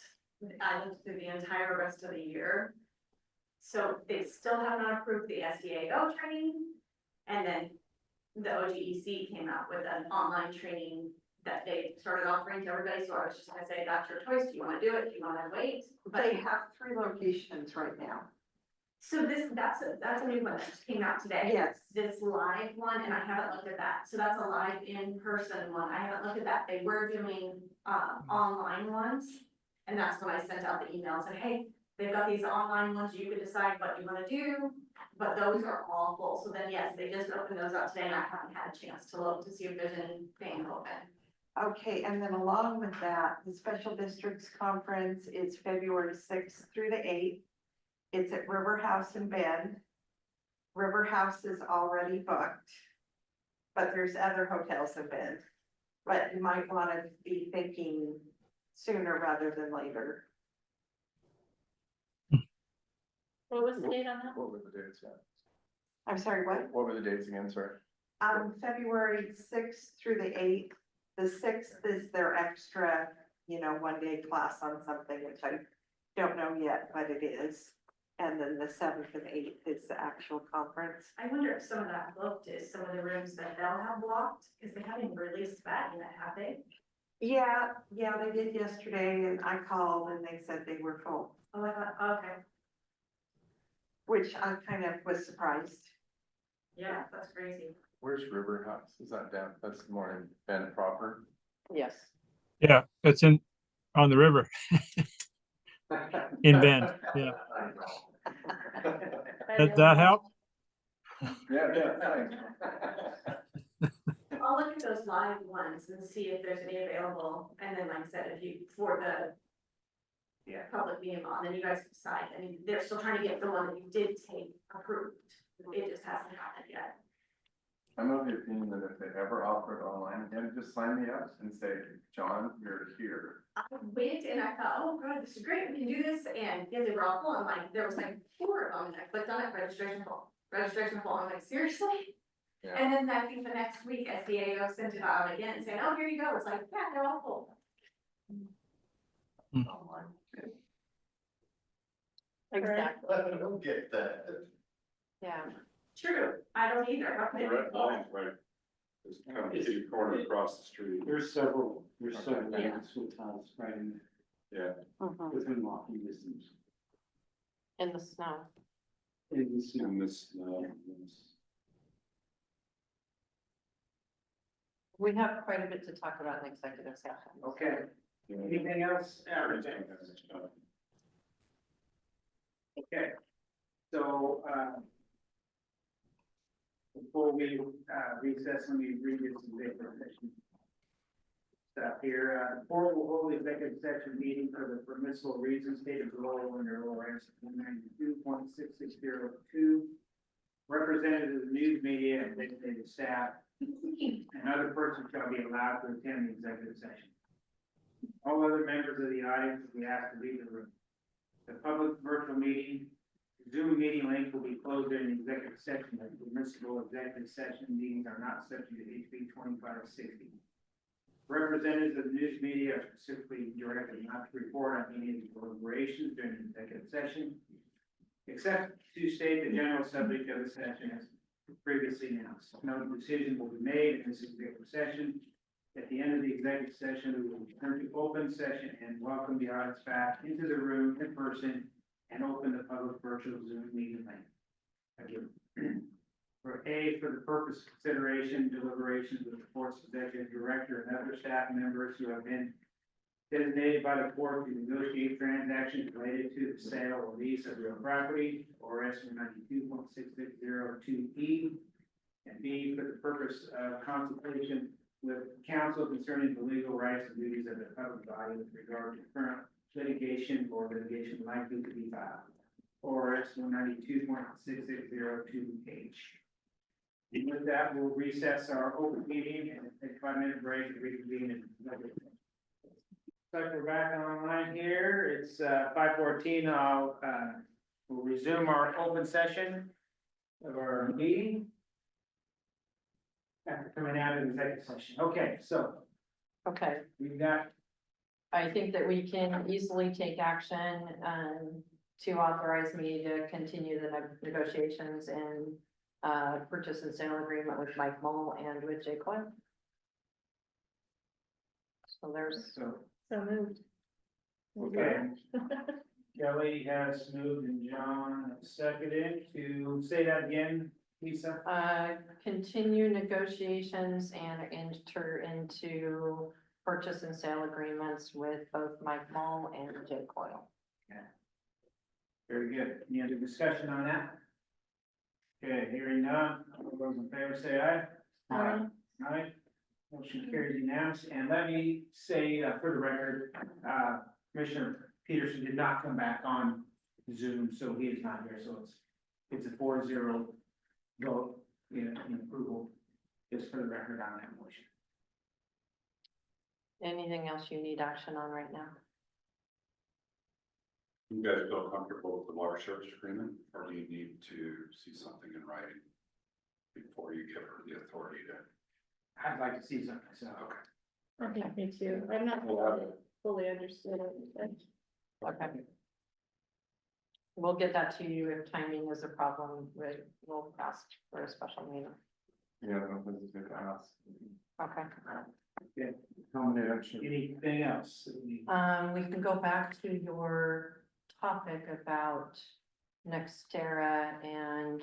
Speaker 2: I looked through the entire rest of the year. So they still have not approved the SDAO training. And then the OGEC came out with an online training that they started offering to everybody. So I was just gonna say, that's your choice. Do you wanna do it? Do you wanna wait? But
Speaker 8: They have 3 locations right now.
Speaker 2: So that's a new one that just came out today.
Speaker 8: Yes.
Speaker 2: This live one, and I haven't looked at that. So that's a live in-person one. I haven't looked at that. They were doing, online ones. And that's when I sent out the email and said, hey, they've got these online ones. You can decide what you want to do. But those are all full. So then, yes, they just opened those up today and I haven't had a chance to look to see if there's anything open.
Speaker 8: Okay, and then along with that, the Special Districts Conference is February 6th through the 8th. It's at River House in Bend. River House is already booked, but there's other hotels in Bend. But you might want to be thinking sooner rather than later.
Speaker 14: What was the date on that?
Speaker 3: What were the dates again?
Speaker 8: I'm sorry, what?
Speaker 3: What were the dates again, sorry?
Speaker 8: February 6th through the 8th. The 6th is their extra, 1-day class on something, which I don't know yet, but it is. And then the 7th and 8th is the actual conference.
Speaker 2: I wonder if some of that booked is some of the rooms that they'll have blocked, because they haven't released that yet, have they?
Speaker 8: Yeah, they did yesterday and I called and they said they were full,
Speaker 2: Oh, I thought, okay,
Speaker 8: which I kind of was surprised.
Speaker 2: yeah, that's crazy.
Speaker 3: Where's River House? Is that down? That's more in Bend proper?
Speaker 11: Yes.
Speaker 16: Yeah, it's on the river in Bend. Yeah. Does that help?
Speaker 3: Yeah, thanks.
Speaker 2: I'll look at those live ones and see if there's any available, and then like I said, if you, for the public being on, then you guys decide. I mean, they're still trying to get the one that you did take approved. It just hasn't happened yet.
Speaker 3: I'm of the opinion that if they ever offer it online again, just sign me up and say, John, you're here.
Speaker 2: I went and I thought, oh god, this is great, we can do this, and yeah, they were all full, and like, there was like 4 of them, and I clicked on it, registration full, I'm like, seriously?
Speaker 3: Yeah.
Speaker 2: And then I think the next week, SBAO sent it out again, saying, oh, here you go, it's like, yeah, they're all full.
Speaker 15: Online.
Speaker 11: Exactly.
Speaker 15: I don't get that.
Speaker 11: Yeah.
Speaker 2: True, I don't either.
Speaker 12: The red line's right. It's kind of kitty corner across the street.
Speaker 9: There's several
Speaker 2: Yeah.
Speaker 9: hotels right in
Speaker 12: Yeah.
Speaker 11: Mhm.
Speaker 9: within walking distance.
Speaker 11: In the snow.
Speaker 9: In the snow.
Speaker 12: In this,
Speaker 11: We have quite a bit to talk about in executive session.
Speaker 1: Okay, anything else? Okay, so, before we, recess, let me read this executive session stuff here. The board will hold the executive session meeting for the permissible reasons stated below under ORS 92.6602. Representatives of the news media and designated staff and other persons shall be allowed to attend the executive session. All other members of the audience will be asked to leave the room. The public virtual meeting, Zoom meeting link will be closed during the executive session. The permissible executive session meetings are not subject to HB 2560. Representatives of the news media are specifically directed not to report on any of the deliberations during the executive session, except to state the general subject of the session as previously announced. No decision will be made in this executive session. At the end of the executive session, we will return to open session and welcome the audience back into the room in person and open the public virtual Zoom meeting link. Again, for A, for the purpose of consideration, deliberations with the board's executive director and other staff members who have been designated by the board to negotiate transactions related to the sale or lease of real property, or S 92.6602E. And B, for the purpose of consultation with counsel concerning the legal rights and duties of the public body with regard to current litigation or litigation likely to be filed, or S 192.6602H. And with that, we'll recess our open meeting and take a 5-minute break and reconvene in executive session. So we're back online here. It's 5:14. We'll resume our open session of our meeting after coming out of the executive session. Okay, so
Speaker 11: Okay,
Speaker 1: we've got,
Speaker 11: I think that we can easily take action, to authorize me to continue the negotiations and, purchase and sale agreement with Mike Mull and with Jay Coyle. So there's,
Speaker 1: so,
Speaker 14: So moved.
Speaker 1: okay. Kelly has moved and John has seconded to say that again, Lisa.
Speaker 11: Continue negotiations and enter into purchase and sale agreements with both Mike Mull and Jay Coyle.
Speaker 1: Very good. Any other discussion on that? Okay, hearing none. All those in favor say aye.
Speaker 14: Aye.
Speaker 1: Aye. Motion carries unanimous. And let me say, for the record, Commissioner Peterson did not come back on Zoom, so he is not here. So it's a 4-0 vote in approval, just for the record on that motion.
Speaker 11: Anything else you need action on right now?
Speaker 12: You guys feel comfortable with the water service agreement, or do you need to see something in writing before you give her the authority to?
Speaker 1: I'd like to see something, so.
Speaker 14: I think me too. I'm not fully understood it.
Speaker 11: Okay. We'll get that to you if timing is a problem. We'll ask for a special meeting.
Speaker 3: Yeah, I don't think it's good to ask.
Speaker 11: Okay.
Speaker 1: Yeah.
Speaker 3: How many actually?
Speaker 1: Anything else? that we-
Speaker 11: We can go back to your topic about Nextera and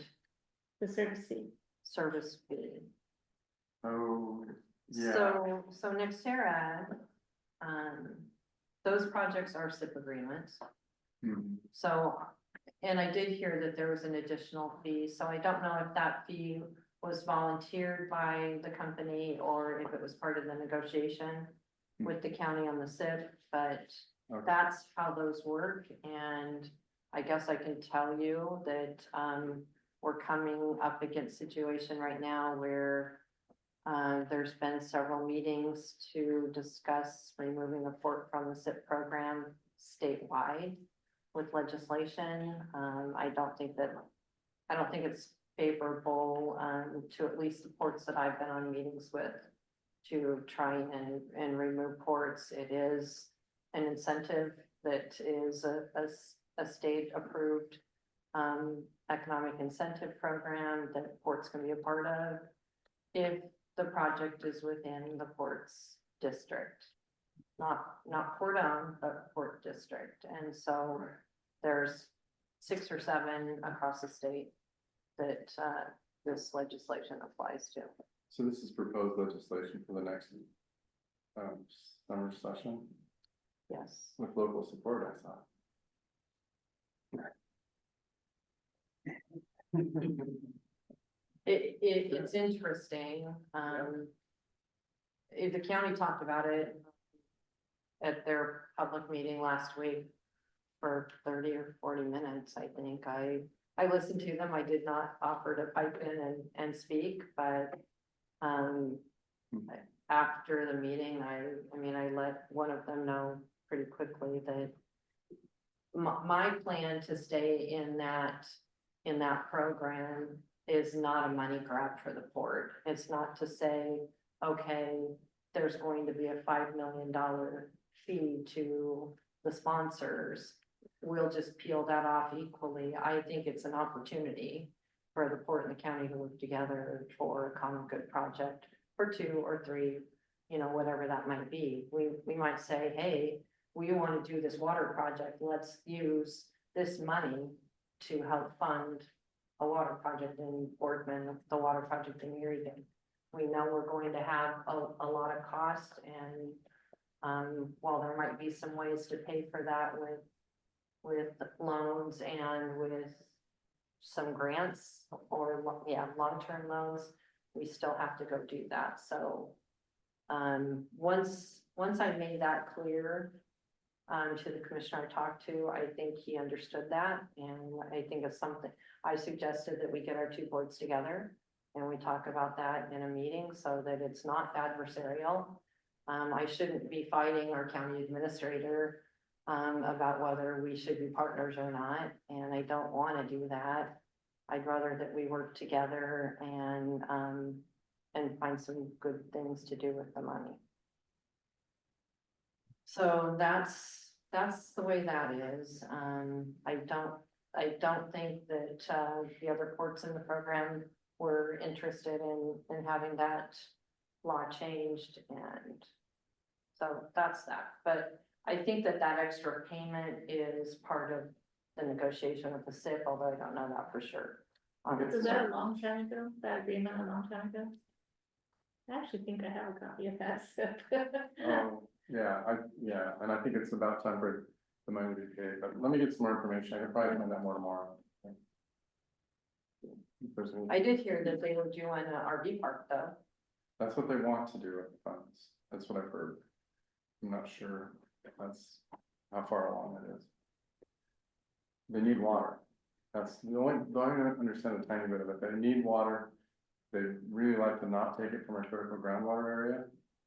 Speaker 14: The service fee.
Speaker 11: service fee.
Speaker 3: Oh, yeah.
Speaker 11: So Nextera, those projects are SIP agreements.
Speaker 3: Hmm.
Speaker 11: So, and I did hear that there was an additional fee, so I don't know if that fee was volunteered by the company or if it was part of the negotiation with the county on the SIP, but
Speaker 3: Okay.
Speaker 11: that's how those work. And I guess I can tell you that, we're coming up against a situation right now where there's been several meetings to discuss removing the port from the SIP program statewide with legislation. I don't think it's favorable, to at least the ports that I've been on meetings with to try and remove ports. It is an incentive that is a state approved, economic incentive program that ports can be a part of if the project is within the port's district. Not port owned, but port district. And so there's 6 or 7 across the state that this legislation applies to.
Speaker 3: So this is proposed legislation for the next summer session
Speaker 11: Yes.
Speaker 3: with local support, I thought.
Speaker 11: It's interesting, if the county talked about it at their public meeting last week for 30 or 40 minutes, I think. I listened to them. I did not offer to pipe in and speak, but after the meeting, I let one of them know pretty quickly that my plan to stay in that program is not a money grab for the port. It's not to say, okay, there's going to be a $5 million fee to the sponsors. We'll just peel that off equally. I think it's an opportunity for the port and the county to work together for a common good project for 2 or 3, whatever that might be. We might say, hey, we want to do this water project. Let's use this money to help fund a water project in Boardman, the water project in Erie. We know we're going to have a lot of cost, and while there might be some ways to pay for that with loans and with some grants or long-term loans, we still have to go do that. So once I made that clear to the commissioner I talked to, I think he understood that, and I think it's something I suggested that we get our 2 boards together and we talk about that in a meeting so that it's not adversarial. I shouldn't be fighting our county administrator about whether we should be partners or not, and I don't want to do that. I'd rather that we work together and find some good things to do with the money. So that's the way that is. I don't think that the other ports in the program were interested in having that law changed, and so that's that. But I think that that extra payment is part of the negotiation with the SIP, although I don't know that for sure.
Speaker 14: Was that a long time ago, that agreement a long time ago? I actually think I have a copy of that, so.
Speaker 3: Yeah, and I think it's about time for the money to be paid, but let me get some more information. I can probably find out more tomorrow. If there's any-
Speaker 11: I did hear that they were doing an RV park though.
Speaker 3: That's what they want to do with the funds. That's what I've heard. I'm not sure if that's how far along it is. They need water. That's the only I understand a tiny bit of it. They need water. They really like to not take it from a critical groundwater area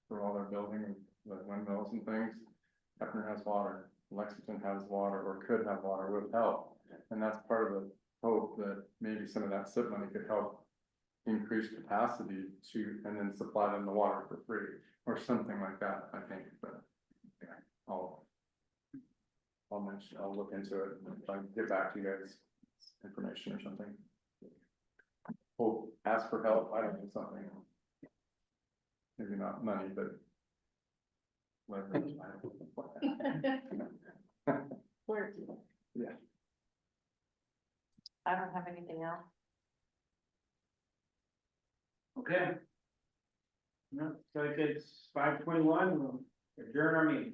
Speaker 3: for all their building, the windmills and things. Hefner has water, Lexington has water, or could have water with help. And that's part of the hope that maybe some of that SIP money could help increase capacity to, and then supply them the water for free, or something like that, I think, but yeah, I'll mention, I'll look into it and try and get back to you guys, information or something. Oh, ask for help, I don't know, something. Maybe not money, but leverage.
Speaker 14: Work.
Speaker 3: Yeah.
Speaker 11: I don't have anything else.
Speaker 1: Okay. No, so it's 5:21, we'll adjourn our meeting.